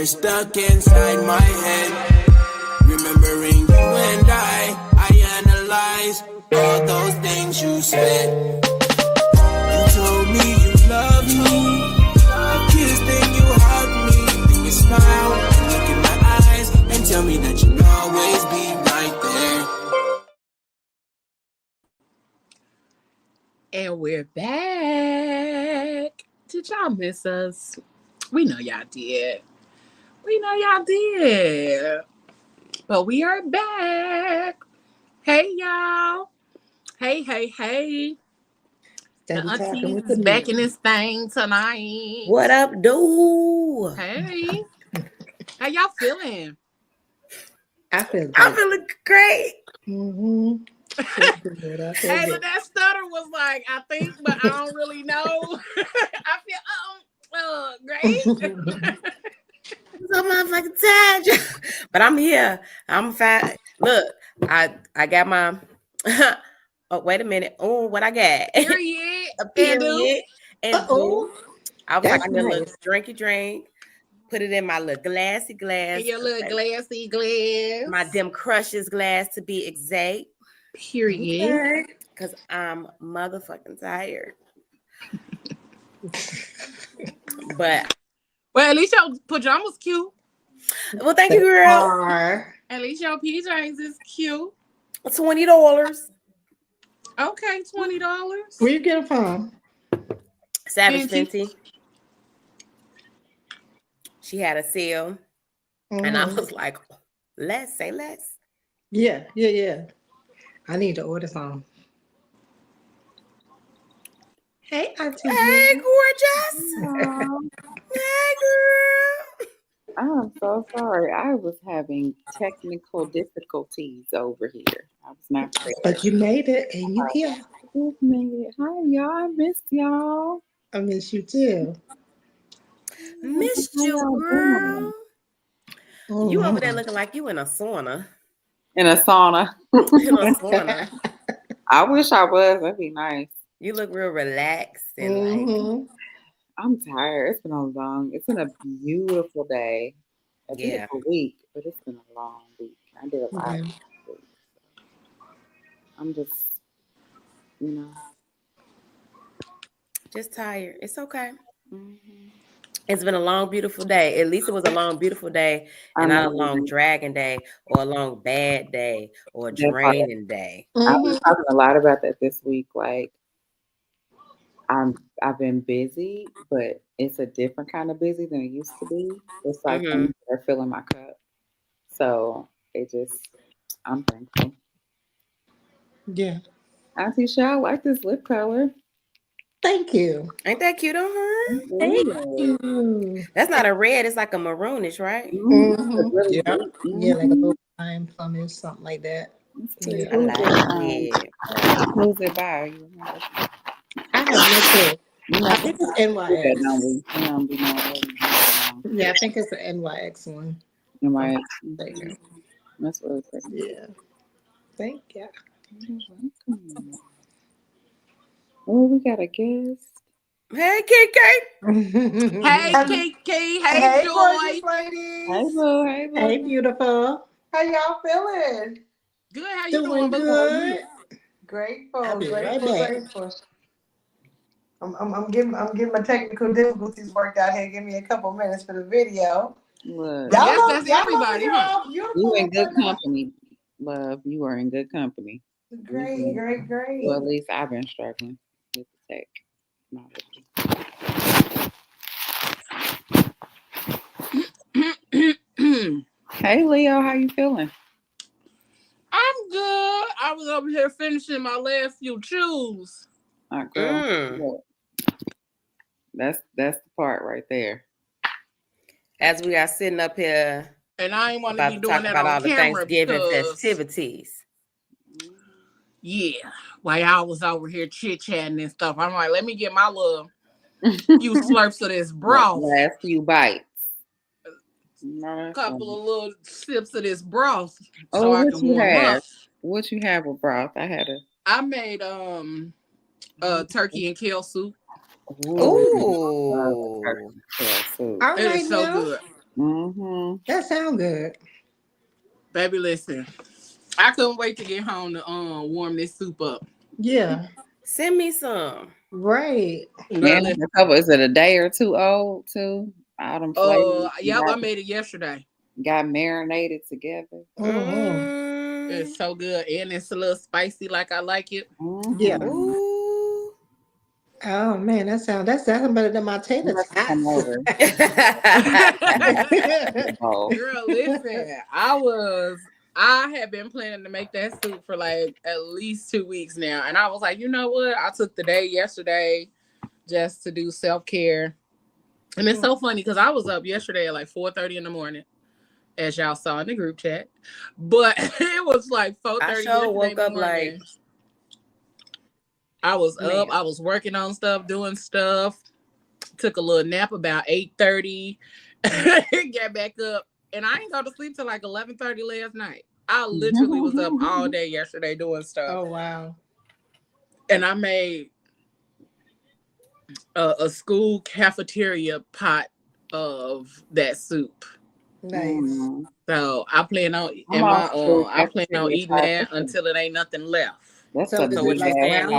stuck inside my head. Remembering you and I analyze all those things you said. You told me you loved me. You kissed and you hugged me. Then you smile and look in my eyes and tell me that you'll always be right there. And we're back. Did y'all miss us? We know y'all did. But we are back. Hey, y'all. Hey. The Aunties is back in this thing tonight. What up, dude? Hey. How y'all feeling? I'm feeling great. Mm-hmm. Hey, but that stutter was like, I think, but I don't really know. I feel great. So motherfucking tired. But I'm here. I'm fine. Look, I got my oh, wait a minute. Oh, what I got? Period. A period. And I was That's like, I'm gonna look drink. Put it in my little glassy glass. In your little glassy glass. My Dem Crushes glass to be exact. Period. Because I'm motherfucking tired. But well, at least your pajamas cute. Well, thank you, girl. At least your PJs is cute. $20. Okay, $20. Where you get it from? Savage Fenty. She had a sale, and I was like, "Let's say less." Yeah. I need to order some. Hey, Auntie. Hey, gorgeous. Hey, girl. I'm so sorry. I was having technical difficulties over here. I was not prepared. But you made it, and you here. I made it. Hi, y'all. I missed y'all. I miss you too. Missed you, girl. You over there looking like you in a sauna. In a sauna. I wish I was. That'd be nice. You look real relaxed and like. I'm tired. It's been a beautiful day. A beautiful week, but it's been a long week. I did a lot. I'm just, just tired. It's okay. It's been a long, beautiful day. At least it was a long, beautiful day and not a long dragging day or a long bad day or a draining day. I've been talking a lot about that this week. Like, I've been busy, but it's a different kind of busy than it used to be. It's like things are filling my cup. So I'm thankful. Yeah. Auntie Shyt, I like this lip color. Thank you. Ain't that cute on her? Thank you. That's not a red. It's like a maroonish, right? Really yeah, like a little lime plumage, something like that. Yeah, I like it. Who's it by? I have no clue. I think it's NYX. Yeah, I think it's the NYX one. NYX. That's what it's like. Yeah. Thank you. Oh, we got a guest. Hey, KK. Hey, KK. Hey, Joy. Hey, Boo. Hey, Boo. Hey, beautiful. How y'all feeling? Good. How you doing? Good. Grateful. Grateful. I'm getting my technical difficulties worked out here. Give me a couple minutes for the video. Look, that's everybody. You in good company, love. You are in good company. Great. Well, at least I've been struggling with the tech. Hey, Leo, how you feeling? I'm good. I was over here finishing my last few chews. Girl, that's the part right there. As we are sitting up here, and I ain't want to be doing that on all the camera Thanksgiving festivities. Yeah, while y'all was over here chit chatting and stuff, I'm like, let me get my little few slurps of this broth. Last few bites. Couple of little sips of this broth. So I can warm up. What you have with broth? I made turkey and kale soup. Ooh. It's so good. Mm-hmm. That sounds good. Baby, listen. I couldn't wait to get home to warm this soup up. Yeah. Send me some. Right. Yeah, a couple. Is it a day or two old too? All them flavors. Yep, I made it yesterday. Got marinated together. Mm-hmm. It's so good, and it's a little spicy like I like it. Mm-hmm. Yeah. Ooh. Oh man, that's sounding better than my tater tots. Come over. Girl, listen, I had been planning to make that soup for like at least 2 weeks now, and I was like, you know what? I took the day yesterday just to do self-care, and it's so funny because I was up yesterday at like 4:30 in the morning, as y'all saw in the group chat, but it was like 4:30 yesterday woke up morning. like I was up, I was working on stuff, doing stuff, took a little nap about 8:30, got back up, and I ain't go to sleep till like 11:30 last night. I literally was up all day yesterday doing stuff. Oh wow. And I made a school cafeteria pot of that soup. Nice. So I plan on eating that until it ain't nothing left. So is it like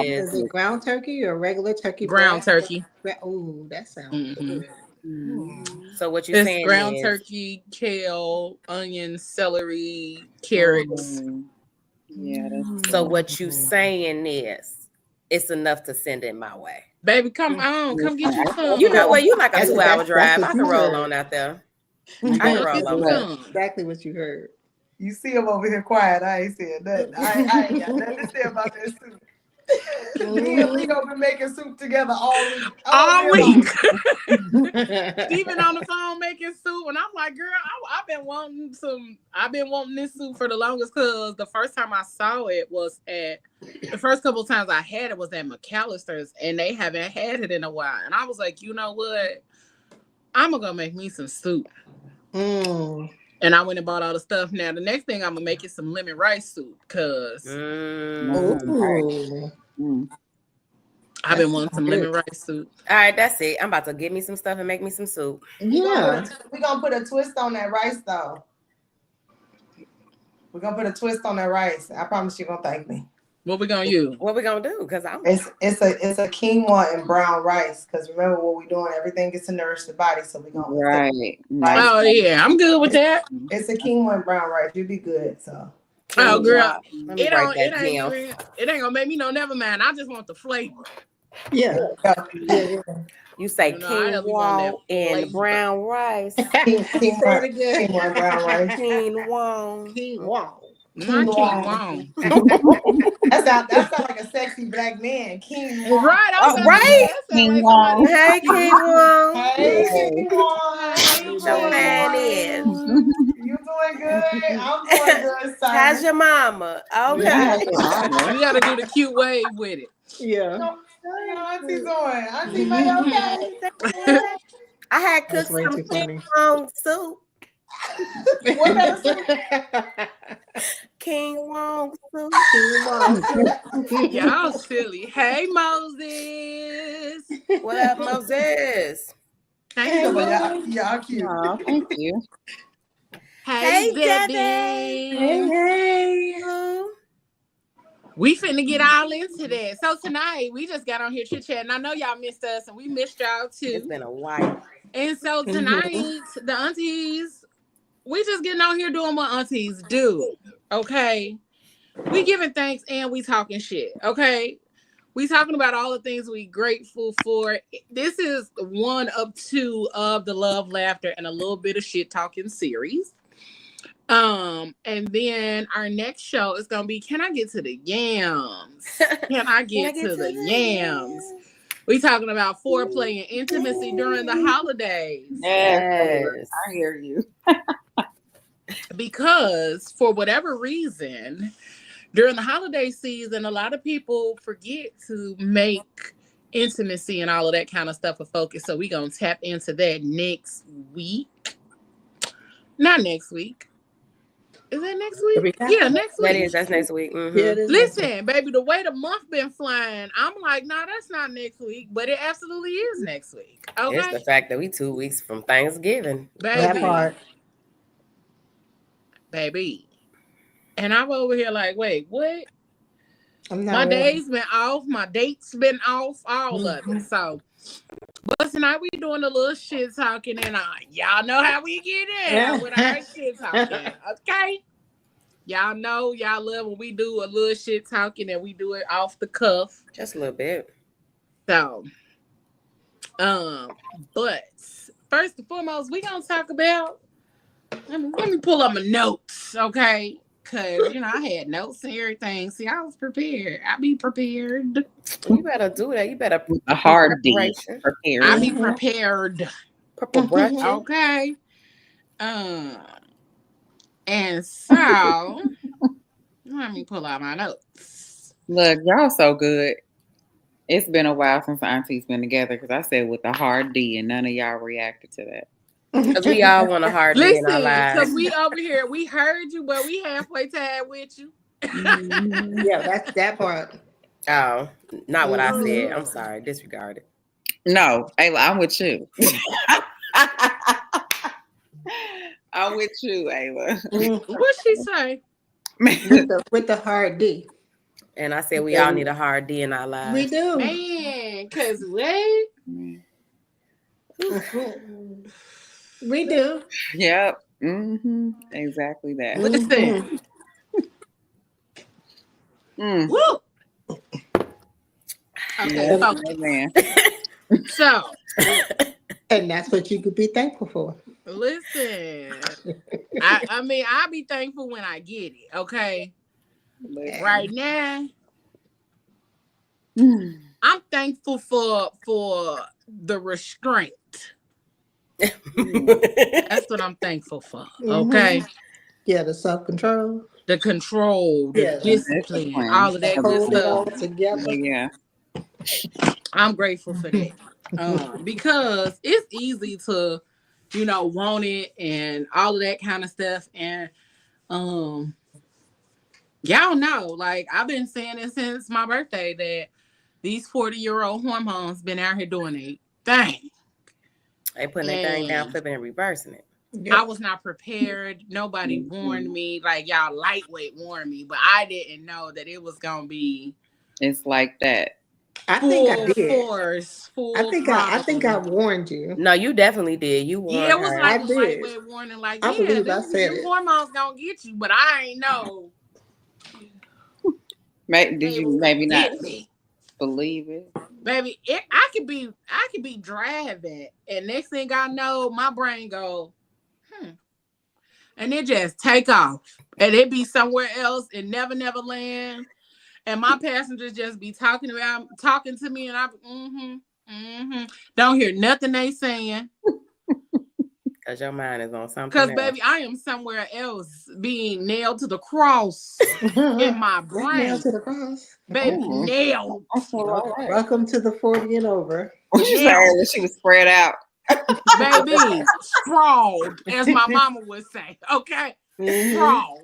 is it ground turkey or regular turkey? Ground turkey. Oh, that sounds good. So what you saying ground is turkey, kale, onions, celery, carrots. Yeah. So what you saying is it's enough to send it my way. Baby, come on, come get you some. You know what? You like a 2-hour drive. I can roll on out there. I can roll on. Exactly what you heard. You see him over here quiet. I ain't saying nothing. I ain't got nothing to say about that soup. Me and Leo been making soup together all week. All week. Steven on the phone making soup, and I'm like, girl, I've been wanting this soup for the longest because the first time I saw it was the first couple of times I had it was at McAllister's, and they haven't had it in a while. And I was like, you know what? I'm gonna go make me some soup. And I went and bought all the stuff. Now the next thing I'm gonna make is some lemon rice soup because I've been wanting some lemon rice soup. All right, that's it. I'm about to get me some stuff and make me some soup. Yeah, we're gonna put a twist on that rice though. We're gonna put a twist on that rice. I promise you're gonna thank me. What we gonna use? What we gonna do? Because it's a quinoa and brown rice. Because remember what we're doing, everything gets to nourish the body. So we're gonna Oh yeah, I'm good with that. It's a quinoa and brown rice. You'll be good. So oh girl, it ain't gonna make me no never mind. I just want the flavor. Yeah. You say quinoa and brown rice. Quinoa and brown rice. Quinoa. That sounds like a sexy black man. Quinoa. Right. Right. Quinoa. Hey, quinoa. Hey, quinoa. Your man is. You doing good? I'm doing good, son. How's your mama? Okay. You gotta do the cute wave with it. Yeah. How Auntie doing? Auntie, okay? I had cooked some quinoa soup. What kind of soup? Quinoa soup. Y'all silly. Hey, Moses. What up, Moses? Hey, y'all cute. Oh, thank you. Hey, Debbie. Hey. We finna get all into that. So tonight, we just got on here chit-chatting. I know y'all missed us, and we missed y'all too. It's been a while. And so tonight, the aunties, we just getting on here doing what aunties do, okay? We giving thanks and we talking shit, okay? We talking about all the things we grateful for. This is one of two of the Love, Laughter, and a little bit of shit talking series. And then our next show is gonna be Can I Get to the Yams? Can I get to the yams? We talking about foreplay and intimacy during the holidays. Yes. I hear you. Because for whatever reason, during the holiday season, a lot of people forget to make intimacy and all of that kind of stuff a focus. So we're gonna tap into that next week. Not next week. Is that next week? Yeah, next week. That's next week. Mm-hmm. Yeah, it is. Listen, baby, the way the month been flying, I'm like, nah, that's not next week, but it absolutely is next week. Okay. It's the fact that we 2 weeks from Thanksgiving. Baby. That part. Baby. And I'm over here like, wait, what? My days been off, my dates been off, all of it. So, but tonight we doing a little shit talking, and y'all know how we get in with our shit talking, okay? Y'all know, y'all love when we do a little shit talking and we do it off the cuff. Just a little bit. So, but first and foremost, we gonna talk about. Let me pull up my notes, okay? Cause I had notes and everything. See, I was prepared. I be prepared. You better do that. You better a hard D. Prepared. I be prepared. Preparation. Okay. And so let me pull out my notes. Look, y'all so good. It's been a while since Auntie's been together because I said with a hard D and none of y'all reacted to that. Because we all want a hard day in our lives. Because we over here, we heard you, but we halfway tied with you. Yeah, that's that part. Oh, not what I said. I'm sorry. Disregard it. No, Ayla, I'm with you. I'm with you, Ayla. What'd she say? With the hard D. And I said we all need a hard D in our lives. We do. Man, because wait. We do. Yep. Mm-hmm. Exactly that. Listen. Woo. Okay. Man. So. And that's what you could be thankful for. Listen. I mean, I'll be thankful when I get it, okay? Right now, I'm thankful for the restraint. That's what I'm thankful for. Okay. Yeah, the self-control. The control, the discipline, all of that good stuff. Together. Yeah. I'm grateful for that. Because it's easy to, want it and all of that kind of stuff. And y'all know, like I've been saying it since my birthday that these 40-year-old hormones been out here doing a thing. They putting their thing down, flipping and reversing it. Yep. I was not prepared. Nobody warned me. Like y'all lightweight warned me, but I didn't know that it was gonna be. It's like that. I think I did. Force, I think I warned you. No, you definitely did. You warned it was her. like a lightweight warning. Like, I believe I said your hormones gonna get you, but I ain't know. Did you maybe not believe it? Baby, I could be driving, and next thing I know, my brain go, and it just take off, and it be somewhere else in Never land, and my passengers just be talking to me, and I don't hear nothing they saying. Because your mind is on something. Because, baby, I am somewhere else being nailed to the cross in my brain. Nailed to the cross. Baby, nailed. Welcome to the 40 and over. What you saying? She was spread out. Baby, sprawled, as my mama would say. Okay? Sprawled.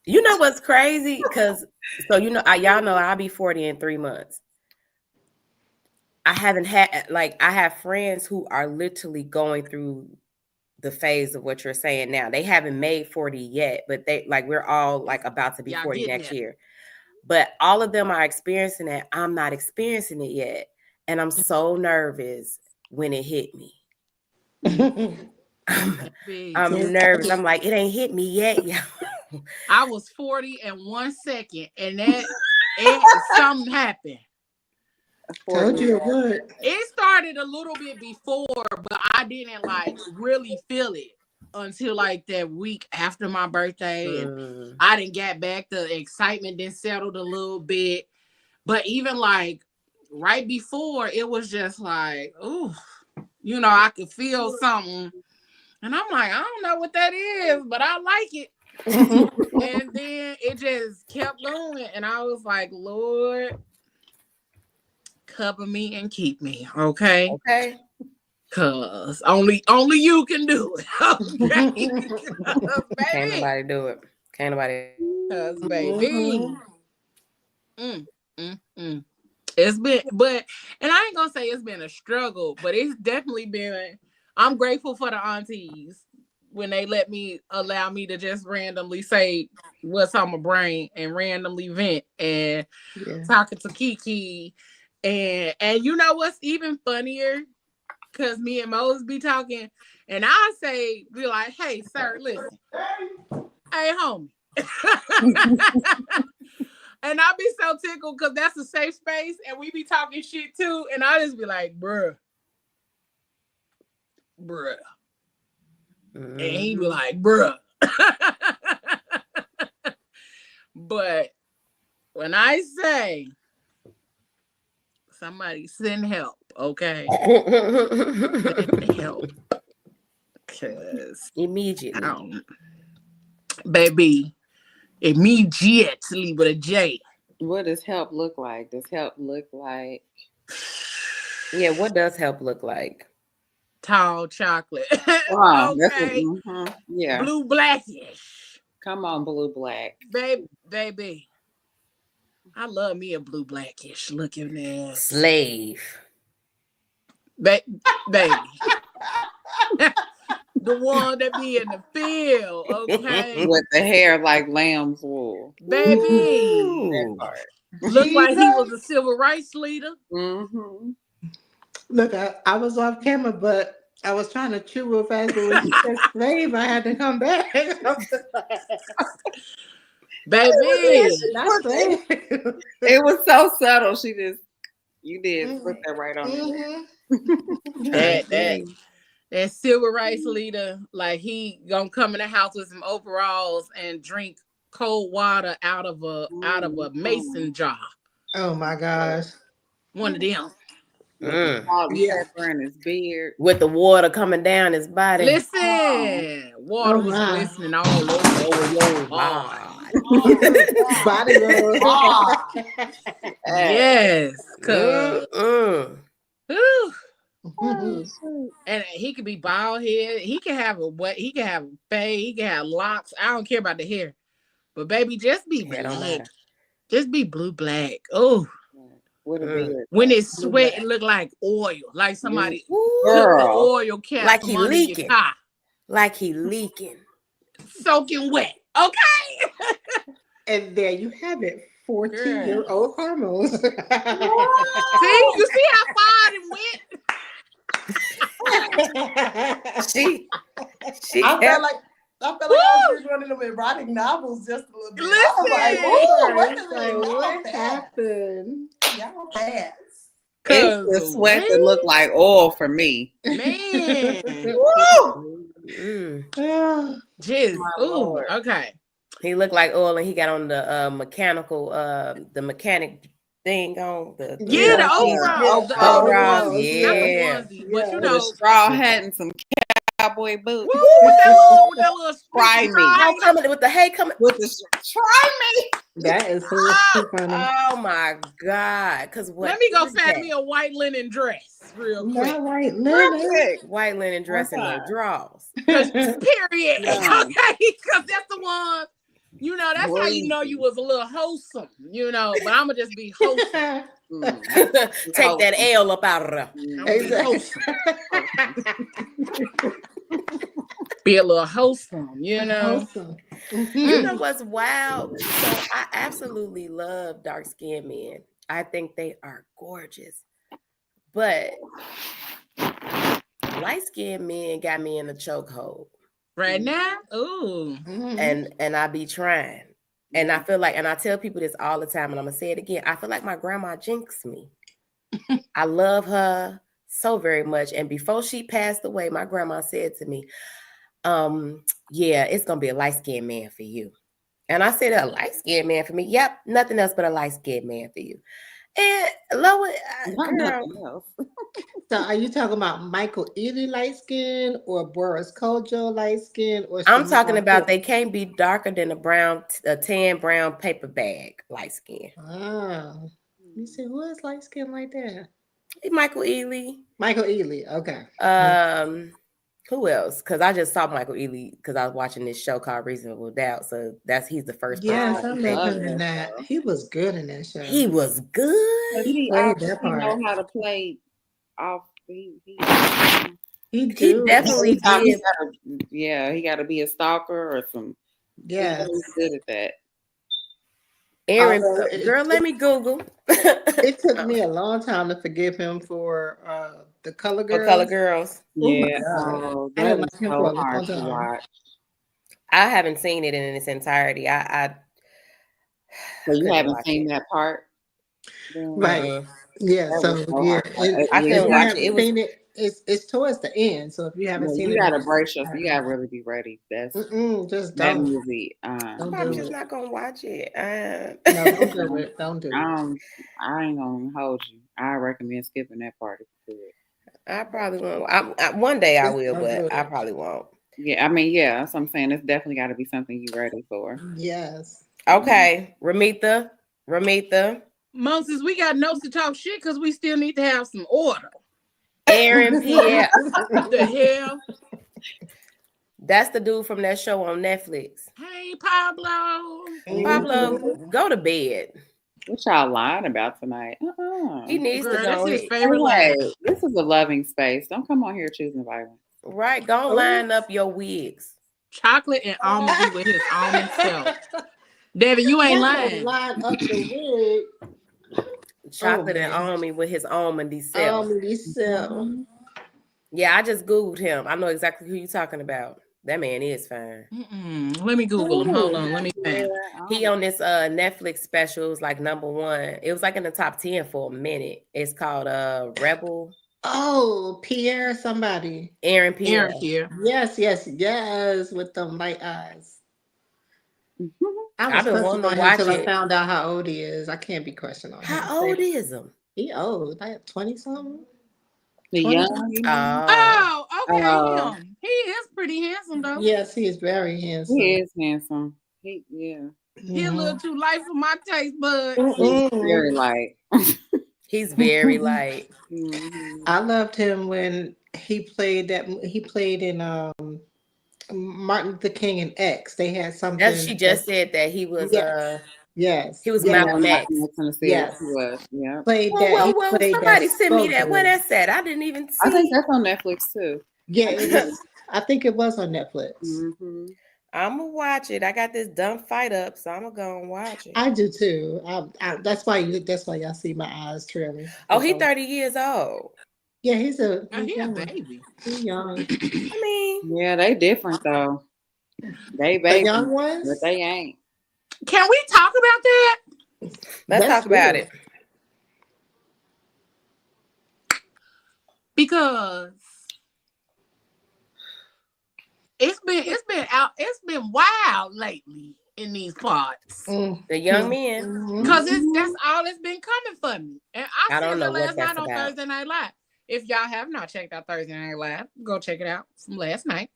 You know what's crazy? Because, y'all know I'll be 40 in 3 months. I have friends who are literally going through the phase of what you're saying now. They haven't made 40 yet, but we're all about to be 40 next year. But all of them are experiencing it. I'm not experiencing it yet. And I'm so nervous when it hit me. I'm nervous. I'm like, it ain't hit me yet. I was 40 in 1 second, and something happened. Told you it would. It started a little bit before, but I didn't really feel it until that week after my birthday. And I didn't get back. The excitement then settled a little bit. But even right before, it was just ooh, I could feel something. And I'm like, I don't know what that is, but I like it. And then it just kept going. And I was like, Lord, cover me and keep me, okay? Okay. Cause only you can do it. Okay? Can't nobody do it. Can't nobody. Cause baby, it's been, but and I ain't gonna say it's been a struggle, but it's definitely been. I'm grateful for the aunties when they allow me to just randomly say what's on my brain and randomly vent and talking to Kiki and you know what's even funnier? Cause me and Mose be talking and I say be like, hey sir, listen, hey homie. And I be so tickled because that's a safe space and we be talking shit too. And I just be like, bruh. And he be like, bruh. But when I say somebody send help, okay? Send help. Cause immediately. Baby, immediately with a J. What does help look like? Does help look like? Yeah, what does help look like? Tall chocolate. Wow, okay. Yeah. Blue blackish. Come on, blue black. Baby. I love me a blue blackish looking ass. Slave. Baby. The one that be in the field, okay? With the hair like lamb's wool. Baby. That part. Looked like he was a civil rights leader. Mm-hmm. Look, I was off camera, but I was trying to chew real fast, but when she said slave, I had to come back. Baby. It was so subtle. You did put that right on that civil rights leader, like he gonna come in the house with some overalls and drink cold water out of a mason jar. Oh my gosh. One of them. Salt and pepper in his beard. With the water coming down his body. Listen, water was glistening all over. Body roll. Yes. And he could be bald head. He can have he can have fade. He can have locks. I don't care about the hair. But baby, just be black. Just be blue black. Oh. When it's sweat, it look like oil. Like somebody put the oil cap like he leaking. Your car. Like he leaking. Soaking wet. Okay. And there you have it. 14-year-old hormones. See? You see how far it went? I felt like I was just running them erotic novels just a little bit. Listen, what happened? Y'all fast. It's the sweat that looked like oil for me. Man. Jizz. Ooh, okay. He looked like oil and he got on the mechanical, the mechanic thing on. The overalls. The overalls. Yeah. But you know, with a straw hat and some cowboy boots. With that little try me. With the hay coming. With the try me. That is so funny. Oh my God. Let me go find me a white linen dress real quick. Not white linen. White linen dress and no drawers. Period. Okay. Because that's the one. You know, that's how you know you was a little wholesome, you know, but I'm going to just be wholesome. Take that L up out of there. Be a little wholesome, you know. You know what's wild? So I absolutely love dark-skinned men. I think they are gorgeous. But light-skinned men got me in a chokehold. Right now? Ooh. And I be trying. And I feel like, and I tell people this all the time, and I'm going to say it again. I feel like my grandma jinxed me. I love her so very much. And before she passed away, my grandma said to me, yeah, it's going to be a light-skinned man for you. And I said, a light-skinned man for me? Yep, nothing else but a light-skinned man for you. And Lois, girl. So are you talking about Michael Ealy light skin or Boris Kojo light skin? Or I'm talking about they can't be darker than a tan brown paper bag light skin. Oh, you see who is light skin like that? Michael Ealy. Michael Ealy, okay. Who else? Because I just saw Michael Ealy because I was watching this show called Reasonable Doubt. So he's the first person. Yes, I love love him in that that. show. He was good in that show. He was good. He played that He know part. how to play off. He He do. definitely did. He got to be a stalker or some. Yes. He's good at that. Aaron, Although girl, let me Google. It took me a long time to forgive him for the Color For Girls. Color Girls. Oh my Yeah, God. I that didn't was like him so for a hard long to time. watch. I haven't seen it in its entirety. I So you couldn't haven't watch seen it. that part? Right. Mm-mm. Yeah. That So was so yeah, hard to watch. I if couldn't you watch it. It haven't was seen it, it's towards the end. So if you haven't seen You it, gotta brace yourself. You gotta really be ready. just That don't. movie. I'm Don't probably do just it. not gonna watch it. No, don't do it. Don't do it. I ain't gonna hold you. I recommend skipping that part if you could. I probably won't. One day I Just will, don't do but I it. probably won't. Yeah, I mean, yeah, that's what I'm saying. It's definitely got to be something you're ready for. Yes. Okay, Ramita. Moses, we got notes to talk shit because we still need to have some order. Aaron Pierre. The hell? That's the dude from that show on Netflix. Hey, Pablo. Pablo, go to bed. What y'all lying about tonight? He needs Girl, to that's go. his favorite line. This is a loving space. Don't come on here choosing violence. Right, go line up your wigs. Chocolate and almond be with his almond self. David, you ain't lying. Line up the wig. Chocolate and almond with his almondy self. Almondy self. Yeah, I just Googled him. I know exactly who you're talking about. That man is fine. Let me Google him. Hold on. Let me find. He on this Netflix special. It was like #1. It was like in the top 10 for a minute. It's called Rebel. Oh, Pierre somebody. Aaron Pierre. Yes, with them light eyes. I was I've been questioning wanting to him watch until I it. found out how old he is. I can't be questioning him. How old is him? He old, like 20-something. The young. Oh, okay. Him. He is pretty handsome though. Yes, he is very handsome. He is handsome. He a little too light for my taste, but he's very light. He's very light. I loved him when he played in Martin Luther King and X. They had something. She just said that he was yes. He was Malcolm X. Yes. He was. Yeah. Played Whoa, that. whoa. Somebody sent me that. Where that's at? I didn't even see. I think that's on Netflix too. Yeah, it was. I think it was on Netflix. I'm gonna watch it. I got this dumb fight up, so I'm gonna go and watch it. I do too. That's why y'all see my eyes trailing. Oh, he's 30 years old. Yeah, he's a baby. He's young. I mean, yeah, they different though. They baby, the young ones, but they ain't. Can we talk about that? Let's talk about it. Because it's been wild lately in these parts. The young men. Because that's all it's been coming for me. And I don't said know that last what that's night on about. Thursday Night Live. If y'all have not checked out Thursday Night Live, go check it out from last night.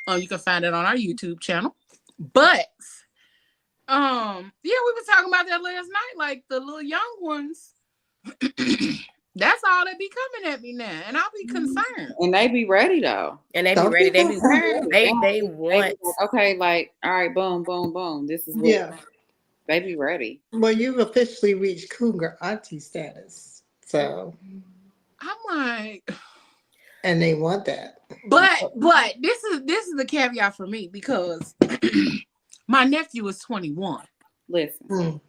You can find it on our YouTube channel. But yeah, we were talking about that last night, like the little young ones. That's all that be coming at me now, and I'll be concerned. And they be ready though. And they be ready. They be they want. Okay, like all right, boom, boom, boom. This is what they be ready. Well, you've officially reached cougar auntie status, so I'm like, and they want that. But this is the caveat for me because my nephew is 21. Listen.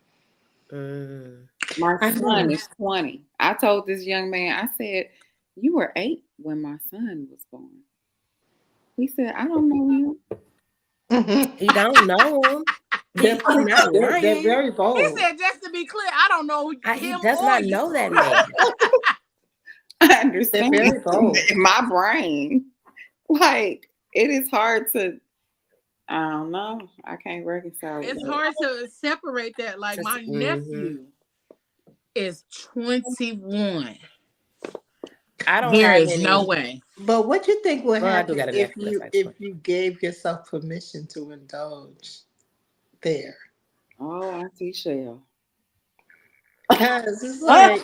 My son is 20. I told this young man, I said, you were 8 when my son was born. He said, I don't know you. He don't know him. They're very bold. He said, just to be clear, I don't know him. He does not know that man. I understand. They're very bold. In my brain, like, it is hard to, I don't know. I can't reconcile It's hard to separate that. Like, my nephew is 21. There is no way. But what you think would happen if you gave yourself permission to indulge there? Oh, I see Shell. Because it's like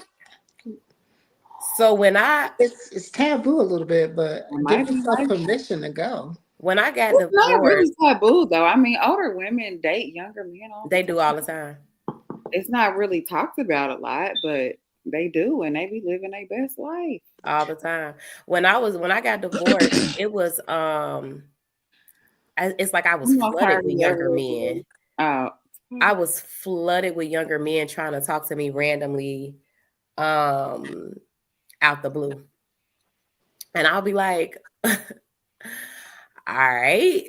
So when it's taboo a little bit, but give yourself permission to go. When I got It's not really divorced, taboo though. I mean, older women date younger men they do all the time. It's not really talked about a lot, but they do, and they be living their best life all the time. When I got divorced, it was it's like I was flooded with younger men. I was flooded with younger men trying to talk to me randomly out the blue. And I'll be like, all right,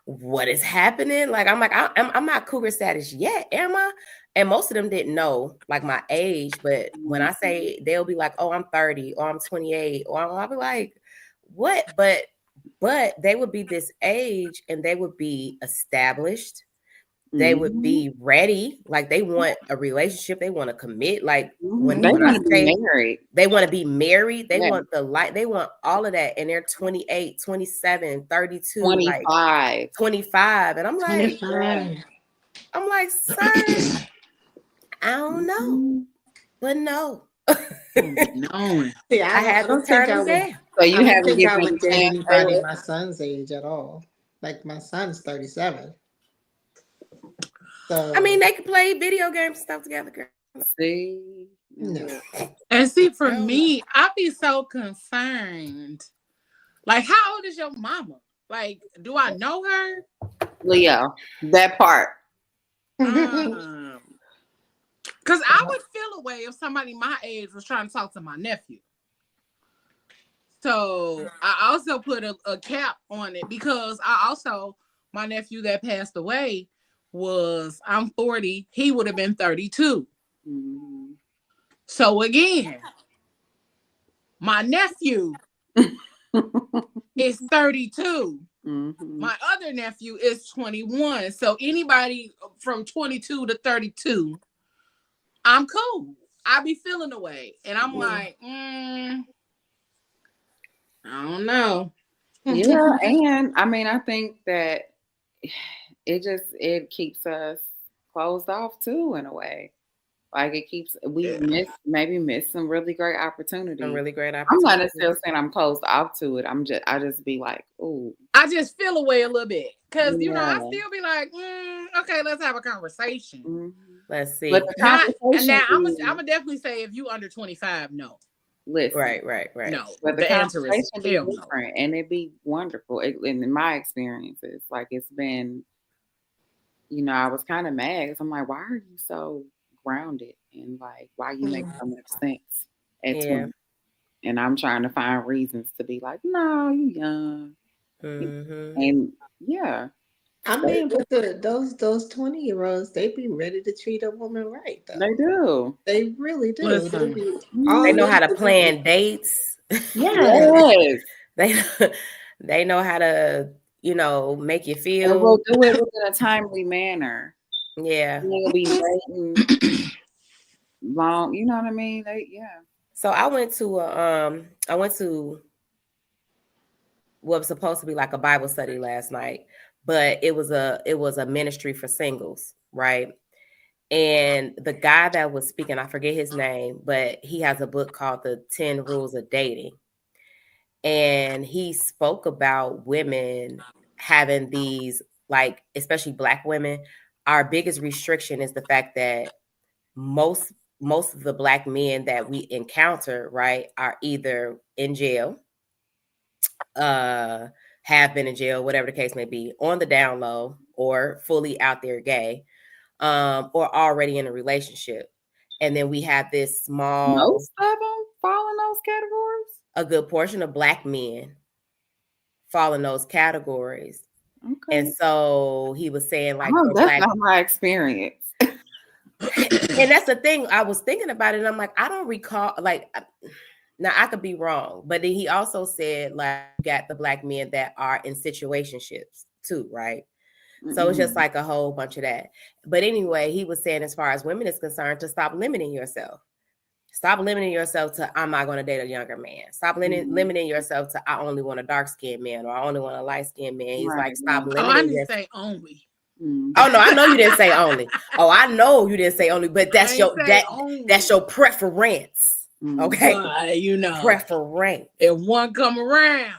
what is happening? Like, I'm like, I'm not cougar status yet, am I? And most of them didn't know like my age, but when I say, they'll be like, oh, I'm 30 or I'm 28, or I'll be like, what? But they would be this age and they would be established. They would be ready. Like they want a relationship. They want to commit. Like when they want I to be say married. they want to be married. They want the light. They want all of that. And they're 28, 27, 32, 25. Like 25. And I'm like, 25. I'm like, sir, I don't know. But no. No. See, I had to turn them down. So you I haven't think I given would date anybody my son's age at all. Like my son's 37. So I mean, they could play video games and stuff together, girl. See, no. And see, for me, I'd be so concerned. Like, how old is your mama? Like, do I know her? Leo, that part. Because I would feel a way if somebody my age was trying to talk to my nephew. So I also put a cap on it because my nephew that passed away I'm 40. He would have been 32. Mm-hmm. So again, my nephew is 32. Mm-hmm. My other nephew is 21. So anybody from 22 to 32, I'm cool. I be feeling the way. And I'm like, I don't know. Yeah, and I mean, I think that it keeps us closed off too, in a way. Like it keeps miss some really great opportunities. I'm not necessarily saying I'm closed off to it. I just be like, ooh. I just feel away a little bit because you know I still be like, okay, let's have a conversation. Mm-hmm. Let's see. But now I'm gonna definitely say if you under 25, no. Listen, right. No, but the answer is different, and it'd be wonderful. In my experiences, like it's been, I was kind of mad because I'm like, why are you so grounded and like why you make so much sense at 20? And I'm trying to find reasons to be like, no, you young, and yeah. I mean, but those 20-year-olds, they be ready to treat a woman right, though. They do. They really do. Listen, they know how to plan dates. Yes. They know how to, make you feel. And we'll do it in a timely manner. Yeah. They'll be waiting long. You know what I mean? So I went to what was supposed to be like a Bible study last night, but it was a ministry for singles, right? And the guy that was speaking, I forget his name, but he has a book called The 10 Rules of Dating. And he spoke about women having these, like, especially Black women, our biggest restriction is the fact that most of the Black men that we encounter, right, are either in jail, have been in jail, whatever the case may be, on the down low, or fully out there gay, or already in a relationship. And then we have this small... Most of them fall in those categories? A good portion of Black men fall in those categories. Okay. And so he was saying, like, that's not my experience. And that's the thing. I was thinking about it, and I'm like, I don't recall, like, now I could be wrong, but then he also said, like, you got the Black men that are in situationships too, right? So it's just like a whole bunch of that. But anyway, he was saying, as far as women is concerned, to stop limiting yourself. Stop limiting yourself to, I'm not going to date a younger man. Stop limiting yourself to, I only want a dark-skinned man, or I only want a light-skinned man. He's like, stop limiting yourself. I didn't say only. Oh no, I know you didn't say only. Oh, I know you didn't say only, but that's your preference. Okay. But, you know, preference. if one come around,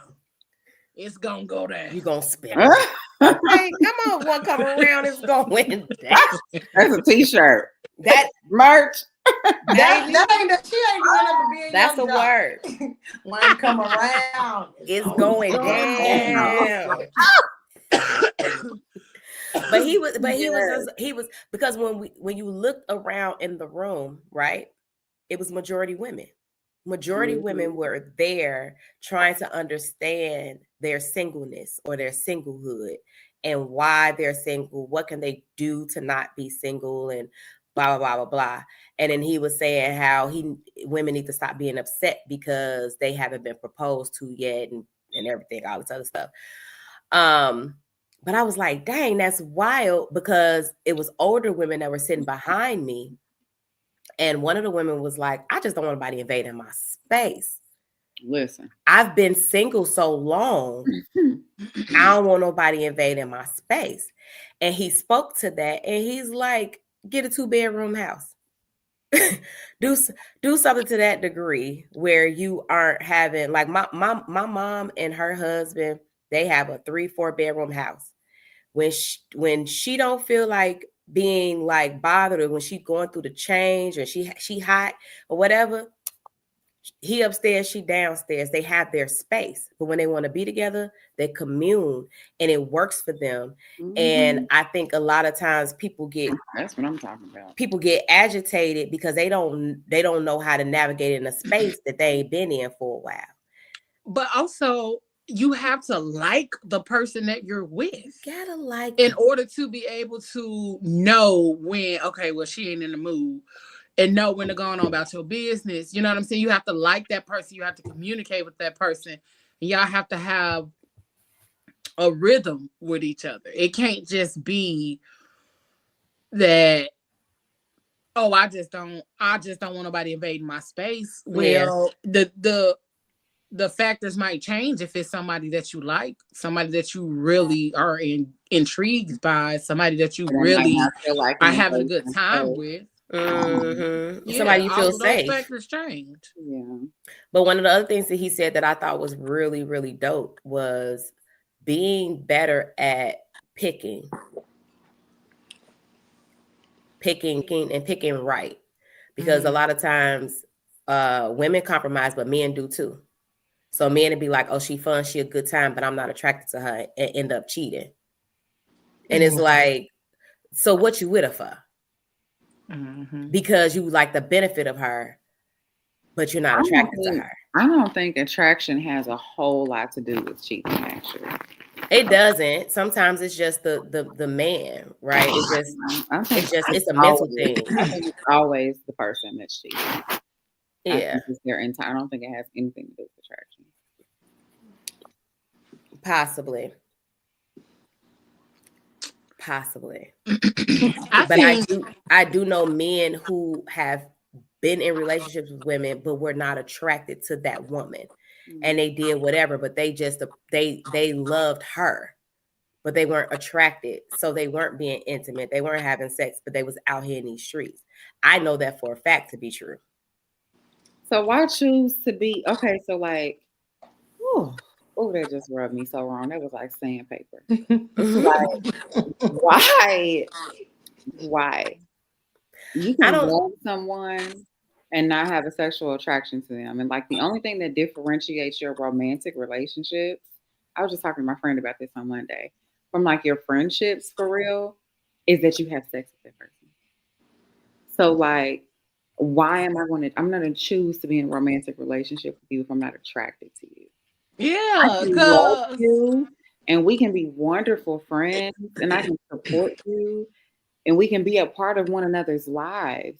it's gonna go down. You gonna spin it. Okay, come on, one come around, it's going down. That's a t-shirt. That Merch. That ain't she ain't going up to be a that's a young jock. word. One come around, It's going down. But he was because when you looked around in the room, right? It was majority women. Majority women were there trying to understand their singleness or their singlehood and why they're single. What can they do to not be single and blah, blah, blah, blah, blah. And then he was saying how women need to stop being upset because they haven't been proposed to yet and everything, all this other stuff. But I was like, dang, that's wild, because it was older women that were sitting behind me. And one of the women was like, I just don't want anybody invading my space. Listen, I've been single so long, I don't want nobody invading my space. And he spoke to that, and he's like, get a 2-bedroom house. do something to that degree where you aren't having, like my mom and her husband, they have a 3-4 bedroom house. When she don't feel like being like bothered, or when she going through the change, or she hot or whatever, he upstairs, she downstairs. They have their space, but when they want to be together, they commune, and it works for them. And I think a lot of times that's what I'm talking about. People get agitated because they don't know how to navigate in a space that they ain't been in for a while. But also, you have to like the person that you're with. You gotta like in order to be able to know when, okay, well, she ain't in the mood, and know when to go on about your business. You know what I'm saying? You have to like that person. You have to communicate with that person. And y'all have to have a rhythm with each other. It can't just be that, oh, I just don't want nobody invading my space. Well, the factors might change if it's somebody that you like, somebody that you really are intrigued by, somebody that you really are having a good time with. Mm-hmm. Yeah, somebody you feel safe. Those factors change. Yeah. But one of the other things that he said that I thought was really, really dope was being better at picking and picking right. Because a lot of times women compromise, but men do too. So men would be like, oh, she fun, she a good time, but I'm not attracted to her, and end up cheating. And it's like, so what you with her for? Because you like the benefit of her, but you're not attracted to her. I don't think attraction has a whole lot to do with cheating, actually. It doesn't. Sometimes it's just the man, right? It's a mental thing. I think it's always the person that's cheating. Yeah. I don't think it has anything to do with attraction. Possibly. But I do know men who have been in relationships with women, but were not attracted to that woman. And they did whatever, but they just they loved her, but they weren't attracted. So they weren't being intimate. They weren't having sex, but they was out here in these streets. I know that for a fact to be true. So why choose to be okay? So like, oh, that just rubbed me so wrong. That was like sandpaper. Like, why? You can love someone and not have a sexual attraction to them. And like the only thing that differentiates your romantic relationships, I was just talking to my friend about this on Monday, from like your friendships for real, is that you have sex with that person. So like, why am I'm going to choose to be in a romantic relationship with you if I'm not attracted to you? Yeah, love you, and we can be wonderful friends, and I can support you, and we can be a part of one another's lives.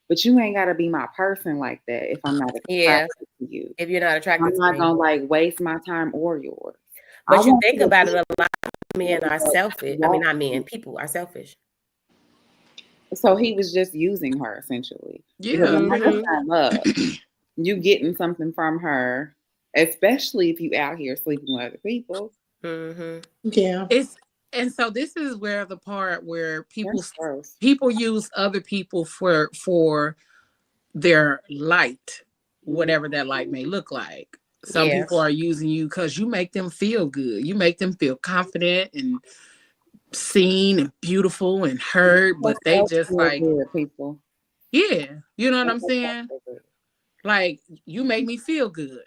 But you ain't got to be my person like that if I'm not attracted to you. If you're not attracted to me, I'm not gonna like waste my time or yours. But you think about it, a lot of men are selfish. I mean, not men, people are selfish. So he was just using her essentially. Yeah, love. You getting something from her, especially if you out here sleeping with other people. Yeah, and so this is where the part where people use other people for their light. whatever that life may look like. Some people are using you because you make them feel good. You make them feel confident and seen and beautiful and heard, but they just like, good people. Yeah, you know what I'm saying? Like, you make me feel good,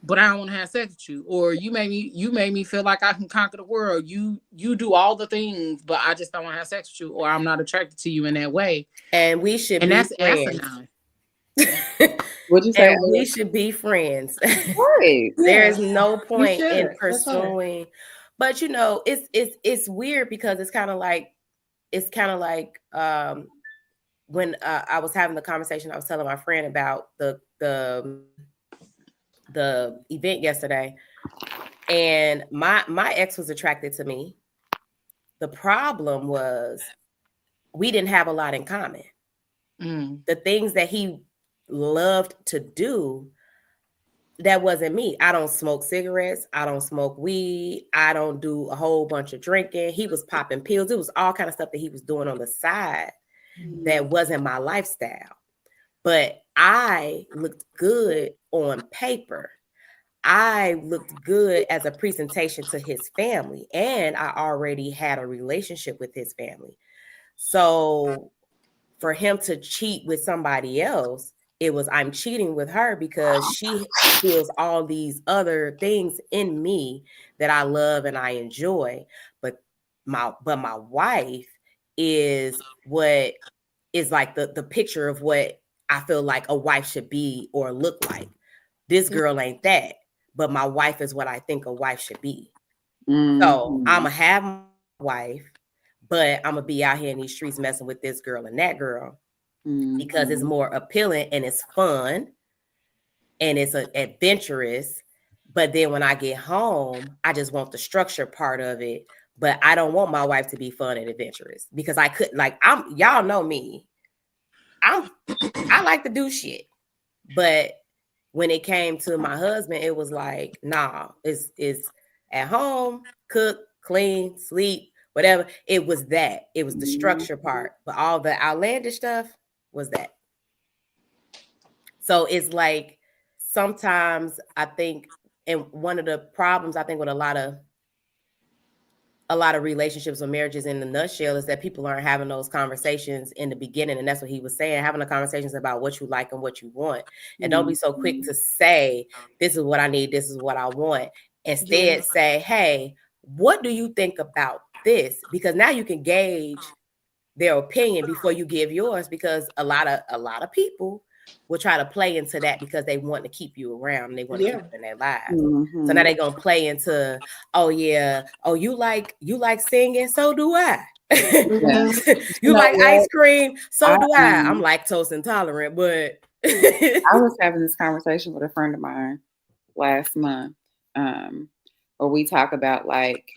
but I don't want to have sex with you. Or you made me feel like I can conquer the world. You do all the things, but I just don't want to have sex with you, or I'm not attracted to you in that way. And we should and be that's friends. asinine. What'd you say? And we should be friends. Right. There's no point should. in That's pursuing. But you know, it's weird because it's kind of like when I was having the conversation, I was telling my friend about the event yesterday, and my ex was attracted to me. The problem was we didn't have a lot in common. The things that he loved to do, that wasn't me. I don't smoke cigarettes. I don't smoke weed. I don't do a whole bunch of drinking. He was popping pills. It was all kind of stuff that he was doing on the side that wasn't my lifestyle. But I looked good on paper. I looked good as a presentation to his family, and I already had a relationship with his family. So for him to cheat with somebody else, it was, I'm cheating with her because she feels all these other things in me that I love and I enjoy. But my wife is what is like the picture of what I feel like a wife should be or look like. This girl ain't that, but my wife is what I think a wife should be. So I'm gonna have my wife, but I'm gonna be out here in these streets messing with this girl and that girl because it's more appealing and it's fun and it's adventurous. But then when I get home, I just want the structure part of it. But I don't want my wife to be fun and adventurous because I could, like, y'all know me. I like to do shit. But when it came to my husband, it was like, nah, it's at home, cook, clean, sleep, whatever. It was that. It was the structure part. But all the outlandish stuff was that. So it's like sometimes I think, and one of the problems I think with a lot of relationships or marriages in the nutshell is that people aren't having those conversations in the beginning. And that's what he was saying, having the conversations about what you like and what you want. And don't be so quick to say, this is what I need, this is what I want. Instead, say, hey, what do you think about this? Because now you can gauge their opinion before you give yours, because a lot of people will try to play into that because they want to keep you around and they want to keep you in their lives. So now they're gonna play into, oh yeah, oh you like singing, so do I. You like ice cream, so do I. I'm lactose intolerant, but I was having this conversation with a friend of mine last month, where we talk about like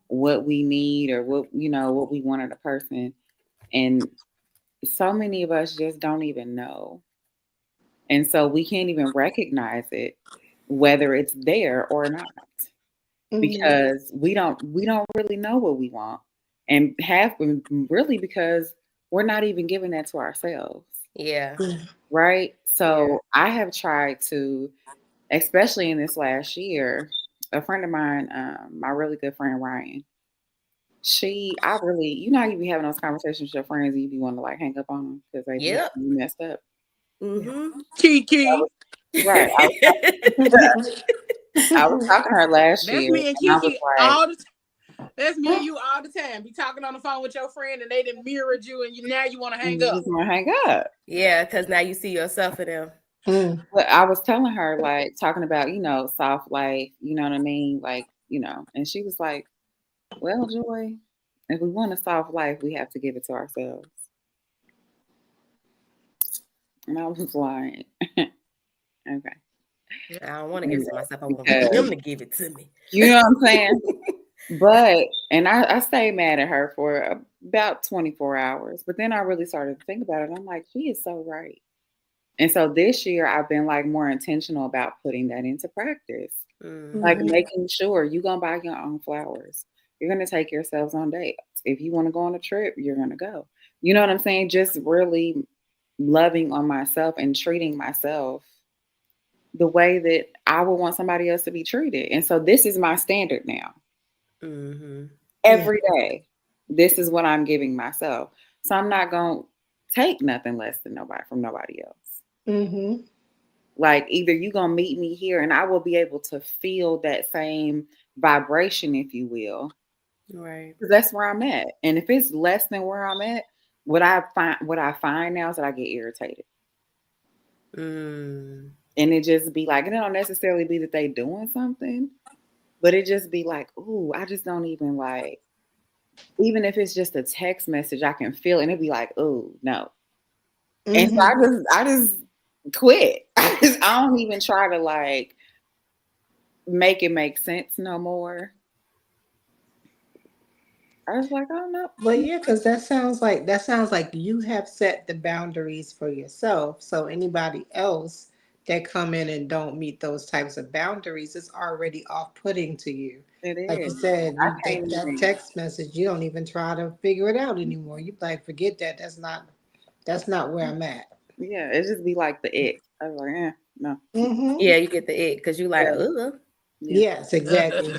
what we need or what we want in a person, and so many of us just don't even know. And so we can't even recognize it, whether it's there or not, because we don't really know what we want, and really because we're not even giving that to ourselves. Yeah. Right. So I have tried to, especially in this last year, a friend of mine, my really good friend Ryan, I really, you know how you be having those conversations with your friends and you be wanting to like hang up on them because they be messed up. Kiki. Right. I was talking to her last year. That's me and Kiki all the time. That's me and you all the time. Be talking on the phone with your friend and they done mirrored you and now you want to hang up. Just want to hang up. Yeah, because now you see yourself in them. But I was telling her, like, talking about, soft life, you know what I mean? Like, and she was like, well, Joy, if we want a soft life, we have to give it to ourselves. And I was like, okay. I don't want to give it to myself. I want them to give it to me. You know what I'm saying? But, and I stayed mad at her for about 24 hours. But then I really started to think about it. And I'm like, she is so right. And so this year I've been like more intentional about putting that into practice. Like making sure you're going to buy your own flowers. You're going to take yourselves on dates. If you want to go on a trip, you're going to go. You know what I'm saying? Just really loving on myself and treating myself the way that I would want somebody else to be treated. And so this is my standard now. Mm-hmm. Every day, this is what I'm giving myself. So I'm not going to take nothing less than from nobody else. Mm-hmm. Like either you're going to meet me here and I will be able to feel that same vibration, if you will. Right. Because that's where I'm at. And if it's less than where I'm at, what I find now is that I get irritated. Mm. And it just be like, it don't necessarily be that they doing something, but it just be like, ooh, I just don't even like, even if it's just a text message, I can feel it and it'd be like, ooh, no. And so I just quit. I don't even try to like make it make sense no more. I was like, oh no. But yeah, because that sounds like you have set the boundaries for yourself. So anybody else that come in and don't meet those types of boundaries is already off-putting to you. It Like you is. said, I that, can't that even. text message, you don't even try to figure it out anymore. You like, forget that. That's not where I'm at. Yeah, it just be like the ick. I was like, no. Mm-hmm. Yeah, you get the it because you like, ugh. Yeah. Yes, exactly.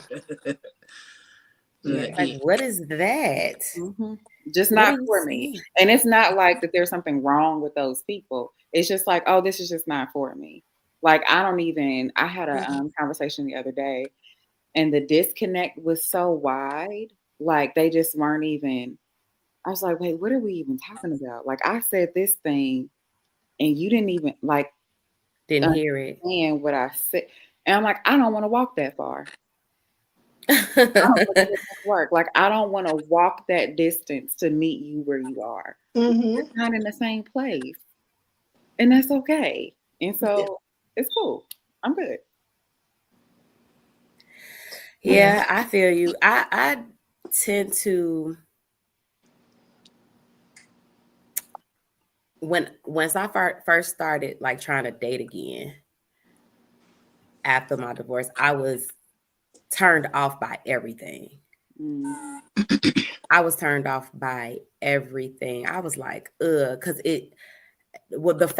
Yeah. Like, what is that? Mm-hmm. Just What not are you for me. saying? And it's not like that there's something wrong with those people. It's just like, oh, this is just not for me. Like, I had a conversation the other day and the disconnect was so wide. Like, they just weren't even, I was like, wait, what are we even talking about? Like, I said this thing and you didn't even like Didn't hear it. understand what I said. And I'm like, I don't want to walk that far. I don't think it would work. Like, I don't want to walk that distance to meet you where you are. We're not in the same place. And that's okay. And so it's cool. I'm good. Yeah, I feel you. I tend to once I first started like trying to date again after my divorce, I was turned off by everything. I was turned off by everything. I was like, because the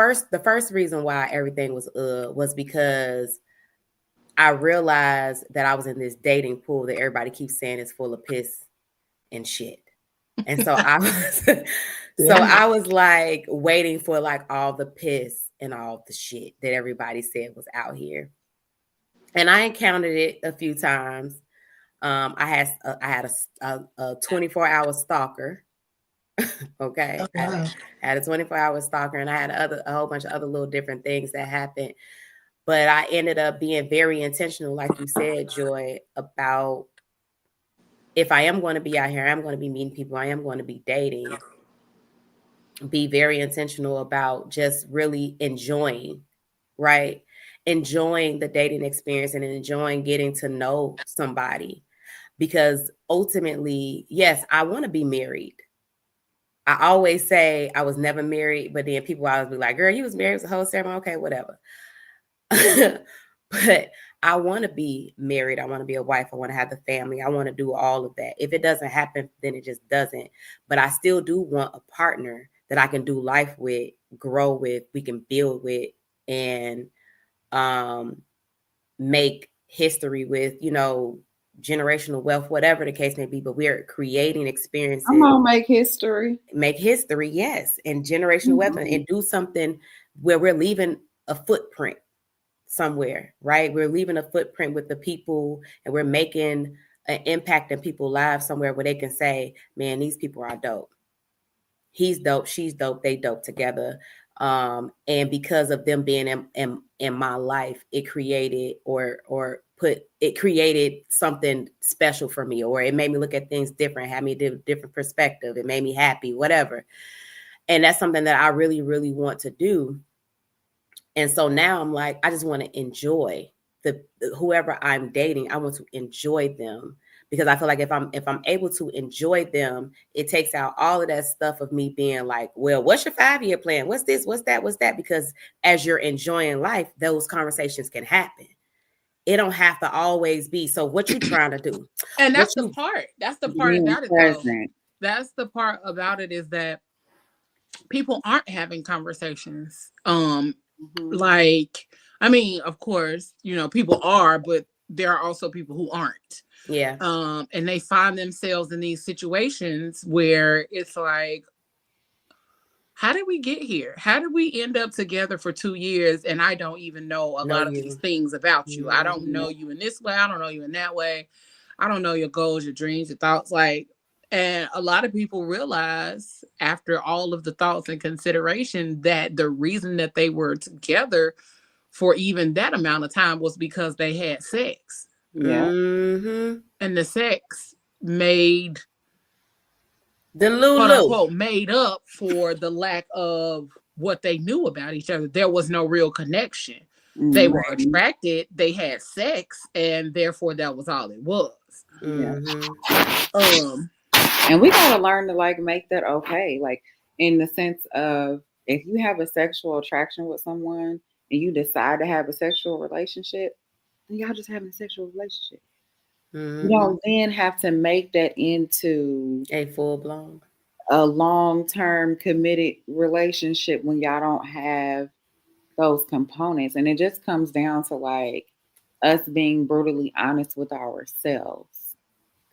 first reason why everything was because I realized that I was in this dating pool that everybody keeps saying is full of piss and shit. And so I was like waiting for like all the piss and all the shit that everybody said was out here. And I encountered it a few times. I had a 24-hour stalker. Okay. I had a 24-hour stalker and I had a whole bunch of other little different things that happened. But I ended up being very intentional, like you said, Joy, about if I am going to be out here, I'm going to be meeting people, I am going to be dating, be very intentional about just really enjoying, right? Enjoying the dating experience and enjoying getting to know somebody. Because ultimately, yes, I want to be married. I always say I was never married, but then people always be like, girl, you was married, it was a whole ceremony. Okay, whatever. But I want to be married. I want to be a wife. I want to have the family. I want to do all of that. If it doesn't happen, then it just doesn't. But I still do want a partner that I can do life with, grow with, we can build with, and make history with, generational wealth, whatever the case may be. But we're creating experiences. I'm gonna make history. Make history, yes, and generational wealth, and do something where we're leaving a footprint somewhere, right? We're leaving a footprint with the people and we're making an impact in people's lives somewhere where they can say, man, these people are dope. He's dope, she's dope, they dope together. And because of them being in my life, it created something special for me, or it made me look at things different, had me a different perspective. It made me happy, whatever. And that's something that I really, really want to do. And so now I'm like, I just want to enjoy the whoever I'm dating. I want to enjoy them because I feel like if I'm able to enjoy them, it takes out all of that stuff of me being like, well, what's your 5-year plan? What's this? What's that? What's that? Because as you're enjoying life, those conversations can happen. It don't have to always be. So what you trying to do? And that's the part. That's the part about it, though. That's the part about it is that people aren't having conversations. Mm-hmm. Like, I mean, of course, you know, people are, but there are also people who aren't. Yeah. And they find themselves in these situations where it's like, how did we get here? How did we end up together for 2 years and I don't even know a Know lot of you. these things about you? I don't Mhm. know you in this way. I don't know you in that way. I don't know your goals, your dreams, your thoughts. Like, and a lot of people realize after all of the thoughts and consideration that the reason that they were together for even that amount of time was because they had sex. Yeah. Mm-hmm. And the sex made, The quote Lulu. unquote, made up for the lack of what they knew about each other. There was no real connection. They were Mm-hmm. attracted, they had sex, and therefore that was all it was. Yeah. Mm-hmm. And we gotta learn to like make that okay. Like in the sense of if you have a sexual attraction with someone and you decide to have a sexual relationship, then y'all just having a sexual relationship. Mm-hmm. You don't then have to make that into A full blown. a long-term committed relationship when y'all don't have those components. And it just comes down to like us being brutally honest with ourselves.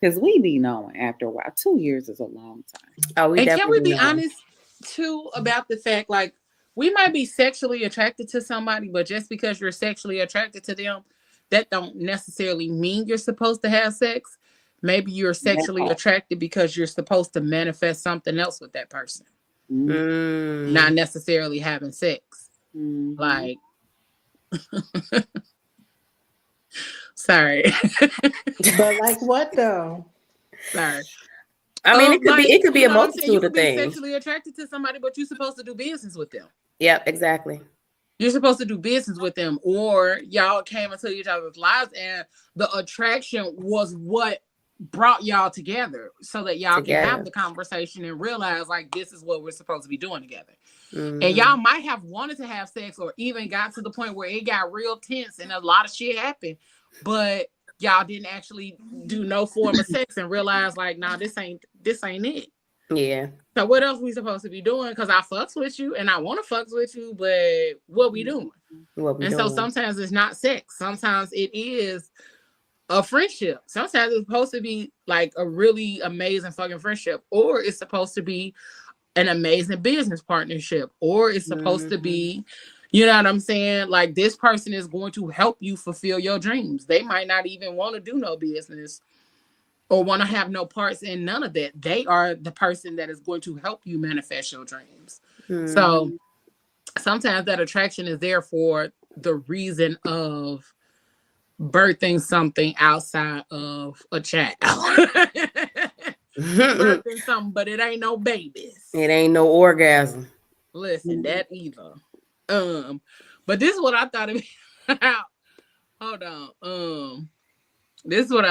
Because we be knowing after a while. 2 years is a long time. Oh, we And can we definitely be know. honest too about the fact, like, we might be sexually attracted to somebody, but just because you're sexually attracted to them, that don't necessarily mean you're supposed to have sex. Maybe you're sexually Yeah. attracted because you're supposed to manifest something else with that person, Mm-hmm. not necessarily having sex. Mm-hmm. Like, sorry, But like what though? sorry. I mean, it could Like, be. It could be you a know what I'm saying? You multitude could of be things. sexually attracted to somebody, but you're supposed to do business with them. Yep. Exactly. You're supposed to do business with them, or y'all came into each other's lives, and the attraction was what brought y'all together, so that y'all can have the conversation and realize like this is what we're supposed to be doing together. Mm-hmm. And y'all might have wanted to have sex, or even got to the point where it got real tense and a lot of shit happened, but y'all didn't actually do no form of sex and realize like, nah, this ain't it. Yeah. So what else we supposed to be doing? Because I fucks with you and I want to fucks with you, but what we doing? What we And doing? so sometimes it's not sex. Sometimes it is a friendship. Sometimes it's supposed to be like a really amazing fucking friendship, or it's supposed to be an amazing business partnership, or it's supposed to be, you know what I'm saying? Like, this person is going to help you fulfill your dreams. They might not even want to do no business or want to have no parts in none of that. They are the person that is going to help you manifest your dreams. Mm-hmm. So sometimes that attraction is there for the reason of birthing something outside of a child. Birthing something, but it ain't no babies. It ain't no orgasm. Listen, that either. But this is what I thought about. Hold on. This is what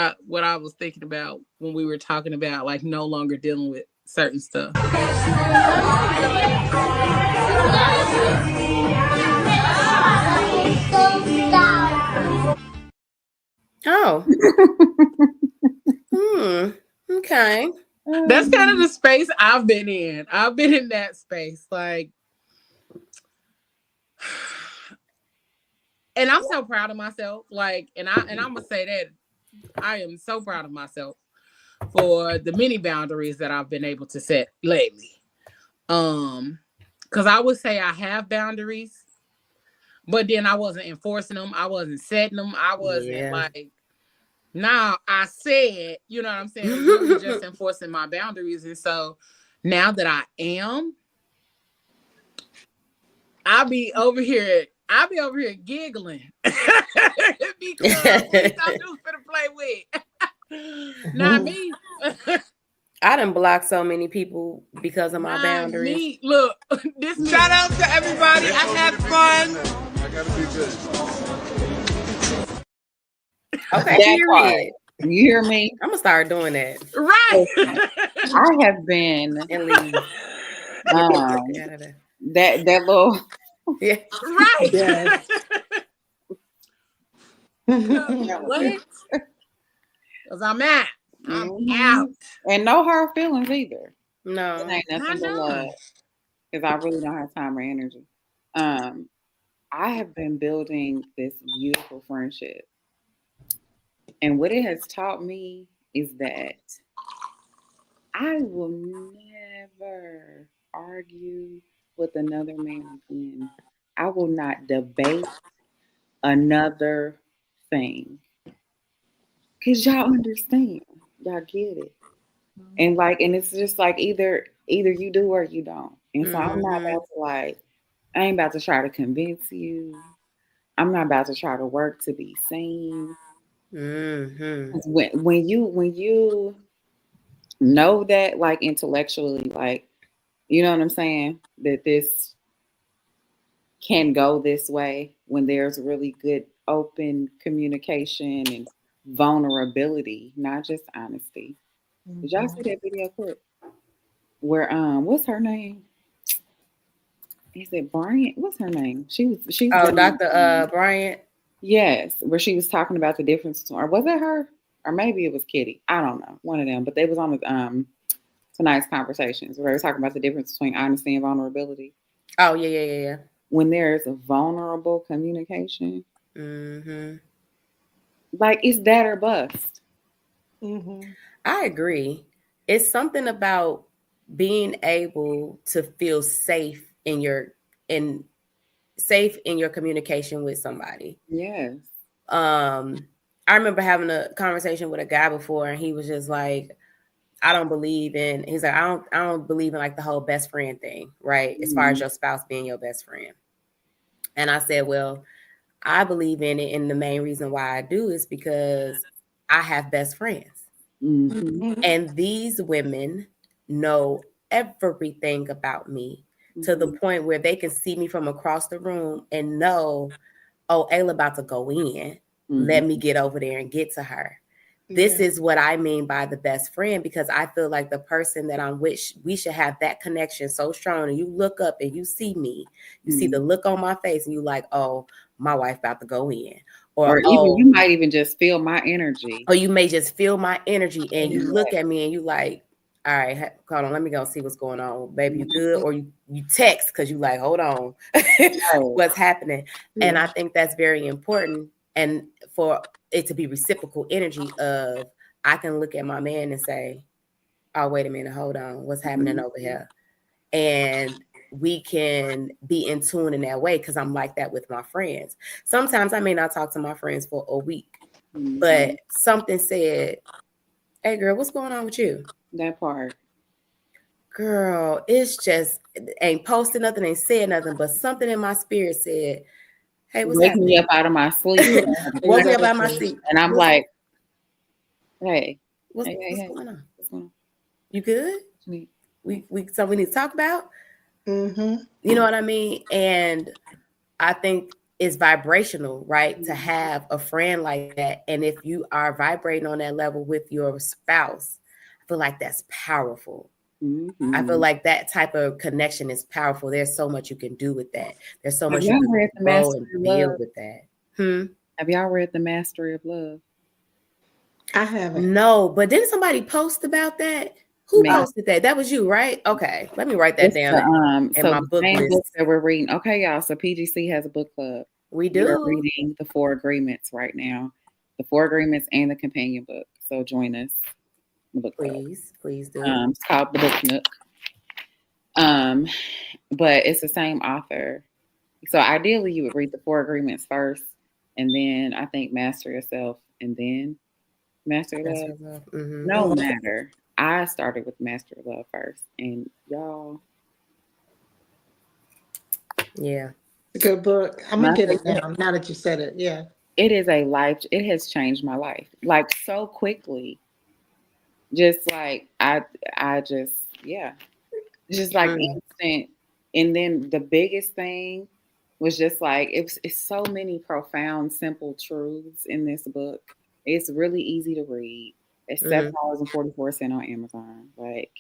I was thinking about when we were talking about like no longer dealing with certain stuff. Oh. Okay. That's kind of the space I've been in. I've been in that space, like, and I'm so proud of myself. Like, and I'm gonna say that I am so proud of myself for the many boundaries that I've been able to set lately. Because I would say I have boundaries, but then I wasn't enforcing them. I wasn't setting them. I wasn't like, nah, I said, you know what I'm saying? Really just enforcing my boundaries. And so now that I am, I'll be over here giggling because we thought you was gonna play with. Not me. I done blocked so many people because of my boundaries. Me. Look, this Shout out to everybody. I had fun. I gotta be good. Okay, That part. period. You hear me? I'm gonna start doing that. Right. I have been And leave. that little Yeah. Right. Yes. What? Because I'm out. I'm out. and no hard feelings either. No. It ain't nothing but Not love. none. because I really don't have time or energy. Um, I have been building this beautiful friendship. And what it has taught me is that I will never argue with another man again. I will not debate another thing. Cause y'all understand. Y'all get it. And like, and it's just like either you do or you don't. And so I'm not Mm-hmm. about to like, I ain't about to try to convince you. I'm not about to try to work to be seen. Mm-hmm. 'Cause when you know that like intellectually, like you know what I'm saying, that this can go this way when there's really good open communication and vulnerability, not just honesty. Did y'all see that video clip where what's her name? Is it Bryant? What's her name? She's Oh, been Dr. on, Bryant. yes, where she was talking about the difference between, or was it her? Or maybe it was Kitty. I don't know. One of them. But they was on the tonight's conversations where they were talking about the difference between honesty and vulnerability. Oh, yeah. When there's a vulnerable communication, Mm-hmm. like it's that or bust. Mm-hmm. I agree. It's something about being able to feel in safe in your communication with somebody. Yes. I remember having a conversation with a guy before, and he was just like, he's like, I don't believe in like the whole best friend thing, right? As far as Mm-hmm. your spouse being your best friend. And I said, well, I believe in it, and the main reason why I do is because I have best friends. Mm-hmm. And these women know everything about me to the Mm-hmm. point where they can see me from across the room and know, oh, Ayla about to go in. Let me Mm-hmm. get over there and get to her. This Yeah. is what I mean by the best friend, because I feel like the person that I'm with, we should have that connection so strong. And you look up and you see me, you see the look on my face, and you like, oh, my wife about to go in. Or Or, even oh, you might even just feel my energy. or you may just feel my energy and you look Exactly. at me and you like, all right, hold on, let me go see what's going on. Baby, you good? Or you text because you like, hold on, Right. what's happening? And Yeah. I think that's very important. And for it to be reciprocal energy of, I can look at my man and say, oh, wait a minute, hold on, what's happening over Mm-hmm. here? And we can be in tune in that way, because I'm like that with my friends. Sometimes I may not talk to my friends for a week, Mm-hmm. but something said, hey girl, what's going on with you? That part. Girl, it's just ain't posted nothing, ain't said nothing, but something in my spirit said, hey, what's Wake me happening? up out of my sleep. And I have a Woke me up conversation. out of my Exactly. seat. And I'm What's like, hey, what's hey, hey, what's hey. going on? What's going on? You good? What you need? We something we need to talk about? Mm-hmm. You know what I mean? And I think it's vibrational, right? To Mm-hmm. have a friend like that. And if you are vibrating on that level with your spouse, I feel like that's powerful. I feel Mm-hmm. like that type of connection is powerful. There's so much you can do with that. There's so Have much you y'all can read The grow and Mastery of build Love? with that. Hmm. Have y'all read The Mastery of Love? I haven't. No, but didn't somebody post about that? Who Me. posted that? That was you, right? Okay, let me write that It's down the in so my the book same book list. that we're reading. Okay, y'all. So PGC has a book club. We We are do. reading the Four Agreements right now. The Four Agreements and the companion book. So join us in the book club. Please do. It's called The Book Nook. But it's the same author. So ideally you would read the Four Agreements first, and then I think Master Yourself, and then Master That's Love. your love. Mm-hmm. No matter. I started with Master Love first, and y'all, Yeah. Good book. I'm when gonna I get say it now. Now that you said it, yeah. it is a life. It has changed my life like so quickly. Just like I just yeah, just like Mm. instant. And then the biggest thing was just like it's so many profound, simple truths in this book. It's really easy to read. It's Mm-hmm. $7.44 on Amazon. Like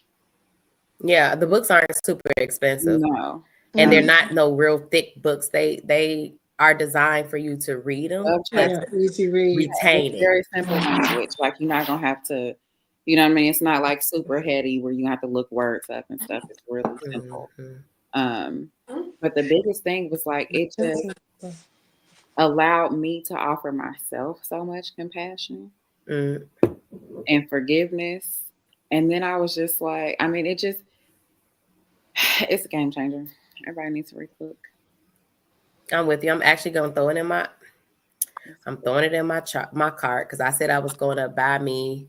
Yeah, the books aren't super expensive, no, and they're not not no real thick books. They are designed for you to read them, love but Yeah, chapter. easy read. It's retain it. very simple language. Like you're not gonna have to, you know what I mean? It's not like super heady where you have to look words up and stuff. It's really simple. Mm-hmm. But the biggest thing was like it just allowed me to offer myself so much compassion and forgiveness. And then I was just like, I mean, it's a game changer. Everybody needs to read the book. I'm with you. I'm actually gonna throw it in my. I'm throwing it in my my cart because I said I was going to buy me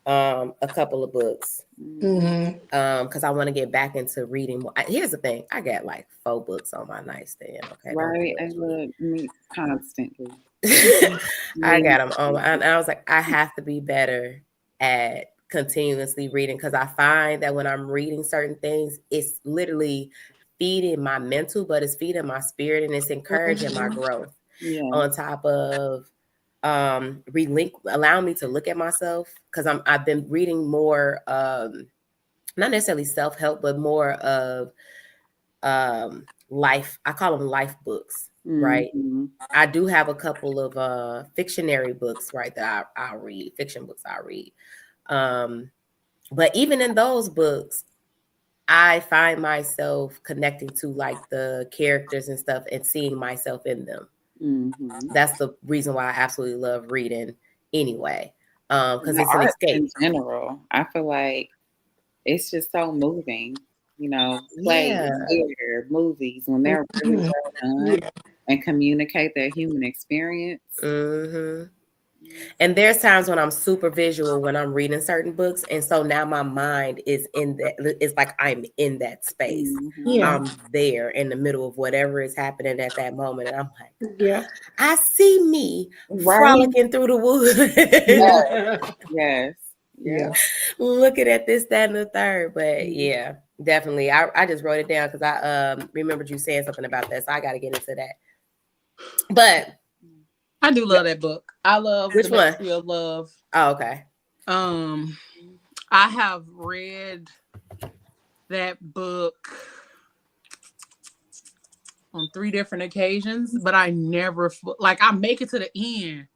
a couple of books because I want to get back into reading more. Here's the thing: I got like 4 books on my nightstand. Okay, right? I love me constantly. I got them on, and I was like, I have to be better at continuously reading because I find that when I'm reading certain things, it's literally feeding my mental, but it's feeding my spirit and it's encouraging my growth. Yeah. On top of allowing me to look at myself because I've been reading more not necessarily self-help but more of life. I call them life books, right? I do have a couple of fictionary books, right, that I'll read, fiction books I'll read. But even in those books, I find myself connecting to like the characters and stuff and seeing myself in them. That's the reason why I absolutely love reading anyway. Because it's an escape. In general, I feel like it's just so moving. You know, plays, theater, movies, when they're really well done and communicate their human experience. And there's times when I'm super visual when I'm reading certain books. And so now my mind is in that, it's like I'm in that space. I'm there in the middle of whatever is happening at that moment. And I'm like, I see me frolicking through the woods. Yes. Looking at this, that, and the third. But yeah, definitely. I just wrote it down because I remembered you saying something about that. So I got to get into that. But I do love that book. I love Which The one? Mastery of Love. Oh, okay. I have read that book on 3 different occasions, but I never I make it to the end,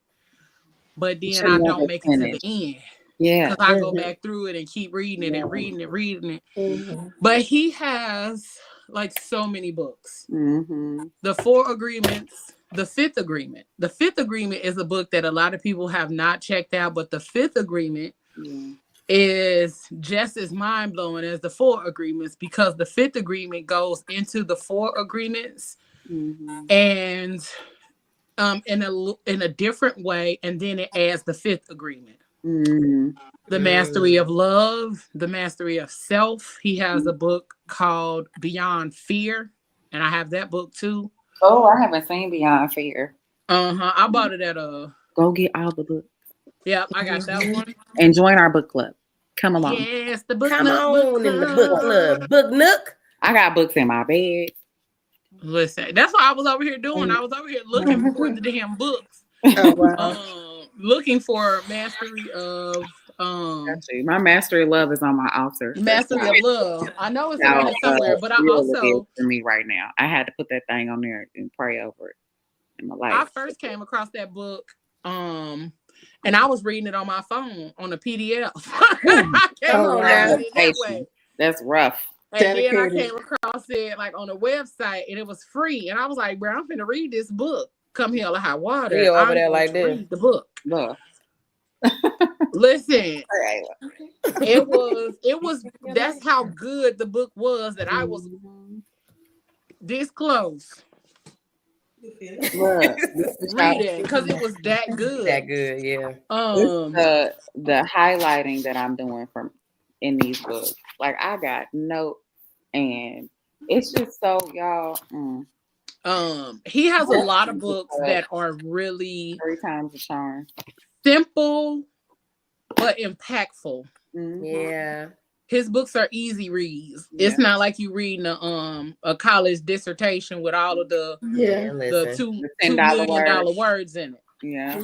but then I don't make it to the end. Yeah. Because I go back through it and keep reading it and reading it. But he has like so many books. The 4 Agreements, The Fifth Agreement. The Fifth Agreement is a book that a lot of people have not checked out, but The Fifth Agreement is just as mind-blowing as the 4 Agreements because the Fifth Agreement goes into the 4 Agreements and in a different way, and then it adds the 5th Agreement. The Mastery of Love, The Mastery of Self. He has a book called Beyond Fear, and I have that book too. Oh, I haven't seen Beyond Fear. I bought it at Go get all the books. Yeah, I got that one. And join our book club. Come along. Yes, the book Come club. on in the book club. Book Nook. I got books in my bed. Listen, that's what I was over here doing. I was over here looking for the damn books. Oh, wow. Looking for Mastery of my Mastery of Love is on my altar. Mastery of Love. I know it's around somewhere, but I also for me right now. I had to put that thing on there and pray over it in my life. I first came across that book, and I was reading it on my phone on a PDF. That's rough. And then I came across it like on a website, and it was free. And I was like, "Bro, I'm finna read this book. Come hell or high water. You over there like this? Read the book. Look. Listen, it was. That's how good the book was that I was this close. Reading because it was that good. That good, yeah. The highlighting that I'm doing in these books, like I got notes, and it's just so y'all. He has a lot of books that are really 3 times the charm, simple but impactful. Yeah. His books are easy reads. Yeah. It's not like you reading a college dissertation with all of the $2 million words in it. Yeah.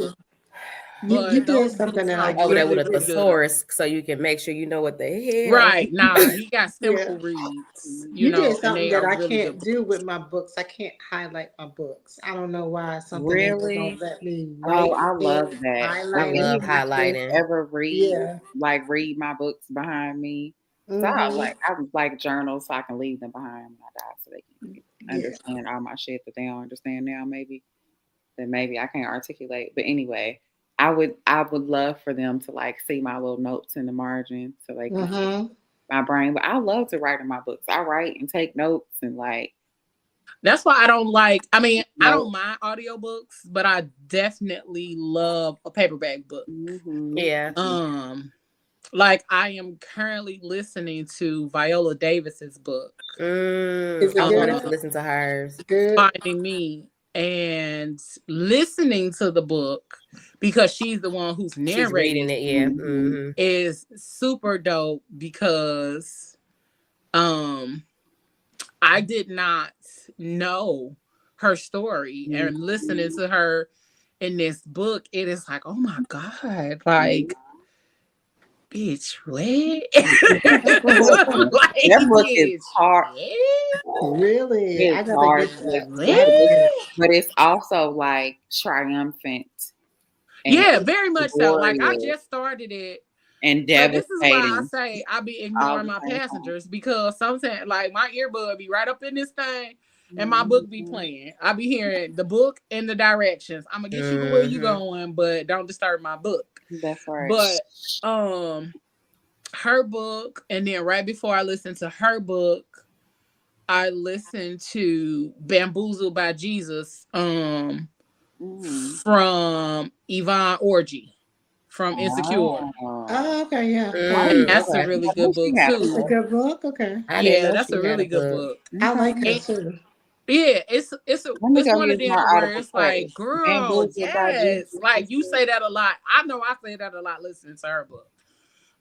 You did something that over there with a thesaurus so you can make sure you know what the hell. Right. Nah, he got simple reads. You know, did something that I can't do with my books. I can't highlight my books. I don't know why. Something don't let me write. Oh, I love that. I love highlighting. Ever read my books behind me? So I was like journals so I can leave them behind when I die, so they can understand all my shit that they don't understand now. Maybe I can't articulate, but anyway, I would love for them to like see my little notes in the margin so they can see my brain. But I love to write in my books. I write and take notes and like. That's why I don't like. I mean, I don't mind audiobooks, but I definitely love a paperback book. Mm-hmm. Yeah. Like I am currently listening to Viola Davis's book. I wanted to listen to hers. Finding Me, and listening to the book because she's the one who's narrating it. Yeah, is super dope because I did not know her story, and listening to her in this book, it is like, oh my God, like, bitch, what? Like, that book is hard. Really? It's hard, but it's also like triumphant. Yeah, very much so. Like I just started it. And so this is why I say I be ignoring my passengers because sometimes like my earbud be right up in this thing and my book be playing. I be hearing the book and the directions. I'm gonna get you to where you going, but don't disturb my book. That's right. But her book, and then right before I listened to her book, I listened to Bamboozled by Jesus from Yvonne Orji. From Insecure. Oh, okay, yeah. And that's a really good book too. That's a good book. Okay. Yeah, that's a really good book. I like it too. Yeah, it's one of them where it's like, girl, yes, like you say that a lot. I know I say that a lot listening to her book,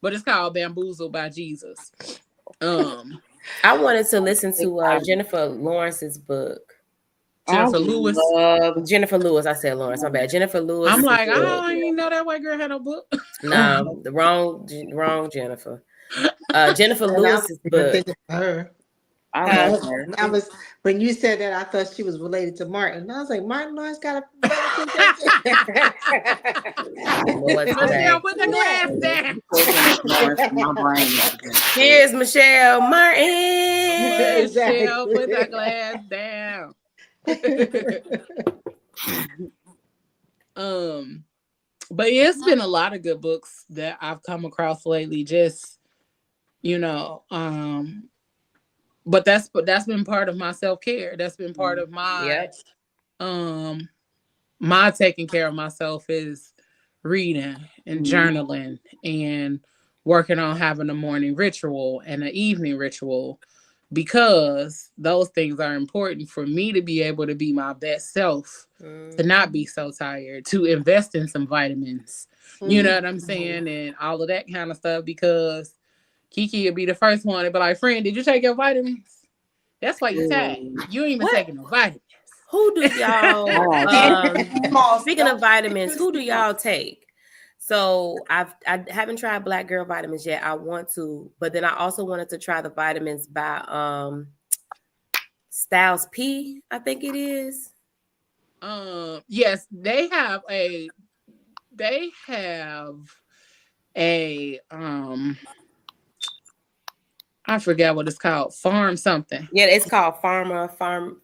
but it's called Bamboozled by Jesus. I wanted to listen to Jennifer Lawrence's book. Jennifer Lewis. Jennifer Lewis. I said Lawrence. My bad. Jennifer Lewis. I'm like, I didn't know that white girl had a book. No, the wrong Jennifer. Jennifer Lewis's book. Her. I love her. I was when you said that, I thought she was related to Martin. I was like, Martin Lawrence got a. Michelle, put the glass down. Here's Michelle Martin. Michelle, put the glass down. But yeah, it's been a lot of good books that I've come across lately. Just but that's been part of my self-care. That's been part of my my taking care of myself is reading and journaling and working on having a morning ritual and an evening ritual, because those things are important for me to be able to be my best self, to not be so tired, to invest in some vitamins, you know what I'm saying, and all of that kind of stuff, because Kiki will be the first one to be like, friend, did you take your vitamins? That's why you're tired. You ain't even taking no vitamins. Who do y'all, speaking of vitamins, who do y'all take? So I haven't tried Black Girl vitamins yet. I want to, but then I also wanted to try the vitamins by Styles P, I think it is. Yes, they have a I forget what it's called. Farm something. Yeah, it's called pharmacy,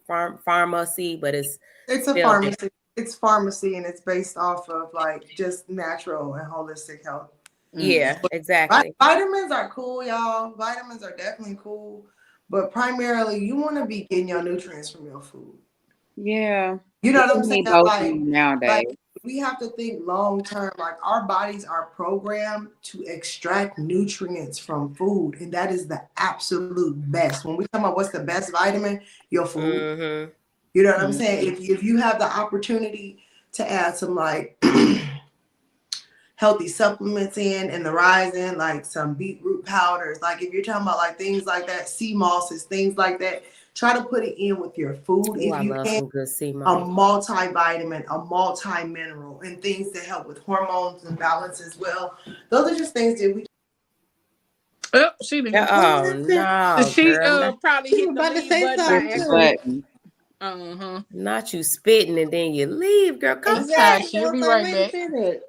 but it's a pharmacy. It's pharmacy, and it's based off of like just natural and holistic health. Yeah, exactly. Vitamins are cool, y'all. Vitamins are definitely cool, but primarily you want to be getting your nutrients from your food. Yeah, you know what I'm saying. Like nowadays, we have to think long term. Like our bodies are programmed to extract nutrients from food, and that is the absolute best. When we talk about what's the best vitamin, your food. You know what I'm saying? If you have the opportunity to add some like healthy supplements in the rising, like some beetroot powders, like if you're talking about like things like that, sea mosses, things like that, try to put it in with your food. If you can, some good sea moss. A multivitamin, a multi-mineral, and things that help with hormones and balance as well. Those are just things that we. Oh, she didn't. No, she probably hit the leave button. Not you spitting and then you leave, girl. Come back. She'll be right back.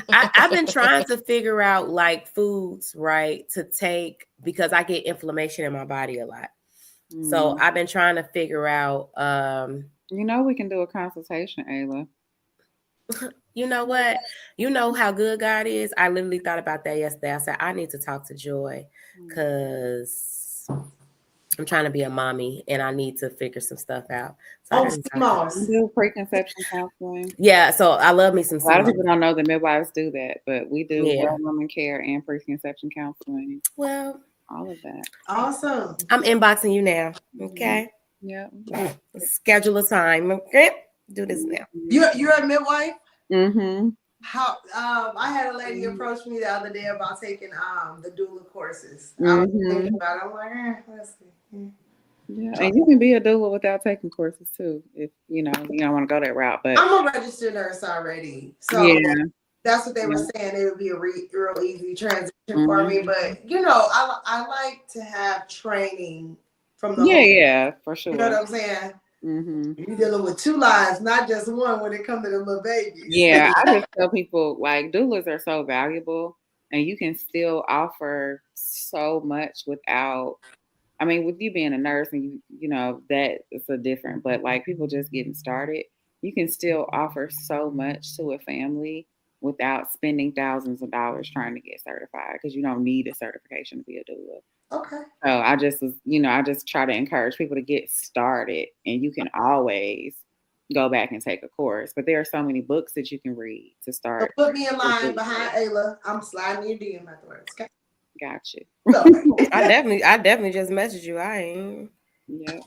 I've been trying to figure out like foods, right, to take because I get inflammation in my body a lot. So I've been trying to figure out. We can do a consultation, Ayla. You know what? You know how good God is? I literally thought about that yesterday. I said, I need to talk to Joy because I'm trying to be a mommy and I need to figure some stuff out. So I do preconception counseling. Yeah, so I love me some. A lot of people don't know that midwives do that, but we do woman care and preconception counseling. Well, all of that. Awesome. I'm inboxing you now. Okay. Yeah. Schedule a time. Okay. Do this now. You're a midwife? Mm-hmm. How I had a lady approach me the other day about taking the doula courses. Mm-hmm. I was thinking about it. I'm like, let's see. Yeah, and you can be a doula without taking courses too, if you don't want to go that route. But I'm a registered nurse already, so that's what they were saying. It would be a real easy transition for me. But I like to have training from the for sure. You know what I'm saying? Mm-hmm. You're dealing with two lives, not just one when it comes to the little babies. Yeah, I just tell people like doulas are so valuable, and you can still offer so much without. I mean, with you being a nurse and you know that it's a different, but like people just getting started, you can still offer so much to a family without spending thousands of dollars trying to get certified because you don't need a certification to be a doula. Okay. So I just try to encourage people to get started, and you can always go back and take a course. But there are so many books that you can read to start. So put me in line behind Ayla. I'm sliding your DM afterwards. Okay. Got you. I definitely just messaged you. I ain't. Yeah.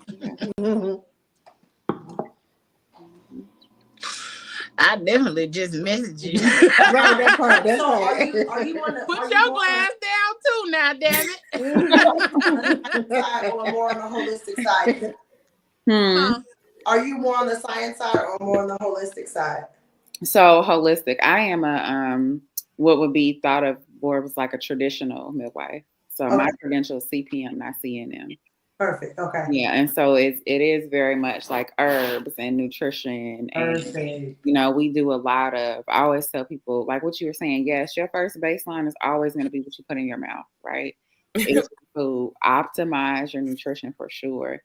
I definitely just messaged you. Right, that part. That's so right. Are you on the, Put your glass down too now, damn it. side or more on the holistic side? Huh? Are you more on the science side or more on the holistic side? So holistic. I am a what would be thought of more as like a traditional midwife. So my credential is CPM, not CNM. Perfect. Okay. Yeah, and so it is very much like herbs and nutrition, and we do a lot of. I always tell people like what you were saying. Yes, your first baseline is always going to be what you put in your mouth, right? It's food. Optimize your nutrition for sure.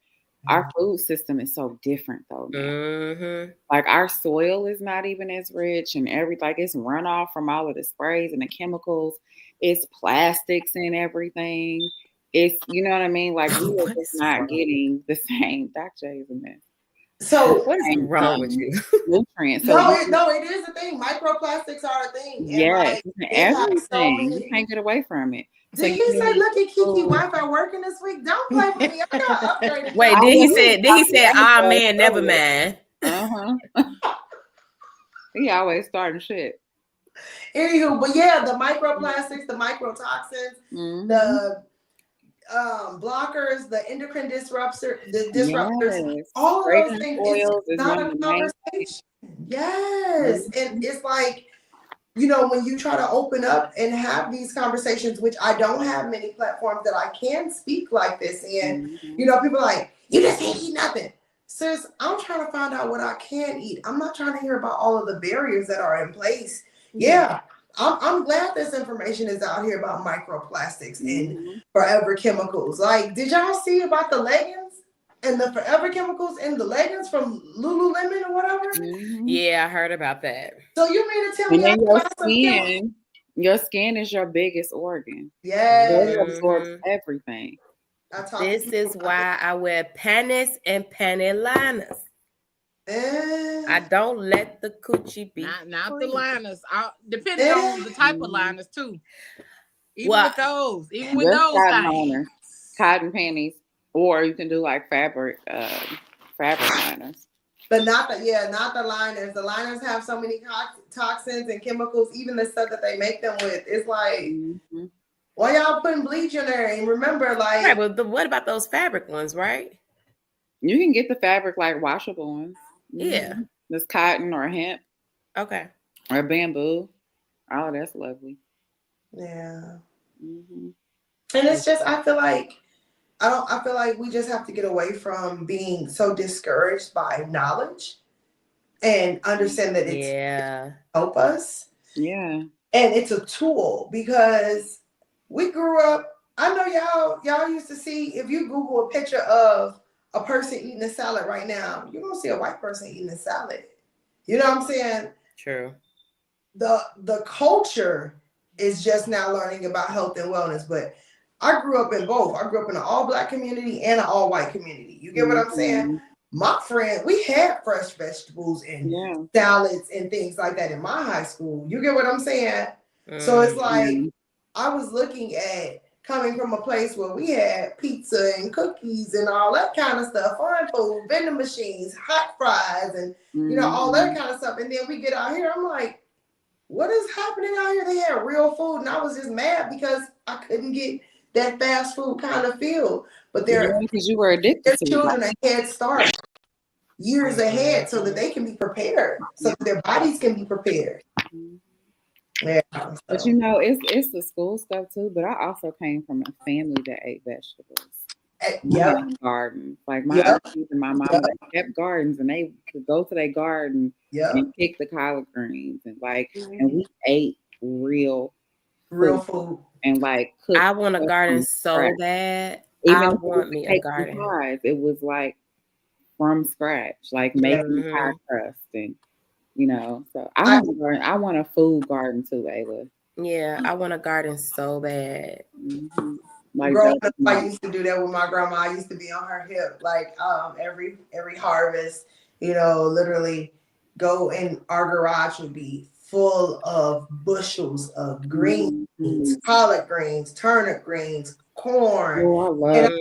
Our food system is so different though now. Mm-hmm. Like our soil is not even as rich, and it's runoff from all of the sprays and the chemicals. It's plastics and everything. It's, you know what I mean? Like we are just not getting the same. Dr. J is a mess. So what is wrong with you? Nutrients. So it is a thing. Microplastics are a thing. Yes, everything. You can't get away from it. Did he say, look at Kiki Wi-Fi working this week? Don't play with me. I got upgraded. Wait, did he say, man, never mind. He always starting shit. Anywho, but yeah, the microplastics, the microtoxins, the blockers, the endocrine disruptors, all of those things. It's not a conversation. Yes. And it's like, when you try to open up and have these conversations, which I don't have many platforms that I can speak like this in, people are like, you just can't eat nothing. Sis, I'm trying to find out what I can eat. I'm not trying to hear about all of the barriers that are in place. Yeah. I'm glad this information is out here about microplastics and forever chemicals. Like, did y'all see about the leggings and the forever chemicals in the leggings from Lululemon or whatever? Yeah, I heard about that. So you mean to tell me your skin is your biggest organ. Yeah. It absorbs everything. This is why I wear panties and panty liners. I don't let the coochie be not the liners. Depending on the type of liners too. Even with those liners, cotton panties, or you can do like fabric liners. But not the liners. The liners have so many toxins and chemicals. Even the stuff that they make them with, it's like, why y'all putting bleach in there? And remember, like, right, but what about those fabric ones, right? You can get the fabric like washable ones. Yeah. This cotton or hemp. Okay. Or bamboo. Oh, that's lovely. Yeah. And it's just, I feel like we just have to get away from being so discouraged by knowledge and understand that it's help us. Yeah. And it's a tool because we grew up I know y'all used to see, if you Google a picture of a person eating a salad right now, you're gonna see a white person eating a salad. You know what I'm saying? True. The culture is just now learning about health and wellness, but I grew up in both. I grew up in an all black community and an all white community. You get what I'm saying? My friend, we had fresh vegetables and salads and things like that in my high school. You get what I'm saying? So it's like, I was looking at coming from a place where we had pizza and cookies and all that kind of stuff, fun food, vending machines, hot fries, and you know, all that kind of stuff. And then we get out here, I'm like, what is happening out here? They had real food, and I was just mad because I couldn't get that fast food kind of feel. But because you were addicted to children a head start years ahead so that they can be prepared, so that their bodies can be prepared. Yeah, so. But you know, it's the school stuff too. But I also came from a family that ate vegetables. Gardens. Like my aunties and my mama kept gardens, and they could go to their garden and pick the collard greens, and and we ate real food and like cooked. I want a garden so bad. Even I want me a garden. It was like from scratch, like making pie crust, and you know. So I want a food garden too, Ayla. Yeah, I want a garden so bad. Like growing up, I used to do that with my grandma. I used to be on her hip, like every harvest, you know, literally go in our garage would be full of bushels of greens, collard greens, turnip greens, corn. Oh, I love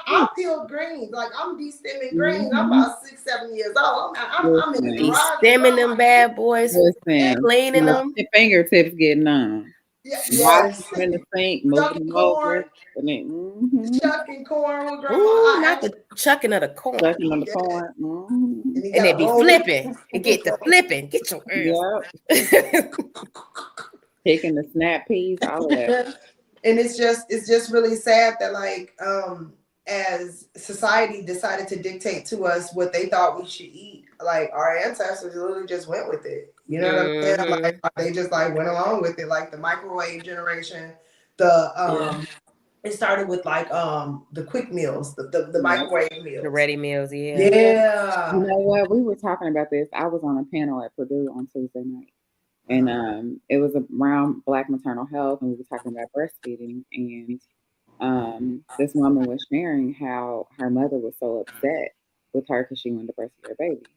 I peeled greens, like I'm de-stemming greens. I'm about 6, 7 years old. I'm in the garage. De-stemming them bad boys, cleaning them. Your fingertips getting numb. Yes. In the sink, moving them over, and then chucking corn with grandma. Ooh, not the chucking of the corn. Chucking of the corn. And they be flipping. And get the flipping. Get your ass. Picking the snap peas, all of that. And it's just really sad that like as society decided to dictate to us what they thought we should eat, like our ancestors literally just went with it. You know what I'm saying? Like they just like went along with it. Like the microwave generation, it started with like the quick meals, the microwave meals, the ready meals. Yeah. You know what? We were talking about this. I was on a panel at Purdue on Tuesday night, and it was around Black maternal health, and we were talking about breastfeeding. And this woman was sharing how her mother was so upset with her because she wanted to breastfeed her baby.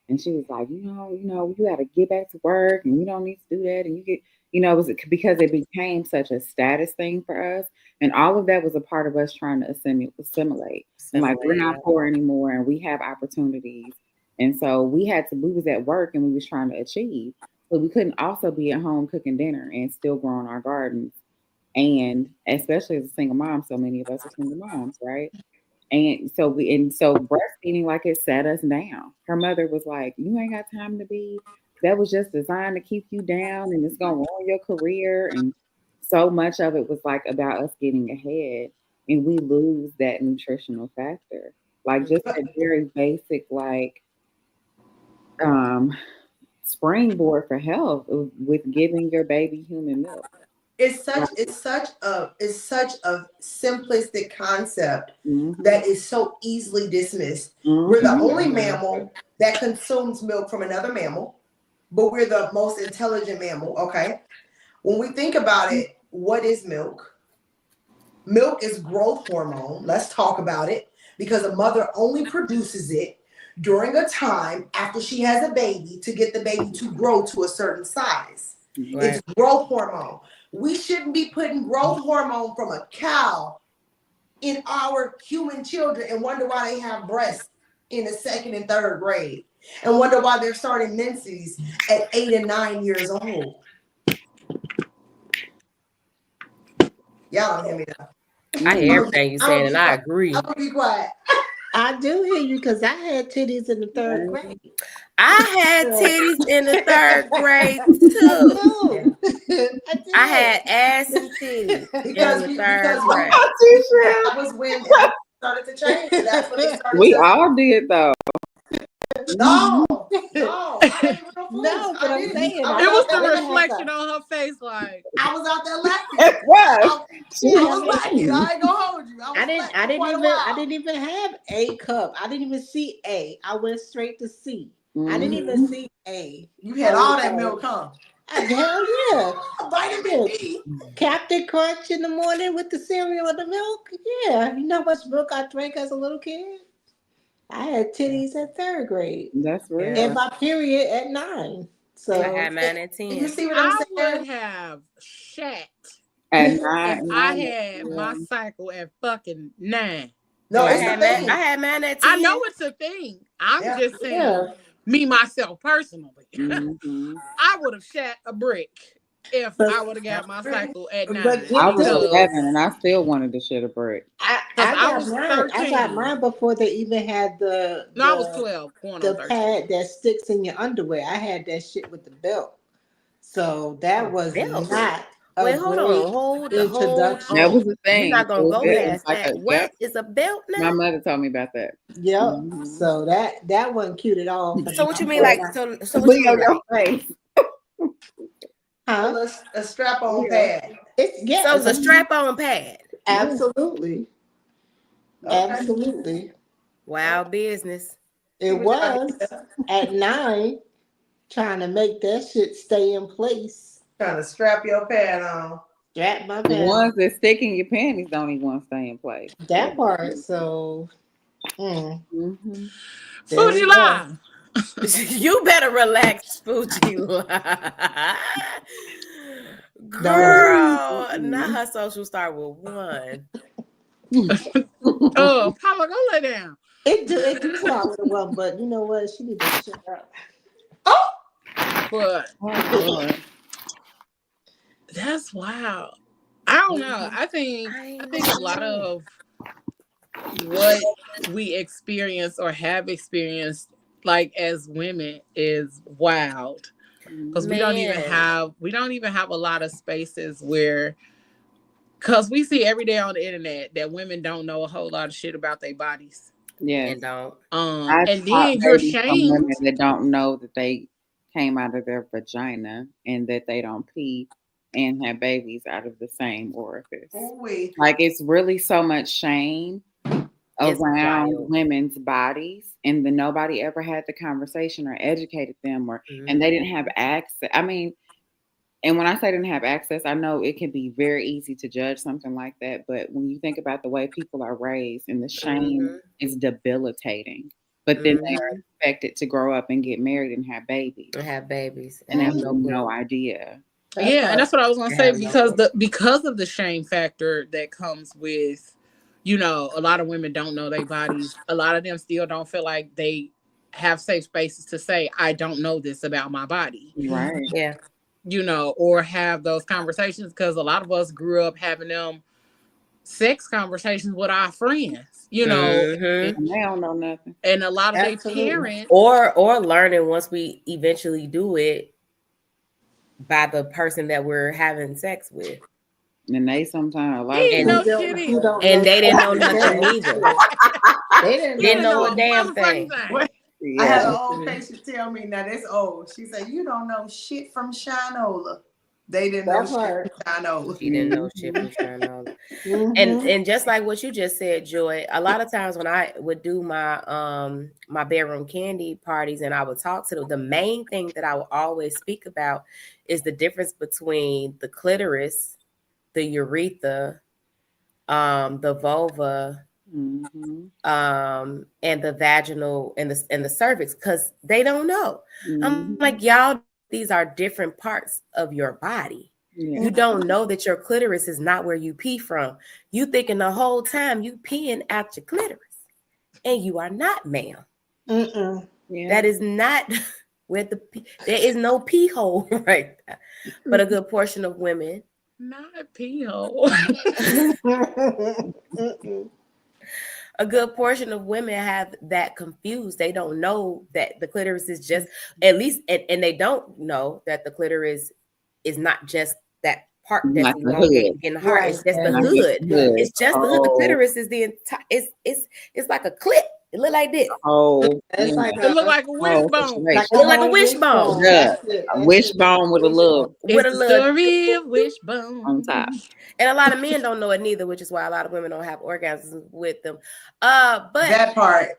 And she was like, you got to get back to work, and you don't need to do that. And it was because it became such a status thing for us. And all of that was a part of us trying to assimilate. And like, we're not poor anymore, and we have opportunities. And so we was at work, and we was trying to achieve, but we couldn't also be at home cooking dinner and still growing our gardens. And especially as a single mom, so many of us are single moms, right? And so breastfeeding, like, it sat us down. Her mother was like, you ain't got time to be, that was just designed to keep you down, and it's going to ruin your career. And so much of it was like about us getting ahead, and we lose that nutritional factor. Like just a very basic, like, springboard for health with giving your baby human milk. It's such a simplistic concept that is so easily dismissed. We're the only mammal that consumes milk from another mammal, but we're the most intelligent mammal. Okay, when we think about it, what is milk? Milk is growth hormone. Let's talk about it, because a mother only produces it during a time after she has a baby to get the baby to grow to a certain size. Right. It's growth hormone. We shouldn't be putting growth hormone from a cow in our human children and wonder why they have breasts in the 2nd and 3rd grade, and wonder why they're starting menses at 8 and 9 years old. Y'all don't hear me though. I hear everything you're saying, and I agree. I'm gonna be quiet. I do hear you, because I had titties in the 3rd grade. I had titties in the 3rd grade too. I had ass and titties in the 3rd grade. That was when it started to change. That's when it started. We all did though. No, No, I ain't real fool. No, but I'm saying It was the reflection on her face, like I was out there laughing. It was. I was laughing. I ain't gonna hold you. I didn't even have A cup. I didn't even see A. I went straight to C. I didn't even see A. You had all that milk, huh? Hell yeah. Vitamin D. Captain Crunch in the morning with the cereal and the milk. Yeah. You know how much milk I drank as a little kid? I had titties at 3rd grade. That's real. And my period at 9. So I had mine at 10. You see what I'm saying? I would have shat At if 9. I had my cycle at fucking 9. No, I it's had a thing. I had mine at 10. I know it's a thing. I'm just saying, me myself personally, I would have shat a brick if I would have got my cycle at 9. I was 11 and I still wanted to shit a brick. I was 13. I got mine before they even had the I was 12. The pad that sticks in your underwear. I had that shit with the belt. So that was not hold introduction. That was the thing. You're not gonna go past like that. What is a belt now? My mother told me about that. Yep. So that wasn't cute at all. So what you mean, like so what you mean, your face? Huh? A strap-on pad. So it's a strap-on pad. Absolutely. Absolutely. Wild business. It was at 9 trying to make that shit stay in place. Trying to strap your pad on. Strap my The pad. ones that stick in your panties don't even want to stay in place. That part. So Fuji lie. You better relax, Fuji. Girl, not her social start with 1. Oh, Paula, go lay down. It do start with a 1, but you know what? She need to shut up. But that's wild. I don't know. I think a lot of what we experience or have experienced, like as women, is wild. Because we don't even have a lot of spaces where, because we see every day on the internet that women don't know a whole lot of shit about their bodies. Yeah, and don't. And then you're shamed. Women that don't know that they came out of their vagina and that they don't pee and have babies out of the same orifice. Like it's really so much shame around women's bodies, and then nobody ever had the conversation or educated them, and they didn't have access. I mean, and when I say didn't have access, I know it can be very easy to judge something like that, but when you think about the way people are raised, and the shame is debilitating, but then they are expected to grow up and get married and have babies. And they have no idea. Yeah, and that's what I was gonna say, because of the shame factor that comes with, you know, a lot of women don't know their bodies. A lot of them still don't feel like they have safe spaces to say, I don't know this about my body. Right. Yeah. You know, or have those conversations, because a lot of us grew up having them sex conversations with our friends, you know, and they don't know nothing. And a lot of their parents, or learning once we eventually do it by the person that we're having sex with. And they sometimes and they didn't know nothing either. They didn't know a damn thing. I had an old patient tell me, now that's old. She said, you don't know shit from Shinola. They didn't know shit from Shinola. She didn't know shit from Shinola. And just like what you just said, Joy, a lot of times when I would do my my bedroom candy parties and I would talk to them, the main thing that I would always speak about is the difference between the clitoris, the urethra, the vulva, and the vaginal and the cervix, because they don't know. I'm like, y'all, these are different parts of your body. You don't know that your clitoris is not where you pee from. You thinking the whole time you peeing out your clitoris, and you are not, ma'am. That is not where there is no pee hole right there. But a good portion of women, not a pee hole. A good portion of women have that confused. They don't know that the clitoris is just, at least, and they don't know that the clitoris is not just that part that's elongated in the heart. It's just the hood. It's just the hood. The clitoris is the entire. It's like a clip. It looked like this. Oh, It's like It looked like a wishbone. It looked like a wishbone. Yeah, a wishbone with a little, It's the story of wishbone on top. And a lot of men don't know it neither, which is why a lot of women don't have orgasms with them. But that part.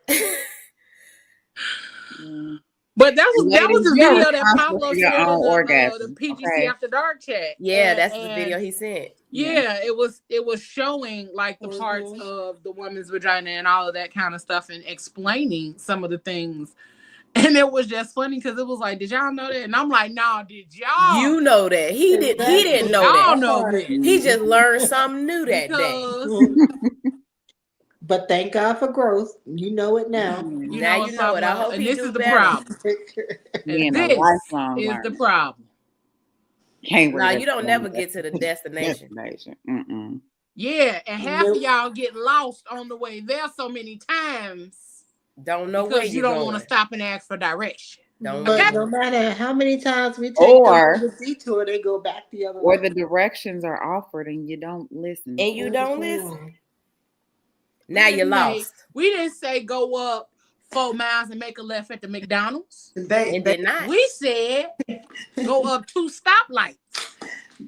But that was the video that Pablo your shared in own the orgasm, PGC okay? After Dark chat. Yeah, that's the video he sent. Yeah, it was showing like the parts of the woman's vagina and all of that kind of stuff and explaining some of the things. And it was just funny because it was like, did y'all know that? And I'm like, nah, did y'all? You know that. He didn't know y'all that. know that. He just learned something new that day. But thank God for growth. You know it now. Now you know it. I hope and he this do is the better. problem. And this is the problem. No, you don't never get to the destination. Yeah, and half of y'all get lost on the way there so many times. Don't know because where you don't want to stop and ask for direction. But no matter how many times we take the detour, they go back the other way. Or the directions are offered and you don't listen. And you don't listen. Now you're lost. We didn't say go up 4 miles and make a left at the McDonald's. They did not. We said go up 2 stoplights.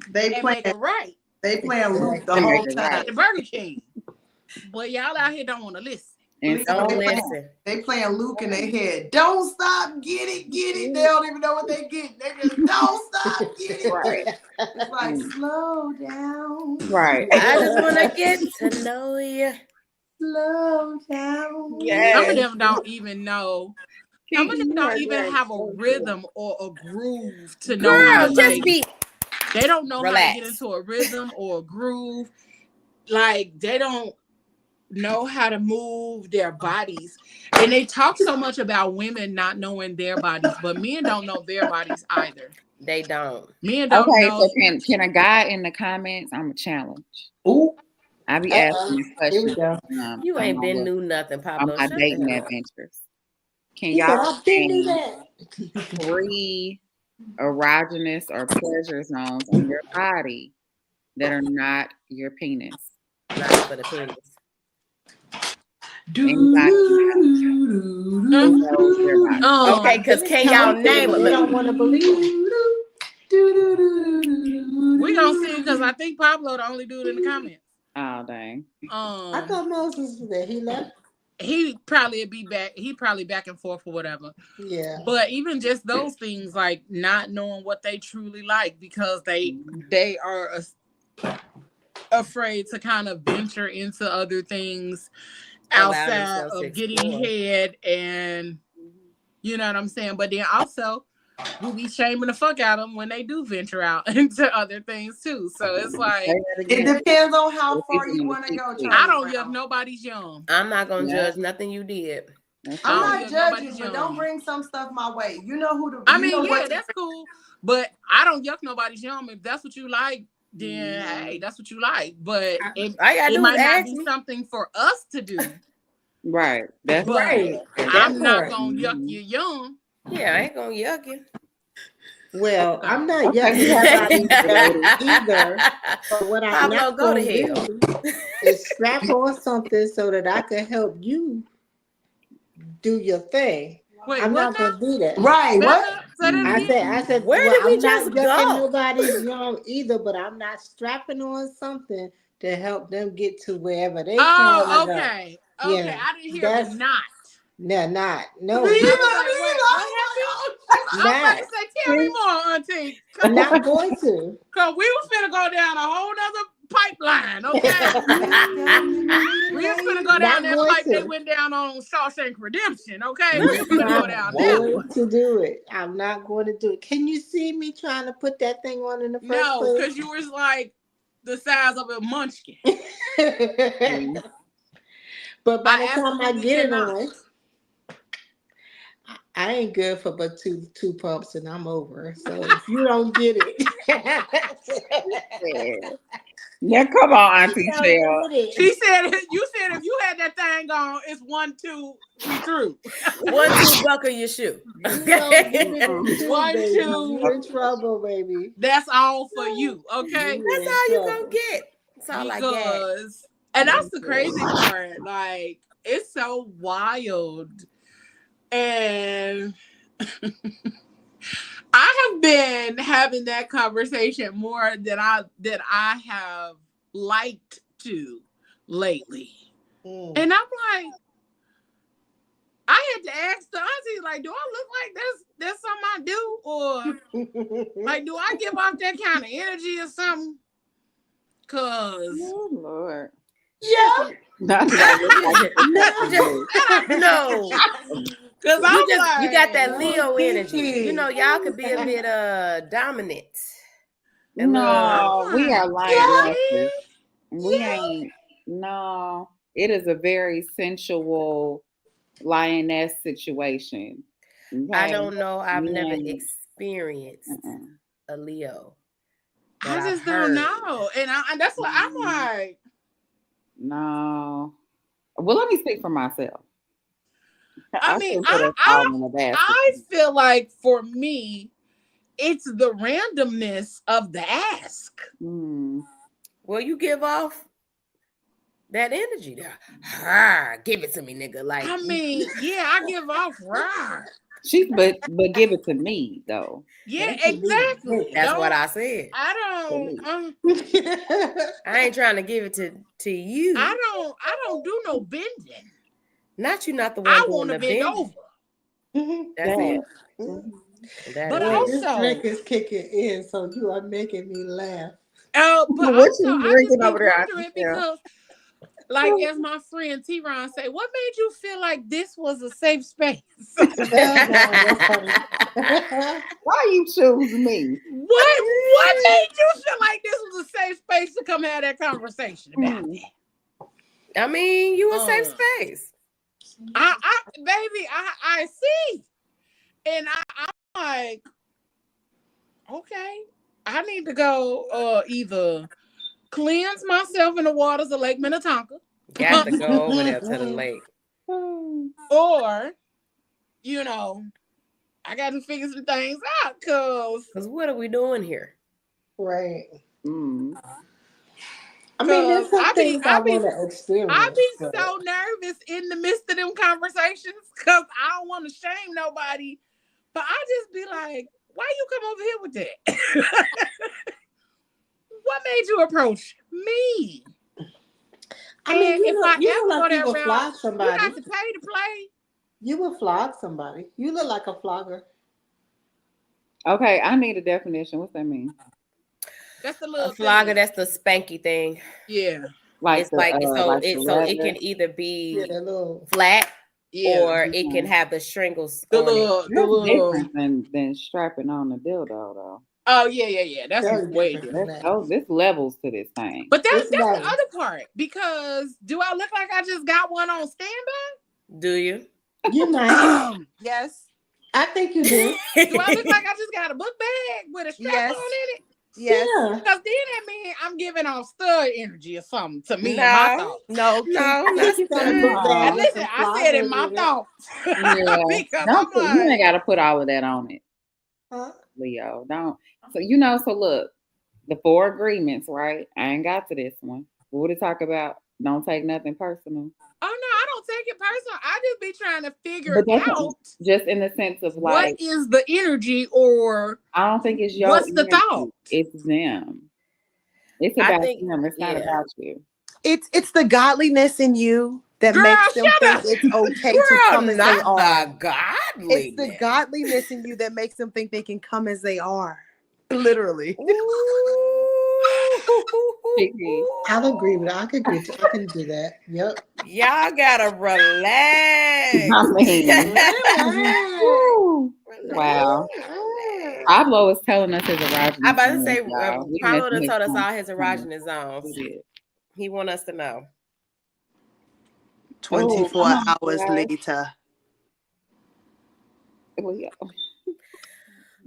They make a right. They playing Luke the whole time. The Burger King. But y'all out here don't want to listen. And don't listen. They playing Luke in their head. Don't stop, get it. They don't even know what they get. They just don't stop, get it. Right. It's like slow down. Right. I just want to get to know you. Slow down. Yes. Some of them don't even know. Some of them don't even have a rhythm or a groove to know. Girl, just be. They don't know how to get into a rhythm or a groove. Like they don't know how to move their bodies. And they talk so much about women not knowing their bodies, but men don't know their bodies either. They don't. Men don't know. So can a guy in the comments, I'm a challenge. Ooh. I be asking this question. Here we go. You ain't been knew nothing, Pablo. On my dating adventures. Can y'all name 3 erogenous or pleasure zones on your body that are not your penis? Not for the penis. Okay, because can y'all name it? We don't want to believe. We gonna see because I think Pablo the only dude in the comments. Oh dang! I thought Moses was there. He left. He probably be back. He probably back and forth or whatever. Yeah. But even just those things, like not knowing what they truly like because they are afraid to kind of venture into other things outside of getting head, and you know what I'm saying. But then also, we be shaming the fuck out of them when they do venture out into other things too. So it's like it depends on how far you want to go. I don't yuck nobody's yum. I'm not gonna judge nothing you did. I'm not judging, but don't bring some stuff my way. You know who to. I mean, yeah, that's cool, but I don't yuck nobody's yum. If that's what you like, then hey, that's what you like. But it might not be something for us to do. Right. That's right. I'm not gonna yuck your yum. Yeah, I ain't gonna yuck you. Well, I'm not yucking either. But what I'm not going to do is strap on something so that I can help you do your thing. Wait, I'm not going to do that. Right. What? I said, where did we just go? I'm not nobody's young either, but I'm not strapping on something to help them get to wherever they can. Oh, okay. Okay, yeah, I didn't hear the not. No, not. No. I was about to say, tell me more, Auntie. I'm not going to. Because we was finna go down a whole nother pipeline, okay? We was finna go down that pipe they went down on Shawshank Redemption, okay? We was finna go down there. I'm not going to do it. I'm not going to do it. Can you see me trying to put that thing on in the first place? No, because you was like the size of a munchkin. But by the time I get it on, I ain't good for but two pumps and I'm over. So if you don't get it. Yeah, come on, Auntie Cheryl. She said, you said if you had that thing on, it's 1, 2, we through. 1, 2, buckle your shoe. 1, 2. You're in trouble, baby. That's all for you, okay? That's all you gonna get. That's all I get. And that's the crazy part. Like, it's so wild. And I have been having that conversation more than I have liked to lately. And I'm like, I had to ask the auntie, like, do I look like that's something I do? Or like, do I give off that kind of energy or something? Cause oh Lord. Yeah. Not No. Cause I'm like, you got that Leo energy. You know, y'all could be a bit dominant. No, we are lionesses. We Yeah. ain't. No, it is a very sensual lioness situation. Okay? I don't know. I've We never ain't- experienced a Leo. I just don't know. And that's what I'm like. No. Well, let me speak for myself. I mean, put us all in a basket. I feel like for me, it's the randomness of the ask. Well, you give off that energy there. Give it to me, nigga. Like, I mean, yeah, I give off rar. But give it to me though. Yeah, exactly. That's what I said. I don't. I ain't trying to give it to you. I don't do no bending. Not you. Not the one. I want to bend over. That's it. But also, this drink is kicking in, so you are making me laugh. But what also, you I drinking just be over there? wondering because, like, as my friend T-Ron say, what made you feel like this was a safe space? Why you choose me? What made you feel like this was a safe space to come have that conversation about it? I mean, you a safe space. I see. And I'm like, okay, I need to go either cleanse myself in the waters of Lake Minnetonka. Got to go over there to the lake. Or, you know, I got to figure some things out because what are we doing here? Right. I mean, there's some things I want to experience. I be so nervous in the midst of them conversations because I don't want to shame nobody. But I just be like, why you come over here with that? What made you approach me? I mean, if I ever you would flog somebody. you got to pay to play. You would flog somebody. You look like a flogger. Okay, I need a definition. What's that mean? That's the little flogger. That's the spanky thing. Yeah, it's so it can either be flat or it can have the strangles. The little different than strapping on the dildo, though. Oh yeah. That's way different. This levels to this thing. But that's the other part because do I look like I just got one on standby? Do you? You might. Yes. I think you do. Do I look like I just got a book bag with a strap on in it? Yes. Because then that means I'm giving off stud energy or something to me. No. Listen, I said in my thoughts. Yeah. You ain't got to put all of that on it. Huh? Leo, don't. So look, the 4 agreements, right? I ain't got to this one. What did it talk about? Don't take nothing personal. Oh no, I don't take it personal. I just be trying to figure out just in the sense of like, what is the energy, or I don't think it's your. What's the thought? It's them. It's about them. It's not about you. It's the godliness in you that makes them think it's okay to come as they are. It's the godliness in you that makes them think they can come as they are. Literally. I'll agree with that. I can do that. Yep. Y'all gotta relax. Wow. Pablo was telling us his erogenous. I'm about to say, Pablo done told us all his erogenous zones. He want us to know. 24 hours later.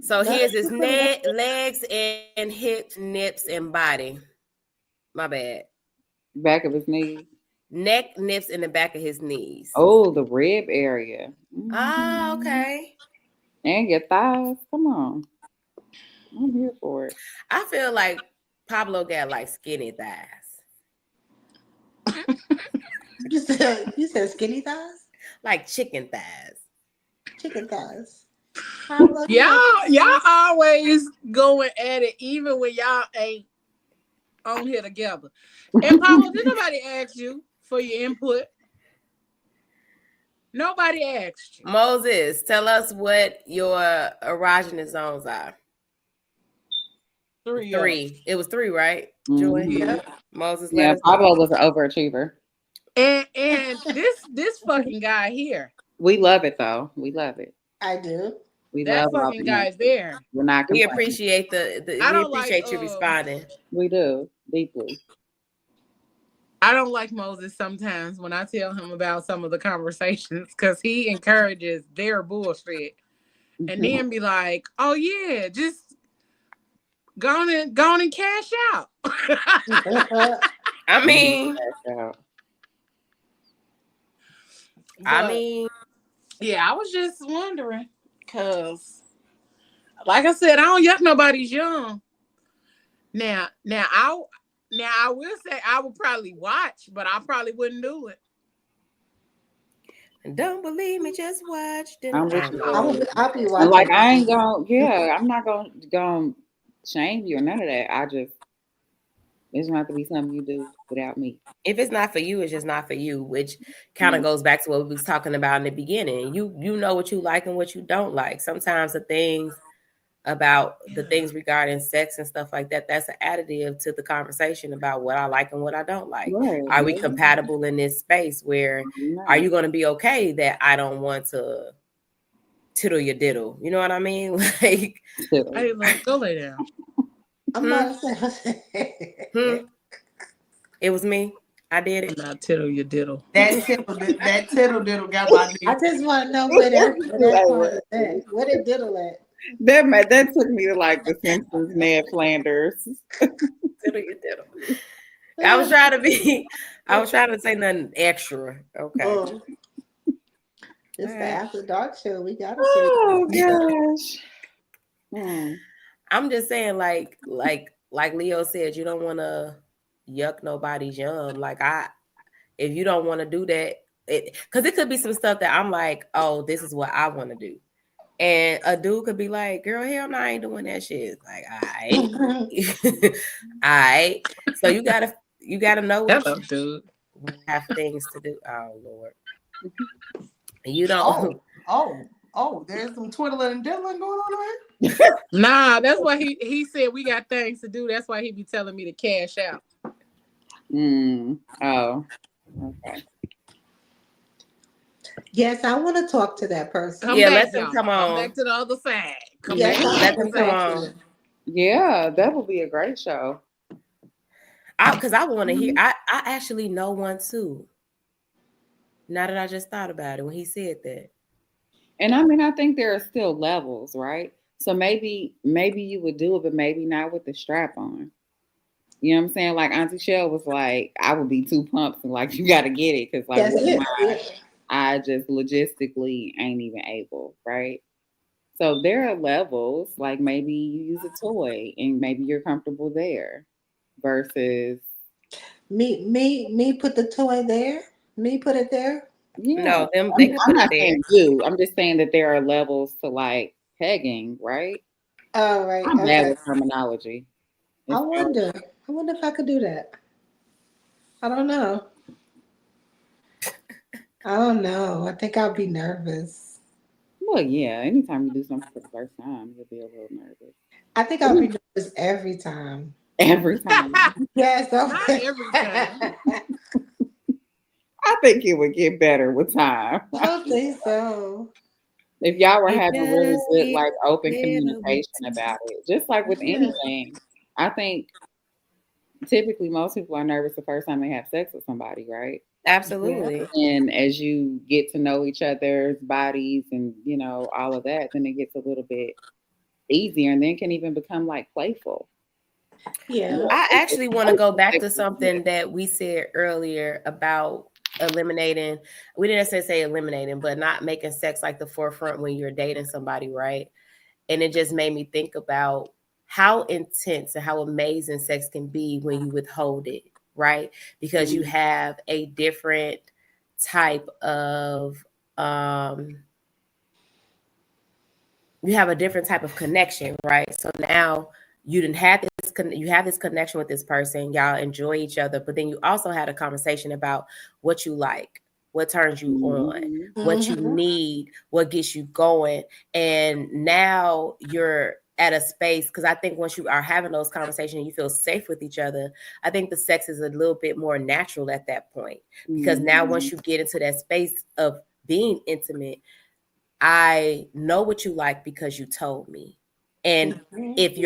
So here's his neck, legs, and hips, nips, and body. My bad. Back of his knees. Neck, nips, and the back of his knees. Oh, the rib area. Ah, okay. And your thighs. Come on. I'm here for it. I feel like Pablo got like skinny thighs. You said skinny thighs? Like chicken thighs. Chicken thighs. Y'all always going at it, even when y'all ain't on here together. And Paula, did nobody ask you for your input? Nobody asked you. Moses, tell us what your erogenous zones are. Three. It was 3, right? Joy? Yeah. Moses, yeah, Pablo was an overachiever. And this fucking guy here. We love it though. We love it. I do. We that love fucking guy there. We're not we complaining. appreciate we appreciate you responding. We do deeply. I don't like Moses sometimes when I tell him about some of the conversations because he encourages their bullshit. And then be like, oh yeah, just go on and cash out. I mean, yeah, I was just wondering because, like I said, I don't yuck nobody's yum. Now I will say I would probably watch, but I probably wouldn't do it. Don't believe me, just watch. I'll be watching. Like I ain't gonna. Yeah, I'm not gonna shame you or none of that. It's gonna have to be something you do without me. If it's not for you, it's just not for you, which kind of goes back to what we was talking about in the beginning. You know what you like and what you don't like. Sometimes the things regarding sex and stuff like that, that's an additive to the conversation about what I like and what I don't like. Right. Are we compatible in this space where are you going to be okay that I don't want to tittle your diddle? You know what I mean? Like, hey, look, go lay down. I'm not saying. It was me. I did it. Not tittle your diddle. That tittle diddle got my name. I just want to know where that part is at. Where did diddle at? That took me to like the Simpsons, Ned Flanders. Diddle your diddle. I was trying to say nothing extra. Okay. Oh. It's the After Dark show. We got to see. Gosh. I'm just saying, like Leo said, you don't want to yuck nobody's yum. Like if you don't want to do that, because it could be some stuff that I'm like, oh, this is what I want to do. And a dude could be like, girl, hell no, I ain't doing that shit. Like, all right. So you gotta know what dude. have things to do. Oh Lord. You don't there's some twiddling and diddling going on over here. Nah, that's why he said we got things to do. That's why he be telling me to cash out. Oh. Okay. Yes, I want to talk to that person. Let them come on. Come back to the other side. Let them come on. Yeah, that would be a great show. Because I want to hear. I actually know one too. Now that I just thought about it when he said that. And I mean, I think there are still levels, right? So maybe you would do it, but maybe not with the strap on. You know what I'm saying? Like Auntie Shell was like, I would be too pumped and like, you got to get it. Because like, I just logistically ain't even able, right? So there are levels, like maybe you use a toy and maybe you're comfortable there versus me put the toy there, me put it there. Yeah. No, I'm not saying you. I'm just saying that there are levels to like pegging, right? Oh, right. I'm bad with terminology. I wonder if I could do that. I don't know. I think I'll be nervous. Well, yeah. Anytime you do something for the first time, you'll be a little nervous. I think I'll be nervous every time. Every time. Yes, not every time. I think it would get better with time. I don't think so. If y'all were having really good, like, open communication about it, just like with anything, I think typically most people are nervous the first time they have sex with somebody, right? Absolutely. And as you get to know each other's bodies and, you know, all of that, then it gets a little bit easier and then can even become like playful. Yeah. I actually want to go back to something that we said earlier about eliminating. We didn't necessarily say eliminating, but not making sex like the forefront when you're dating somebody, right? And it just made me think about how intense and how amazing sex can be when you withhold it. right? Because you have a different type of you have a different type of connection, right? So now you didn't have this you have this connection with this person, y'all enjoy each other, but then you also had a conversation about what you like, what turns you on, what you need, what gets you going. And now you're at a space, because I think once you are having those conversations, you feel safe with each other, I think the sex is a little bit more natural at that point. Because now once you get into that space of being intimate, I know what you like because you told me. And if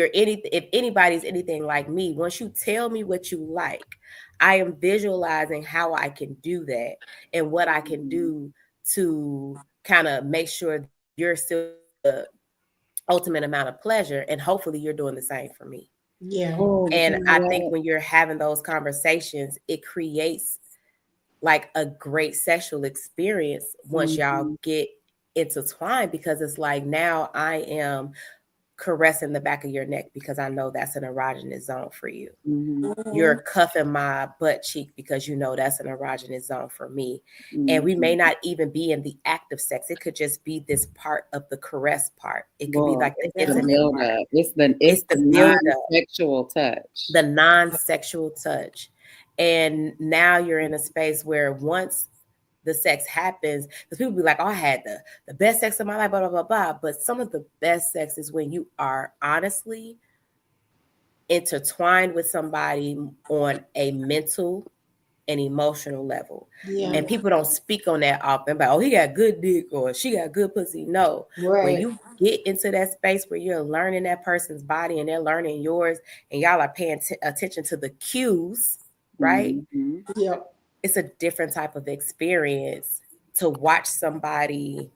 anybody's anything like me, once you tell me what you like, I am visualizing how I can do that and what I can do to kind of make sure you're still the ultimate amount of pleasure, and hopefully you're doing the same for me. Yeah. And I think when you're having those conversations, it creates like a great sexual experience once y'all get intertwined, because it's like, now I am caressing the back of your neck because I know that's an erogenous zone for you. You're cuffing my butt cheek because you know that's an erogenous zone for me. And we may not even be in the act of sex. It could just be this part of the caress part. It could be like the intimate part. It's the non-sexual touch. The non-sexual touch. And now you're in a space where once the sex happens, because people be like, oh, I had the best sex of my life, blah, blah, blah, blah. But some of the best sex is when you are honestly intertwined with somebody on a mental and emotional level. Yeah. And people don't speak on that often, but, oh, he got good dick or she got good pussy. No. When you get into that space where you're learning that person's body and they're learning yours, and y'all are paying attention to the cues, right? Yep. It's a different type of experience to watch somebody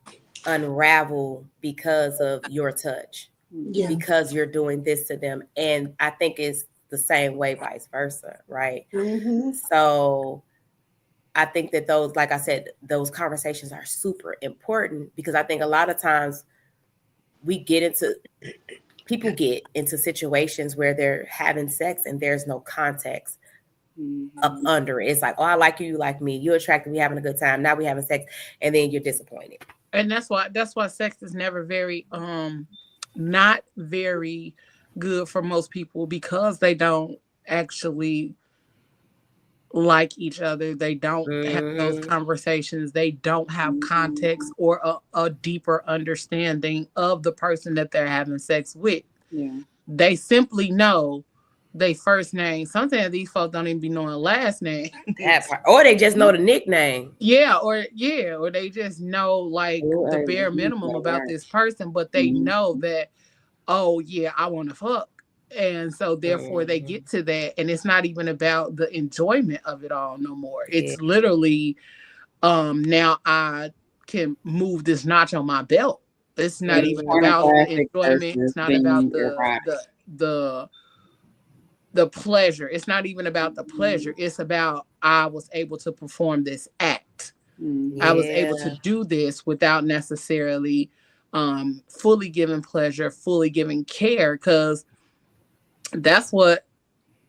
unravel because of your touch, because you're doing this to them. And I think it's the same way vice versa, right? So I think that those, like I said, those conversations are super important, because I think a lot of times people get into situations where they're having sex and there's no context up under it. It's like, oh, I like you, you like me, you're attracted, we having a good time, now we having sex, and then you're disappointed. And that's why sex is never very not very good for most people, because they don't actually like each other. They don't have those conversations. They don't have context or a deeper understanding of the person that they're having sex with. They simply know they first name. Sometimes these folks don't even be knowing last name. That part. Or they just know the nickname. Or they just know like the bare minimum about this person, but they know that, oh yeah, I want to fuck. And so therefore they get to that, and it's not even about the enjoyment of it all no more. It's literally now I can move this notch on my belt. It's not even about the enjoyment. It's not about the pleasure. It's not even about the pleasure. It's about, I was able to perform this act. I was able to do this without necessarily fully giving pleasure, fully giving care, because that's what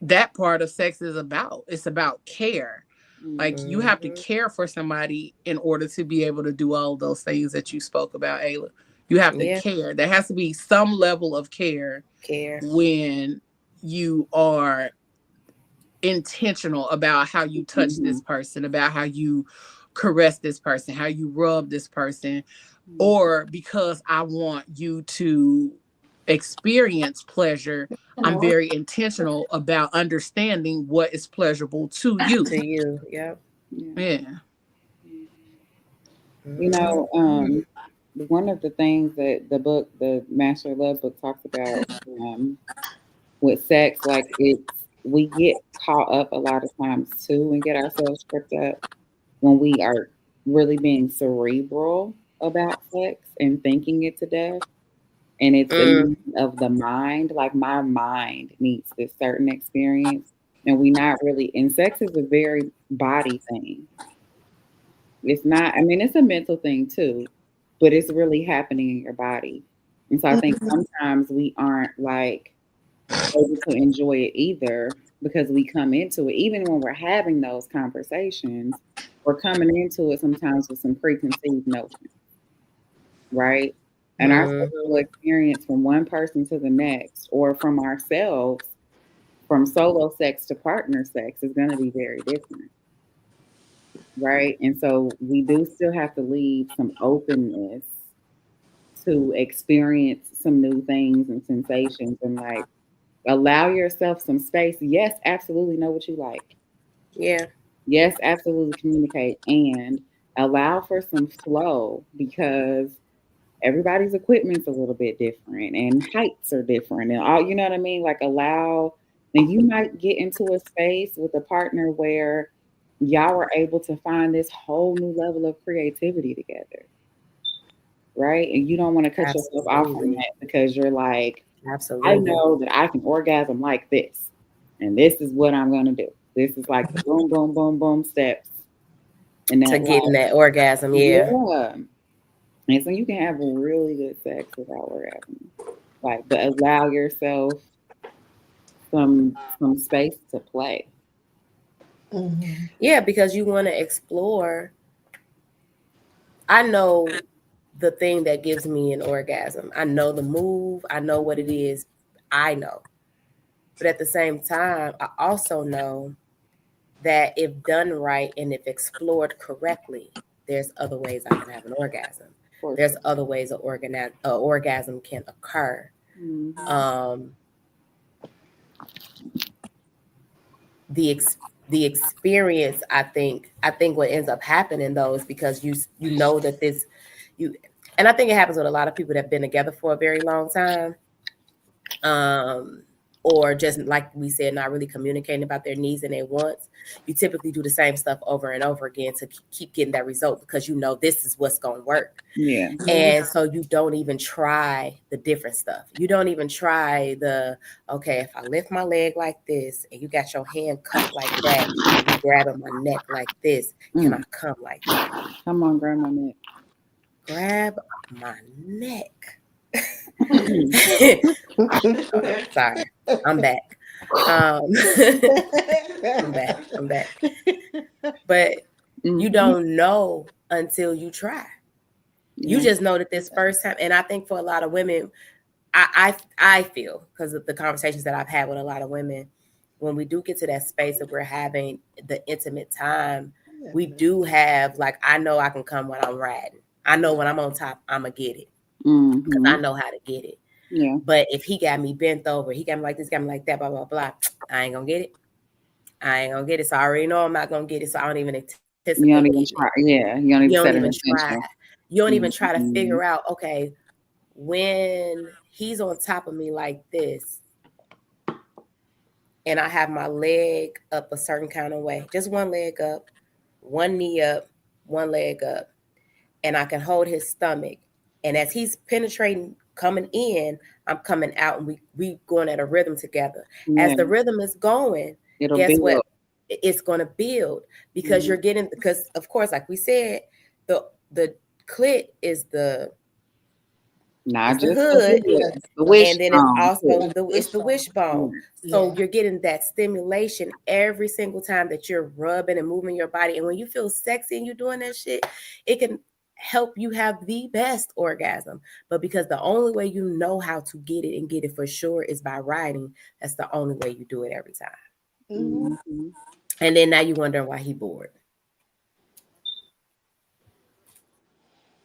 that part of sex is about. It's about care. Like, you have to care for somebody in order to be able to do all those things that you spoke about, Ayla. You have to care. There has to be some level of care when you are intentional about how you touch this person, about how you caress this person, how you rub this person, or because I want you to experience pleasure, I'm very intentional about understanding what is pleasurable to you. Yeah. You know, one of the things that the Master Love book talks about with sex, like we get caught up a lot of times too and get ourselves tripped up when we are really being cerebral about sex and thinking it to death. And it's the of the mind. Like, my mind needs this certain experience, and we not really. And sex is a very body thing. It's not. I mean, it's a mental thing too, but it's really happening in your body. And so I think sometimes we aren't like able to enjoy it either, because we come into it, even when we're having those conversations, we're coming into it sometimes with some preconceived notions, right? And our sexual experience from one person to the next, or from ourselves, from solo sex to partner sex, is going to be very different, right? And so we do still have to leave some openness to experience some new things and sensations, and like allow yourself some space. Yes, absolutely know what you like. Yeah. Yes, absolutely communicate, and allow for some flow, because everybody's equipment's a little bit different and heights are different and all, you know what I mean? Like allow, and you might get into a space with a partner where y'all were able to find this whole new level of creativity together. Right? And you don't want to cut yourself off from that because you're like, I know that I can orgasm like this, and this is what I'm gonna do. This is like the boom, boom, boom, boom steps, and to getting that orgasm. Yeah. And so you can have really good sex without orgasm, like, but allow yourself some space to play. Mm-hmm. Yeah, because you want to explore. I know the thing that gives me an orgasm. I know the move. I know what it is. I know. But at the same time, I also know that if done right and if explored correctly, there's other ways I can have an orgasm. There's other ways an orgasm can occur. Mm-hmm. The experience, I think what ends up happening though is because you know that this, you, and I think it happens with a lot of people that have been together for a very long time, or just like we said, not really communicating about their needs and their wants. You typically do the same stuff over and over again to keep getting that result, because you know this is what's going to work. Yeah. And so you don't even try the different stuff. You don't even try the, okay, if I lift my leg like this and you got your hand cupped like that, and you grabbing my neck like this, can I come like that? Come on, grab my neck. Grab my neck. Sorry, I'm back. I'm back. But you don't know until you try. You just know that this first time, and I think for a lot of women, I feel, because of the conversations that I've had with a lot of women, when we do get to that space that we're having the intimate time, we do have, like, I know I can come when I'm riding. I know when I'm on top, I'm going to get it. Because I know how to get it. Yeah. But if he got me bent over, he got me like this, got me like that, blah, blah, blah, I ain't going to get it. I ain't going to get it. So I already know I'm not going to get it. So I don't even anticipate. You don't even try. Yeah. You don't even try. You don't even try to figure out, okay, when he's on top of me like this, and I have my leg up a certain kind of way, just one leg up, one knee up, one leg up, and I can hold his stomach. And as he's penetrating, coming in, I'm coming out, and we going at a rhythm together. Yeah. As the rhythm is going, guess what? It's going to build, because you're getting, because of course, like we said, the clit is the not just the hood, the wish, and then it's also it's the wishbone. So you're getting that stimulation every single time that you're rubbing and moving your body. And when you feel sexy and you're doing that shit, it can help you have the best orgasm. But because the only way you know how to get it and get it for sure is by riding, that's the only way you do it every time. And then now you wondering why he bored,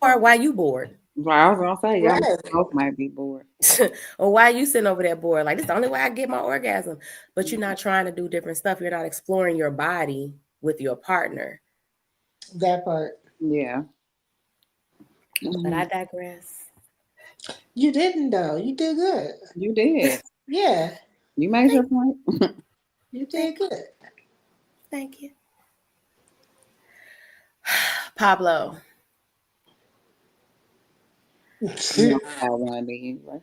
or why you bored. Right, I was gonna say, y'all both might be bored. Or why you sitting over there bored? Like, this is the only way I get my orgasm. But you're not trying to do different stuff. You're not exploring your body with your partner. That part. Yeah. But I digress. You didn't though. You did good. You did. Yeah. You made your point. You did good. Thank you. Pablo.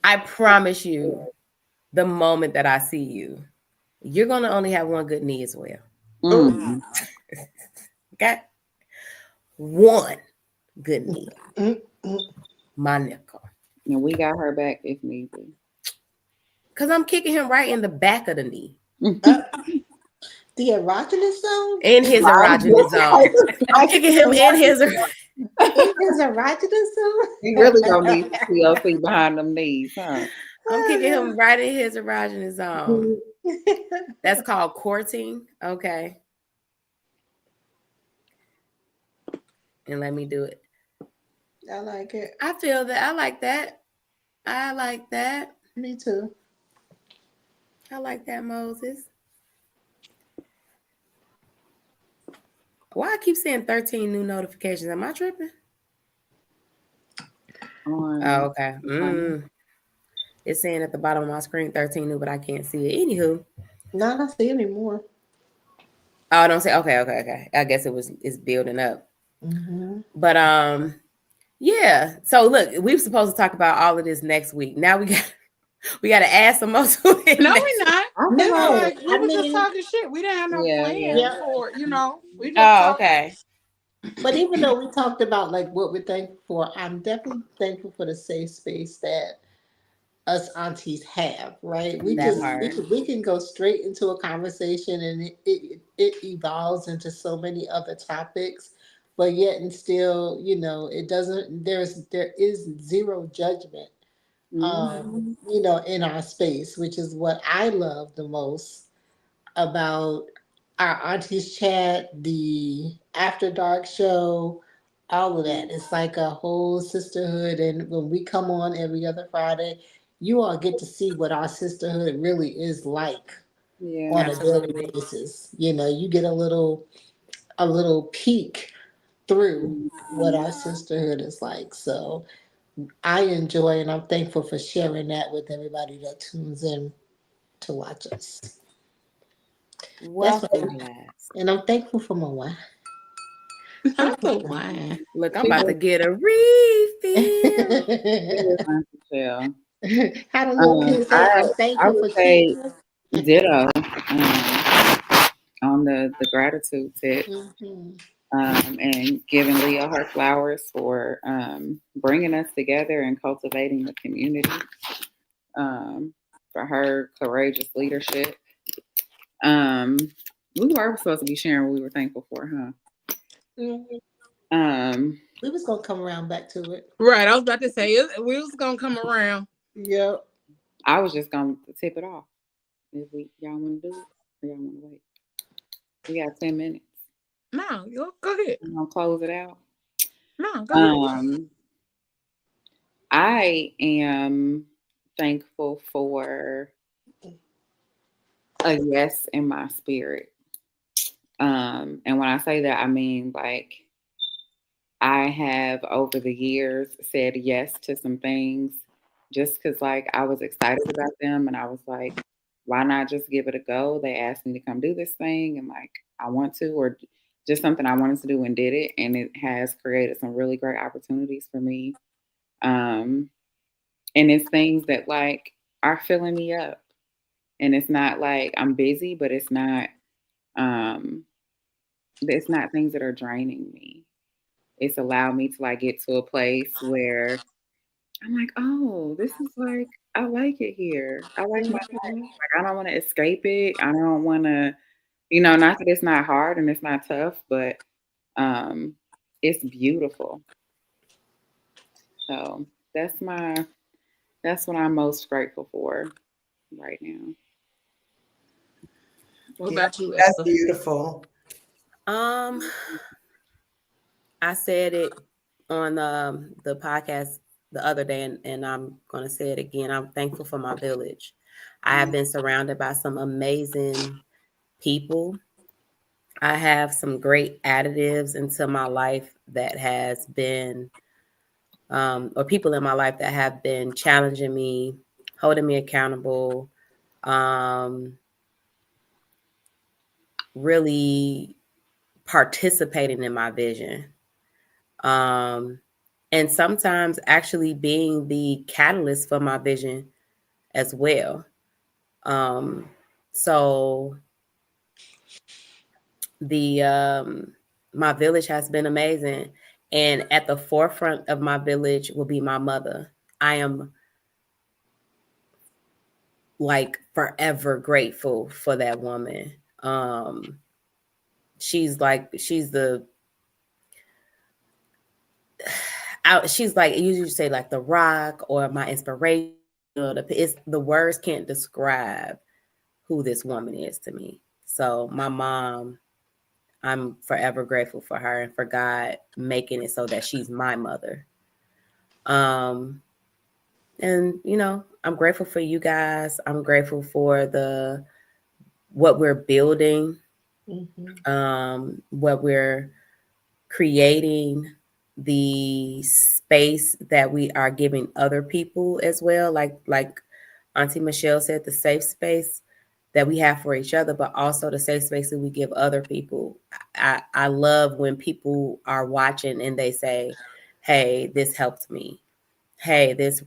I promise you, the moment that I see you, you're gonna only have one good knee as well. Okay, one good knee, my nickel. And we got her back if need be. Because I'm kicking him right in the back of the knee. The erogenous zone? In his erogenous zone. I'm kicking him in his erogenous zone? He really gonna need TLC behind them knees, huh? I'm kicking him right in his erogenous zone. That's called courting. Okay. And let me do it. I like it. I feel that. I like that. I like that. Me too. I like that, Moses. Why I keep seeing 13 new notifications? Am I tripping? Oh, okay. It's saying at the bottom of my screen 13 new, but I can't see it. Anywho. No, I don't see any more. Oh, I don't say okay. I guess it's building up. Mm-hmm. But yeah. So look, we were supposed to talk about all of this next week. Now we got to add some more to it. No, we're not. No, like, we were just talking shit. We didn't have no plan for, we just talking. Okay. But even though we talked about like what we're thankful for, I'm definitely thankful for the safe space that us aunties have, right? We can go straight into a conversation and it evolves into so many other topics, but yet and still, it doesn't. There is zero judgment, in our space, which is what I love the most about our aunties chat, the After Dark show, all of that. It's like a whole sisterhood, and when we come on every other Friday, you all get to see what our sisterhood really is like on a daily basis. You get a little peek through what our sisterhood is like. So I enjoy and I'm thankful for sharing that with everybody that tunes in to watch us. And I'm thankful for my wine. Not the wine. Look, I'm about to get a refill. How the little kids say, I'm thankful for kids. Ditto on the gratitude tip. And giving Leah her flowers for bringing us together and cultivating the community, for her courageous leadership. We were supposed to be sharing what we were thankful for, huh? We was gonna come around back to it. Right, I was about to say we was gonna come around. Yep. I was just gonna tip it off. If y'all want to do it, or y'all want to wait? We got 10 minutes. No, go ahead. I'm gonna close it out. No, go ahead. I am thankful for a yes in my spirit. And when I say that, I mean like I have over the years said yes to some things just because like I was excited about them and I was like, why not just give it a go? They asked me to come do this thing and like I want to, or just something I wanted to do and did it. And it has created some really great opportunities for me. And it's things that like are filling me up. And it's not like I'm busy, but it's not things that are draining me. It's allowed me to like get to a place where I'm like, oh, this is like, I like it here. I like my life. Like, I don't want to escape it. I don't want to, not that it's not hard and it's not tough, but it's beautiful. So that's what I'm most grateful for right now. What about you? That's beautiful. I said it on the podcast the other day, and I'm going to say it again. I'm thankful for my village. I have been surrounded by some amazing people. I have some great additives into my life that has been, or people in my life that have been challenging me, holding me accountable, really participating in my vision. And sometimes actually being the catalyst for my vision as well. So my village has been amazing. And at the forefront of my village will be my mother. I am like forever grateful for that woman. She's the she's like, you usually say like the rock or my inspiration. It's the words can't describe who this woman is to me. So my mom, I'm forever grateful for her and for God making it so that she's my mother. And you know, I'm grateful for you guys. I'm grateful for what we're building, what we're creating, the space that we are giving other people as well. Like Auntie Michelle said, the safe space that we have for each other, but also the safe space that we give other people. I love when people are watching and they say, hey, this helped me. Hey, this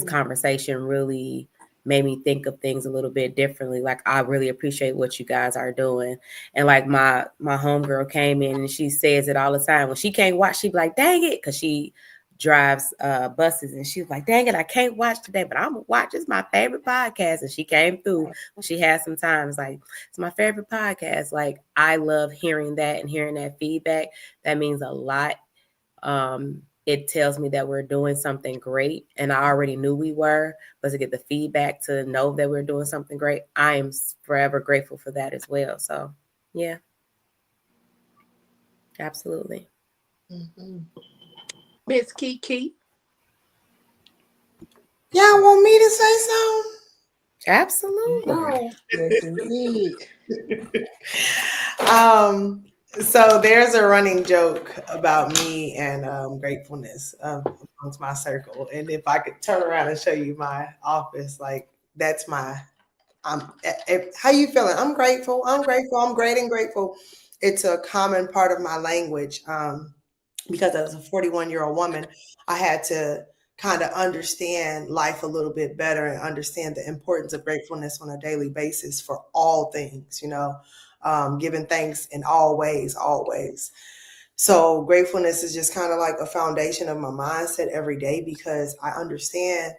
conversation really made me think of things a little bit differently. Like, I really appreciate what you guys are doing. And like my homegirl came in and she says it all the time. When she can't watch, she be like, dang it, because she drives buses, and she's like, dang it, I can't watch today, but I'm gonna watch. It's my favorite podcast. And she came through. She had some time. It's like, it's my favorite podcast. Like, I love hearing that and hearing that feedback. That means a lot. It tells me that we're doing something great, and I already knew we were, but to get the feedback to know that we're doing something great, I am forever grateful for that as well. So yeah, absolutely. Miss Kiki. Y'all want me to say something? Absolutely. Yes, indeed. So there's a running joke about me and gratefulness amongst my circle. And if I could turn around and show you my office, like that's my how you feeling? I'm grateful. I'm grateful. I'm great and grateful. It's a common part of my language. Because as a 41-year-old woman, I had to kind of understand life a little bit better and understand the importance of gratefulness on a daily basis for all things, giving thanks in all ways, always. So gratefulness is just kind of like a foundation of my mindset every day, because I understand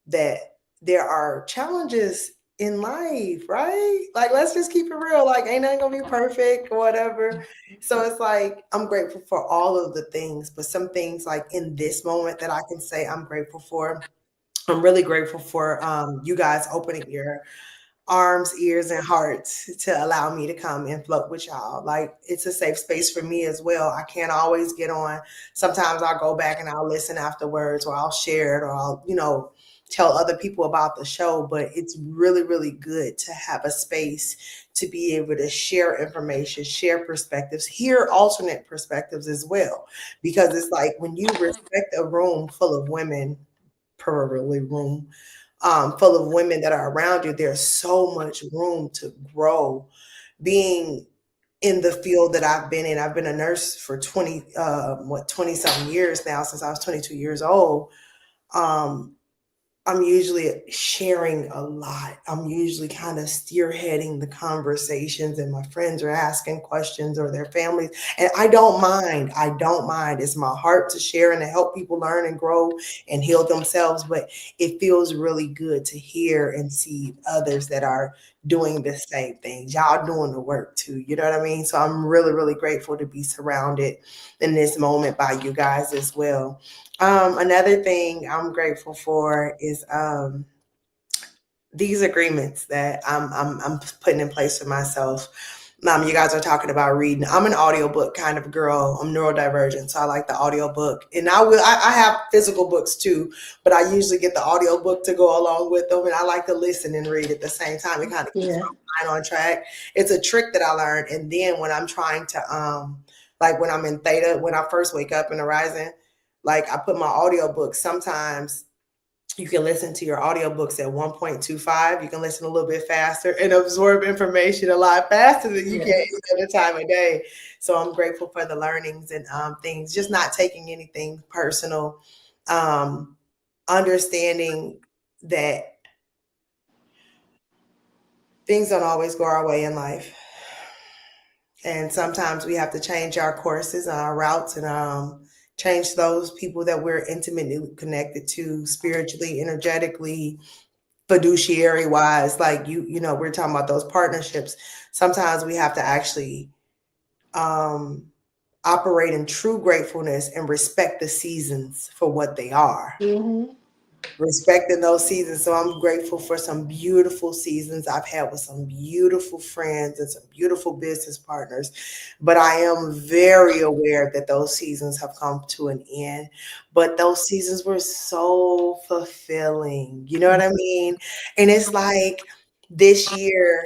that there are challenges in life, right? Like, let's just keep it real. Like, ain't nothing gonna be perfect or whatever. So it's like, I'm grateful for all of the things, but some things like in this moment that I can say I'm grateful for. I'm really grateful for you guys opening your arms, ears, and hearts to allow me to come and float with y'all. Like, it's a safe space for me as well. I can't always get on. Sometimes I'll go back and I'll listen afterwards, or I'll share it, or I'll, tell other people about the show. But it's really, really good to have a space to be able to share information, share perspectives, hear alternate perspectives as well. Because it's like, when you respect a room full of women, preferably room full of women that are around you, there's so much room to grow. Being in the field that I've been in, I've been a nurse for 20 something years now, since I was 22 years old. I'm usually sharing a lot. I'm usually kind of spearheading the conversations, and my friends are asking questions, or their families. And I don't mind. I don't mind. It's my heart to share and to help people learn and grow and heal themselves. But it feels really good to hear and see others that are doing the same things. Y'all doing the work too. You know what I mean? So I'm really, really grateful to be surrounded in this moment by you guys as well. Another thing I'm grateful for is these agreements that I'm putting in place for myself. You guys are talking about reading. I'm an audiobook kind of girl. I'm neurodivergent, so I like the audiobook. And I have physical books too, but I usually get the audiobook to go along with them. And I like to listen and read at the same time. It kind of keeps my mind on track. It's a trick that I learned. And then when I'm trying to, like when I'm in theta, when I first wake up in the rising, like I put my audiobook. Sometimes you can listen to your audiobooks at 1.25. You can listen a little bit faster and absorb information a lot faster than you can any other time of day. So I'm grateful for the learnings and things, just not taking anything personal, understanding that things don't always go our way in life. And sometimes we have to change our courses and our routes, and change those people that we're intimately connected to, spiritually, energetically, fiduciary wise, like you know, we're talking about those partnerships. Sometimes we have to actually operate in true gratefulness and respect the seasons for what they are. Mm-hmm. Respecting those seasons. So I'm grateful for some beautiful seasons I've had with some beautiful friends and some beautiful business partners. But I am very aware that those seasons have come to an end. But those seasons were so fulfilling. You know what I mean? And it's like this year,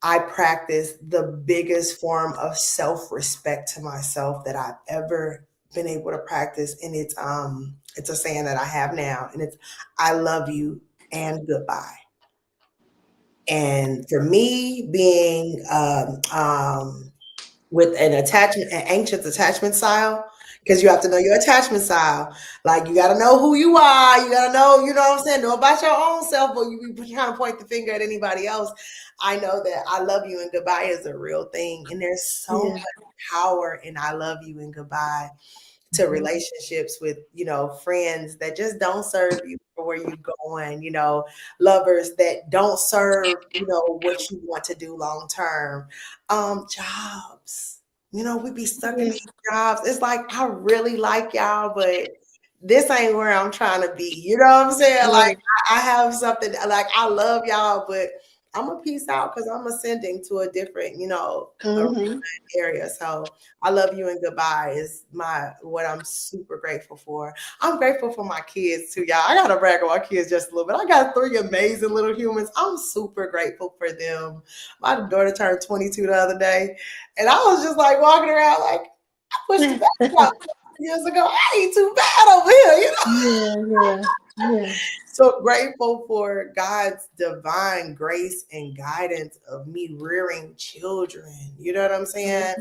I practiced the biggest form of self-respect to myself that I've ever been able to practice. And it's a saying that I have now, and it's I love you and goodbye. And for me, being with an anxious attachment style, because you have to know your attachment style. Like you got to know who you are. You got to know, you know what I'm saying? Know about your own self, but you be trying to point the finger at anybody else. I know that I love you and goodbye is a real thing, and there's so much power in I love you and goodbye to relationships with, you know, friends that just don't serve you for where you're going, you know, lovers that don't serve, you know, what you want to do long term. Jobs, you know, we be stuck in these jobs. It's like I really like y'all, but this ain't where I'm trying to be. You know what I'm saying? Like I have something like I love y'all, but I'm a peace out because I'm ascending to a different, you know, area. So I love you and goodbye is what I'm super grateful for. I'm grateful for my kids too, y'all. I gotta brag on my kids just a little bit. I got 3 amazing little humans. I'm super grateful for them. My daughter turned 22 the other day, and I was just like walking around like I pushed it back about years ago. I ain't too bad over here, you know. Yeah. So grateful for God's divine grace and guidance of me rearing children. You know what I'm saying?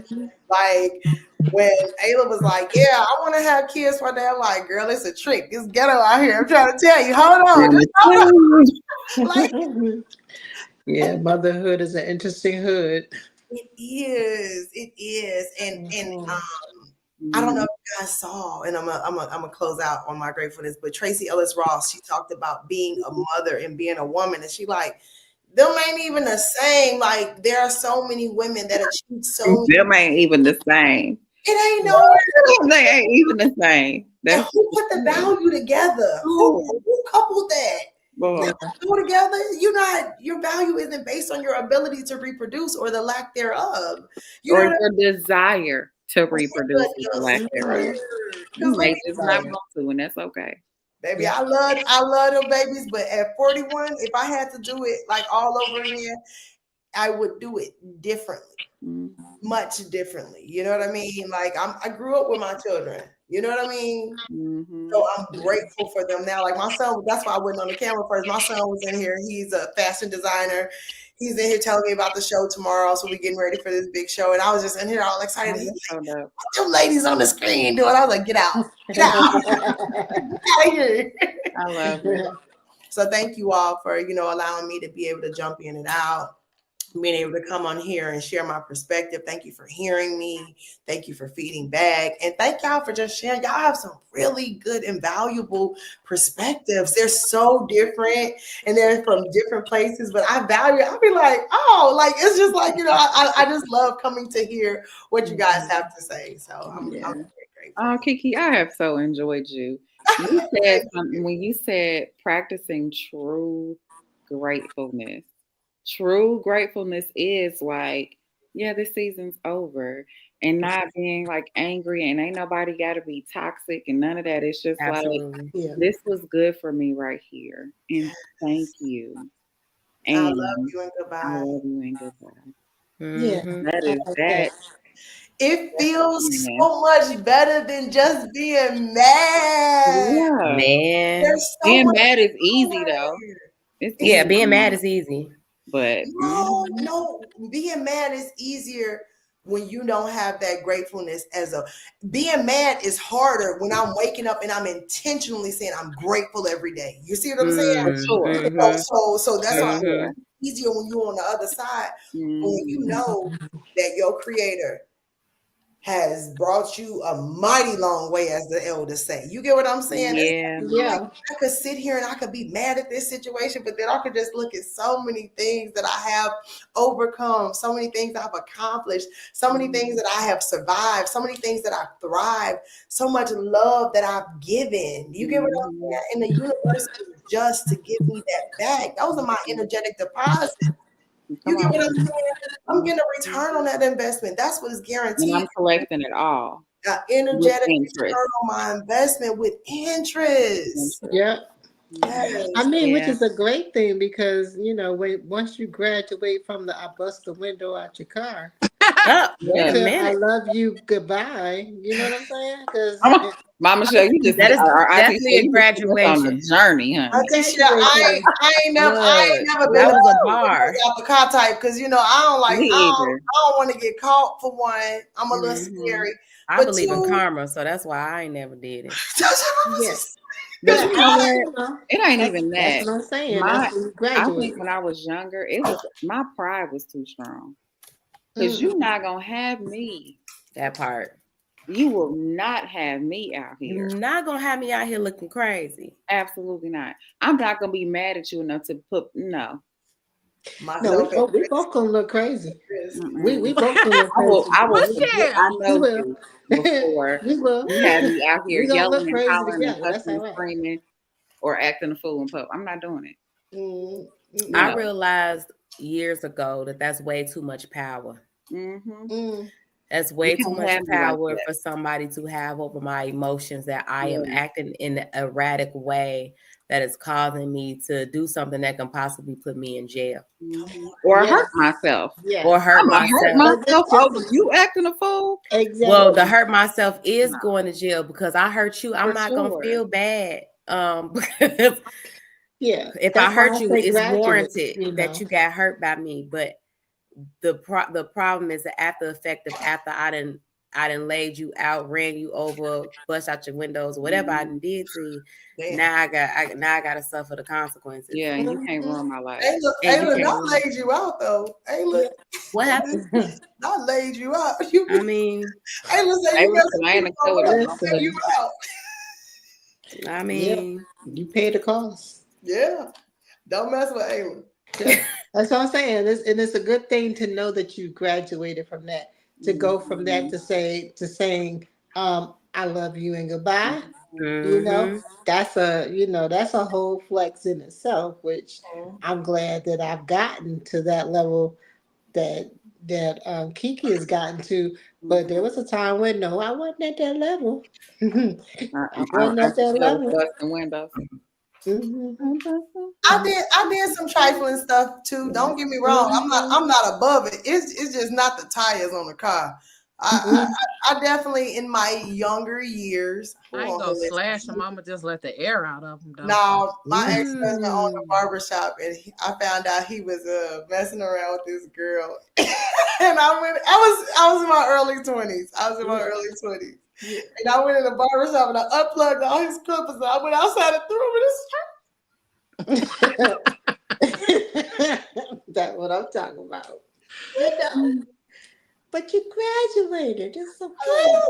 Like when Ayla was like, "Yeah, I want to have kids one day," I'm like, "Girl, it's a trick. It's ghetto out here. I'm trying to tell you. Hold on, just hold on." Like, yeah, motherhood is an interesting hood. it is, and I don't know if you guys saw, and I'm gonna close out on my gratefulness, but Tracy Ellis Ross, she talked about being a mother and being a woman, and she like, them ain't even the same. Like there are so many women that achieve so. Them ain't even the same. It ain't nowhere. They ain't even the same. And who put the value together? Who coupled that? Go together. Your value isn't based on your ability to reproduce or the lack thereof. You or know your desire to reproduce or the lack thereof. You may just not want to, and that's okay. Baby, I love them babies, but at 41, if I had to do it like all over again, I would do it differently. Much differently. You know what I mean? Like I grew up with my children. You know what I mean? So I'm grateful for them now. Like my son, that's why I went on the camera first. My son was in here. He's a fashion designer. He's in here telling me about the show tomorrow. So we're getting ready for this big show. And I was just in here all excited. He's like, what them ladies on the screen doing? I was like, get out. Get out. Get out of here. I love it. So thank you all for, you know, allowing me to be able to jump in and out, being able to come on here and share my perspective. Thank you for hearing me. Thank you for feeding back. And thank y'all for just sharing. Y'all have some really good and valuable perspectives. They're so different and they're from different places, but I value it. I'll be like, oh, like, it's just like, you know, I just love coming to hear what you guys have to say. So I'm very grateful. Oh, Kiki, I have so enjoyed you. You said something when you said practicing true gratefulness. True gratefulness is like, yeah, this season's over, and not being like angry and ain't nobody got to be toxic and none of that. It's just like, this was good for me right here, and thank you. And I love you and goodbye. I love you and goodbye. Yeah, that is that. It feels so much better than just being mad. Yeah, man. Being mad is easy though. It's Yeah, being mad is easy. But no, being mad is easier when you don't have that gratefulness being mad is harder when I'm waking up and I'm intentionally saying I'm grateful every day. You see what I'm saying? So that's why it's easier when you're on the other side, when you know that your creator has brought you a mighty long way, as the elders say. You get what I'm saying? Yeah. I could sit here and I could be mad at this situation, but then I could just look at so many things that I have overcome, so many things that I've accomplished, so many things that I have survived, so many things that I've thrived, so much love that I've given. You get what I'm saying? And the universe is just to give me that back. Those are my energetic deposits. You get what I'm saying? I'm getting a return on that investment. That's what is guaranteed. And I'm collecting it all. Energetic return on my investment with interest. Yeah. Yes. I mean, which is a great thing because, you know, once you graduate from the I bust the window out your car, wait a minute. I love you, goodbye. You know what I'm saying? Because Mama Michelle, you just that is definitely a graduation. On a journey, honey. I ain't never been a bar out the car type because you know I don't want to get caught for one. I'm a little scary. I believe in karma, so that's why I ain't never did it. Yes. But you know what? It ain't even that. That's what I'm saying. I think when I was younger, my pride was too strong. Because you're not gonna have me. That part. You will not have me out here. You're not gonna have me out here looking crazy. Absolutely not. I'm not gonna be mad at you enough to put no. No, we both gonna look crazy. We both gonna look crazy. I know you before you have me out here yelling and hollering together. and cussing and screaming or acting a fool in public. I'm not doing it. I realized years ago that that's way too much power. That's way too much power for somebody to have over my emotions, that I am acting in an erratic way that is causing me to do something that can possibly put me in jail. Or hurt myself. Or hurt myself. Oh, you acting a fool? Exactly. Well, the hurt myself is going to jail because I hurt you. I'm not going to feel bad. Because if I hurt you, it's warranted that you got hurt by me. But the problem is the after effect of after I done laid you out, ran you over, bust out your windows, whatever I done did to you. Now I gotta suffer the consequences. Yeah, and you can't ruin my life. Ayla, not laid you out though. Ayla, what happened? Not laid you out. I mean, Ayla said you out. I mean, you pay the cost. Yeah, don't mess with Ayla. That's what I'm saying. And it's a good thing to know that you graduated from that, to go from that to saying, I love you and goodbye. You know, that's a whole flex in itself, which I'm glad that I've gotten to that level that Kiki has gotten to. But there was a time when no, I wasn't at that level. I wasn't at that level. Windows. I did some trifling stuff too. Don't get me wrong. I'm not above it. It's just not the tires on the car. I definitely in my younger years. I ain't gonna slash them. I'ma just let the air out of them. No, my ex-husband owned a barbershop, and I found out he was messing around with this girl. And I was in my early 20s. And I went in the barbershop and I unplugged all his clippers. And I went outside and threw him in his truck. That's what I'm talking about. You know, but you graduated. It's okay.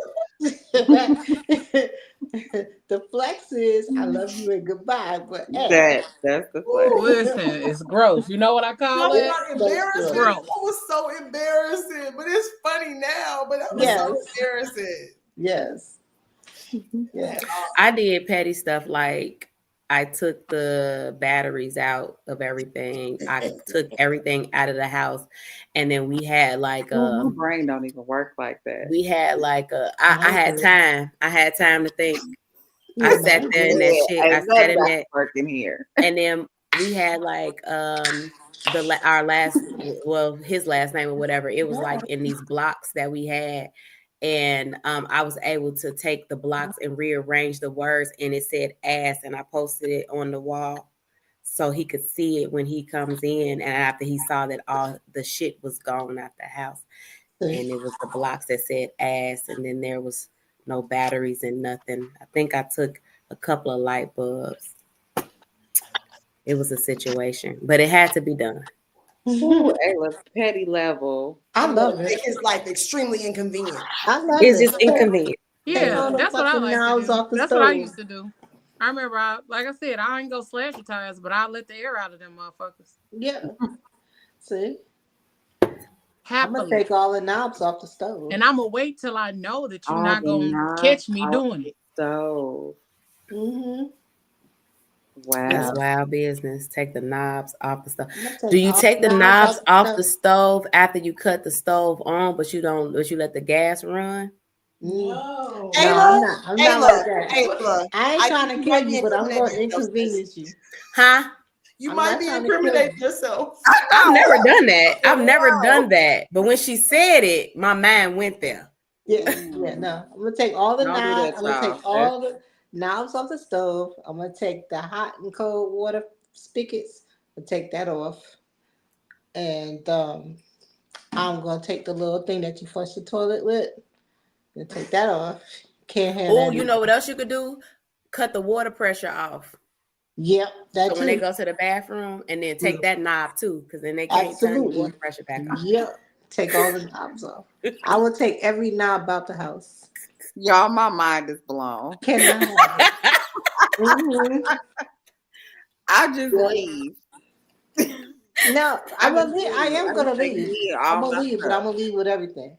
The flex is I love you and goodbye. But that's the flex. Listen, it's gross. You know what I call it? Embarrassing. That was so embarrassing. But it's funny now. But that was so embarrassing. Yes. Yeah. I did petty stuff like I took the batteries out of everything. I took everything out of the house. And then we had like my brain don't even work like that. We had like I had time. I had time to think. I sat there in that shit. I sat in that working here. And then we had like our last, well, his last name or whatever. It was like in these blocks that we had. And I was able to take the blocks and rearrange the words, and it said ass, and I posted it on the wall so he could see it when he comes in. And after he saw that all the shit was gone out the house, and it was the blocks that said ass, and then there was no batteries and nothing. I think I took a couple of light bulbs. It was a situation, but it had to be done. Ooh, a petty level. I I'm gonna love it. make his life extremely inconvenient. I love It's it. just inconvenient. Take Yeah, all the that's what I fucking like to knobs do. off the That's what I stove. used to do. I remember, like I said, I ain't go slash your tires, but I let the air out of them motherfuckers. Yeah. See? I'm gonna Happily. take all the knobs off the stove. And I'm gonna wait till I know that you're All not the gonna knobs catch me off doing it. So, Mm-hmm. wow. That's wild business. Take the knobs off the stove. I'm gonna take Do you all take the the knobs off the stove. stove after you cut the stove on, but you let the gas run? No. Ayla, I'm not like that. Ayla, I ain't trying to think kill might be you, but I'm going to incriminating yourself, sis. inconvenience you. Huh? You I'm might not be trying to kill incriminating you. yourself. I've never done that. I've never Wow. done that. But when she said it, my mind went there. Yeah, no. I'm gonna take all the Don't do knobs. that, I'm gonna y'all. take all the knobs off the stove. I'm gonna take the hot and cold water spigots and take that off. And I'm gonna take the little thing that you flush the toilet with and take that off. Can't have Oh, that. you know what else you could do? Cut the water pressure off. Yep, that So too. when they go to the bathroom, and then take that knob too, because then they can't turn the Absolutely. water pressure back on. Yep. Take all the knobs off. I will take every knob out the house. Y'all, my mind is blown. Cannot have it. Mm-hmm. I just leave. No, I am gonna take leave. me I'm all gonna my leave, but stuff. I'm gonna leave with everything.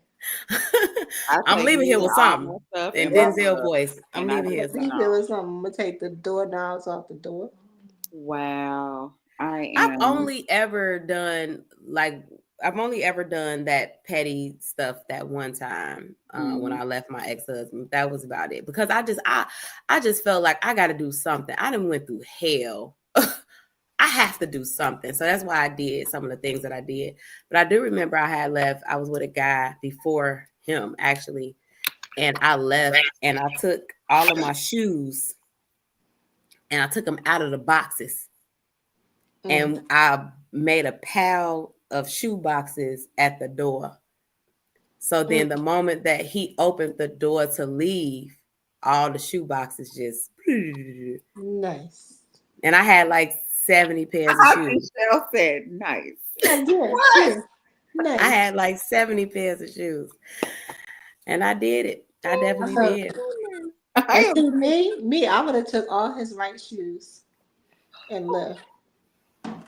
I'm take leaving here me with all something. my stuff In and my Denzel stuff. voice. I'm And I leaving here just with Leave something. here with something. I'm gonna take the doorknobs off the door. Wow. I've only ever done that petty stuff that one time when I left my ex-husband. That was about it, because I just felt like I got to do something. I done went through hell. I have to do something. So that's why I did some of the things that I did. But I do remember I was with a guy before him, actually, and I left and I took all of my shoes and I took them out of the boxes. And I made a pile of shoe boxes at the door. So then the moment that he opened the door to leave, all the shoe boxes just Nice. And I had like 70 pairs of shoes. Michelle said nice. Yeah. Nice. I had like 70 pairs of shoes. And I did it. I definitely did. And see, me, I would have took all his right shoes and left.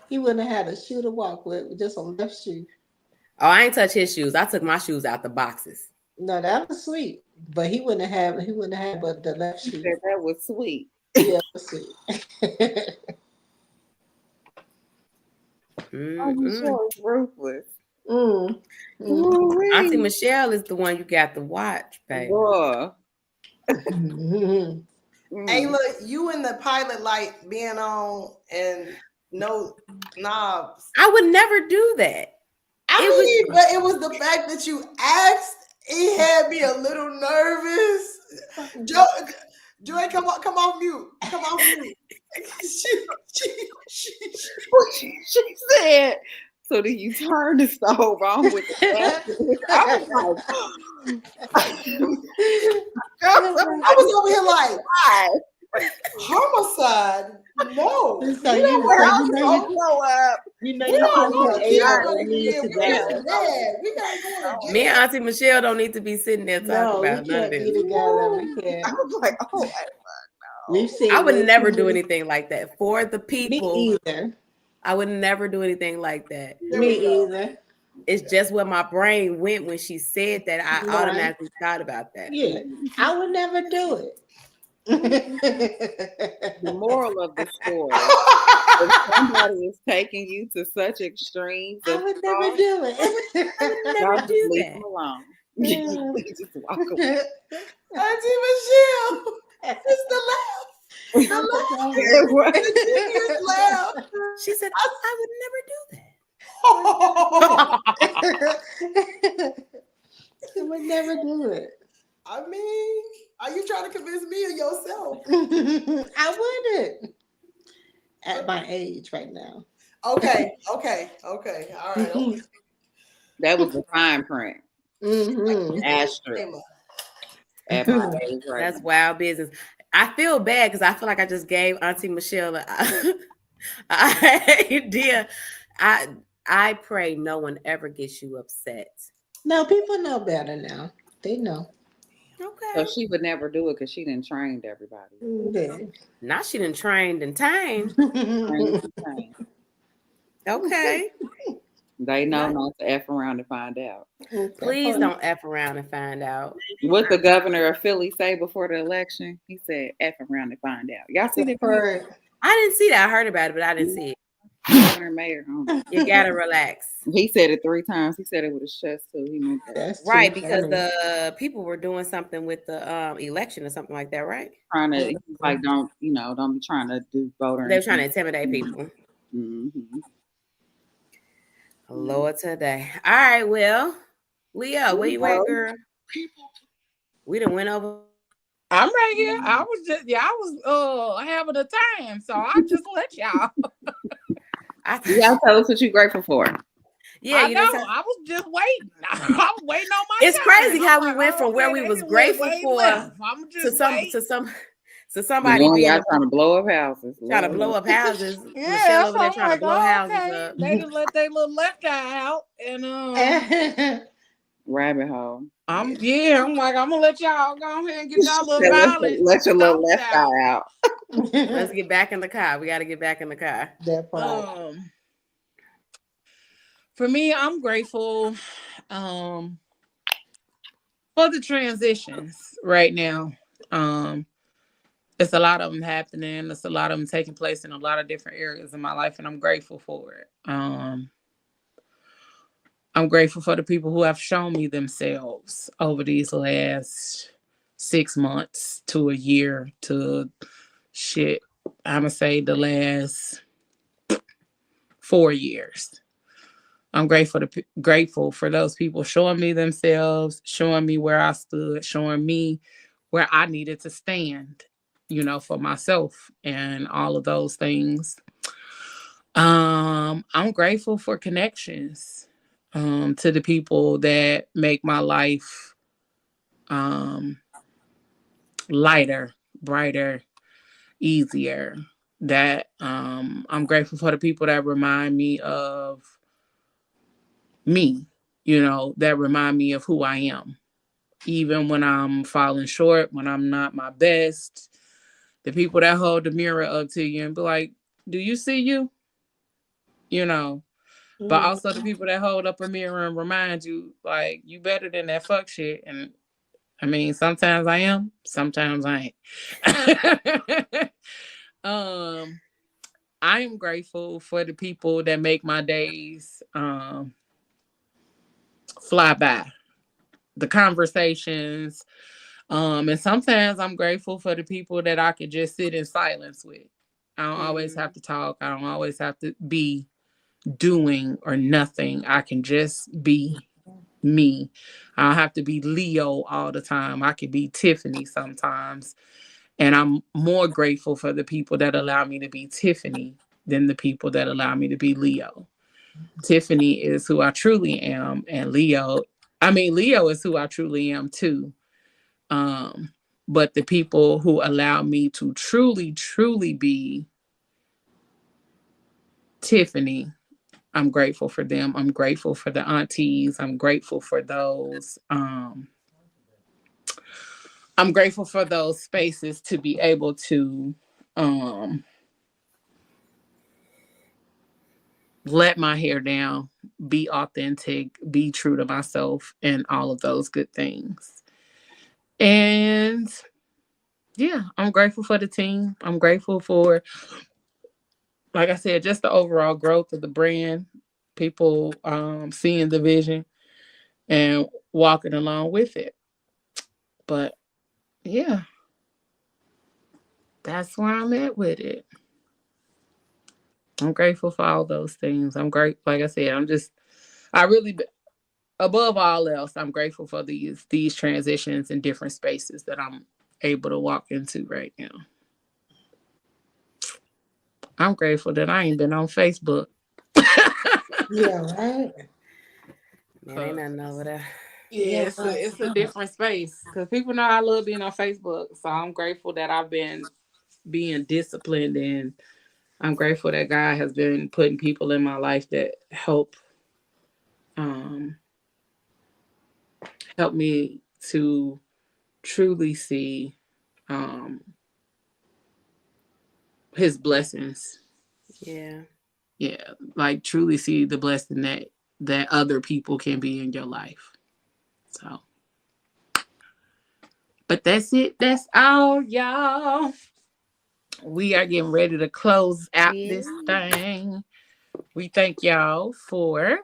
He wouldn't have had a shoe to walk with just a left shoe. Oh, I ain't touch his shoes. I took my shoes out the boxes. No, that was sweet. But he wouldn't have but the left shoe. That was sweet. Yeah, sweet. Michelle is ruthless. Auntie Michelle is the one you got to watch, baby. Ayla, you and the pilot light being on and no knobs. I would never do that. But it was the fact that you asked. It had me a little nervous. Joy, come off mute. Come off mute. She said, so do you turn the stove on with the I was over here like, homicide? No. So you Me and Auntie Michelle don't need to be sitting there talking about none of this. I was like, oh, I would never do anything like that for the people. Me either. I would never do anything like that. Me either. It's just where my brain went when she said that. I automatically thought about that. Yeah, I would never do it. The moral of the story: if somebody is taking you to such extremes, I would never do it. I would never do leave that. them alone. Just walk away. Auntie Michelle, it's the laugh. The laugh. She said, I would never do that. I would never do it. I mean, are you trying to convince me or yourself? I wouldn't. At my age right now. Okay. All right. That was the fine print. Asterisk. At my age right That's now. wild business. I feel bad because I feel like I just gave Auntie Michelle an idea. I I pray no one ever gets you upset. No, people know better now. They know. Okay. So she would never do it because she didn't train everybody. Yeah. Now she done trained and tamed. Trained and trained. Okay. They know not to F around to find out. Please don't F around and find out. What the governor of Philly say before the election? He said, F around to find out. Y'all see that? I didn't see that. I heard about it, but I didn't see it. Governor Mayor. You gotta relax. He said it 3 times. He said it with his chest too. He meant that. That's right, because the people were doing something with the election or something like that, right? Trying to like don't be trying to do voter. They were trying to intimidate people. Mm-hmm. Lord today. All right, well, Leo, where you at, girl? We done went over. I'm right here. I was having a time, so I just let y'all. Y'all tell us what you're grateful for. Yeah, I know. I was just waiting. I was waiting on my. It's crazy how we went from where we was grateful for to somebody y'all trying to blow up houses. Trying to blow up houses. Yeah, Michelle over there trying to blow houses up. They didn't let their little left eye out and rabbit hole. I'm like, I'm gonna let y'all go ahead and get y'all little violent. Let your little left eye out. Let's get back in the car. We got to get back in the car. That part. For me, I'm grateful for the transitions right now. It's a lot of them happening. There's a lot of them taking place in a lot of different areas in my life, and I'm grateful for it. I'm grateful for the people who have shown me themselves over these last 6 months to a year to I'm going to say the last 4 years. I'm grateful for those people showing me themselves, showing me where I stood, showing me where I needed to stand, for myself and all of those things. I'm grateful for connections. To the people that make my life lighter, brighter, easier. That I'm grateful for the people that remind me of me, that remind me of who I am. Even when I'm falling short, when I'm not my best, the people that hold the mirror up to you and be like, do you see you? But also the people that hold up a mirror and remind you, like, you better than that fuck shit. And I mean, sometimes I am, sometimes I ain't. I am grateful for the people that make my days fly by. The conversations. And sometimes I'm grateful for the people that I can just sit in silence with. I don't always have to talk. I don't always have to be doing or nothing. I can just be me. I don't have to be Leo all the time. I can be Tiffany sometimes. And I'm more grateful for the people that allow me to be Tiffany than the people that allow me to be Leo. Tiffany is who I truly am, and Leo is who I truly am too. But the people who allow me to truly, truly be Tiffany, I'm grateful for them. I'm grateful for the aunties. I'm grateful for those. I'm grateful for those spaces to be able to let my hair down, be authentic, be true to myself, and all of those good things. And yeah, I'm grateful for the team. I'm grateful for, like I said, just the overall growth of the brand, people seeing the vision and walking along with it. But yeah, that's where I'm at with it. I'm grateful for all those things. I'm great. Like I said, above all else, I'm grateful for these transitions and different spaces that I'm able to walk into right now. I'm grateful that I ain't been on Facebook. Yeah, right. Man, ain't nothing over there. Yeah, it's a different space because people know I love being on Facebook. So I'm grateful that I've been being disciplined and I'm grateful that God has been putting people in my life that help me to truly see his blessings. Yeah. Yeah, like truly see the blessing that other people can be in your life. So, but that's it. That's all, y'all. We are getting ready to close out this thing. We thank y'all for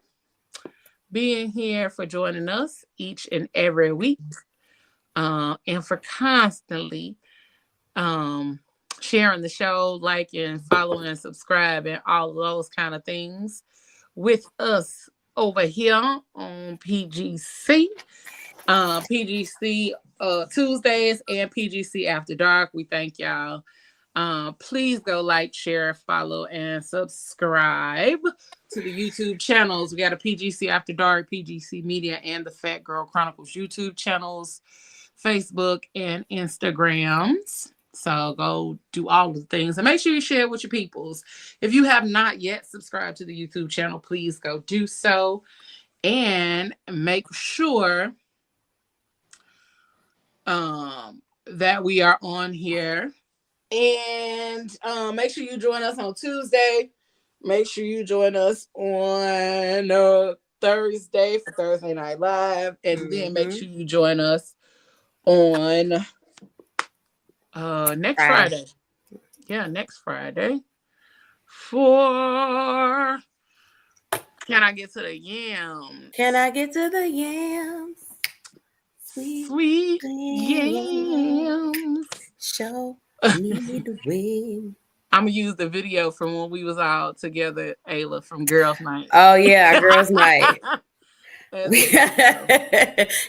being here, for joining us each and every week, and for constantly sharing the show, liking, following, subscribing, all of those kind of things with us over here on PGC. PGC Tuesdays and PGC After Dark. We thank y'all. Please go like, share, follow, and subscribe to the YouTube channels. We got a PGC After Dark, PGC Media, and the Fat Girl Chronicles YouTube channels, Facebook and Instagrams. So go do all the things and make sure you share it with your peoples. If you have not yet subscribed to the YouTube channel, please go do so and make sure that we are on here. And make sure you join us on Tuesday. Make sure you join us on Thursday for Thursday Night Live. And then make sure you join us on next Friday. Yeah, next Friday for Can I Get to the Yams? Can I get to the yams? Sweet yams. Show me the way. I'm gonna use the video from when we was all together, Ayla, from Girls Night. Oh yeah, Girls Night.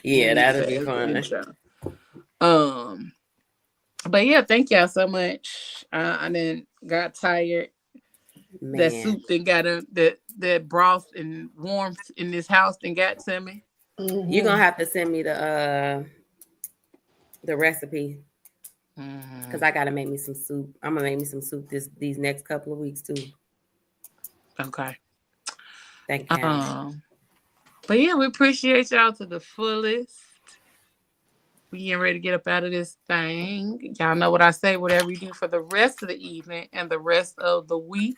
Yeah, that'll be fun. But yeah, thank y'all so much. I then got tired. Man. That soup then got that broth and warmth in this house then got to me. Mm-hmm. You're gonna have to send me the recipe. Because I gotta make me some soup. I'm gonna make me some soup these next couple of weeks too. Okay. Thank you. But yeah, we appreciate y'all to the fullest. We getting ready to get up out of this thing. Y'all know what I say. Whatever you do for the rest of the evening and the rest of the week,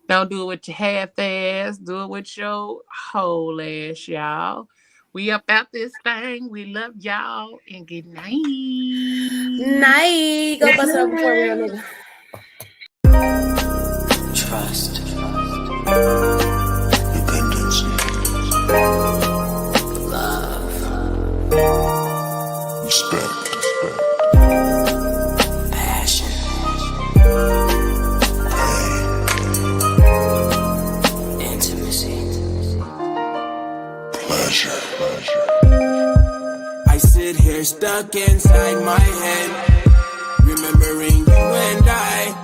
don't do it with your half ass. Do it with your whole ass, y'all. We up out this thing. We love y'all and good night. Night. Go bust it up before real nigga. Trust. Dependency. Love. Respect. Passion. Pain. Intimacy. Pleasure. I sit here stuck inside my head, remembering you and I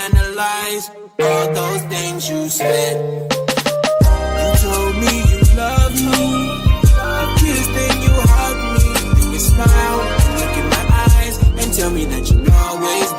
analyze all those things you said. You told me you loved me, you kissed and you hugged me, then you smile, look in my eyes and tell me that you'll always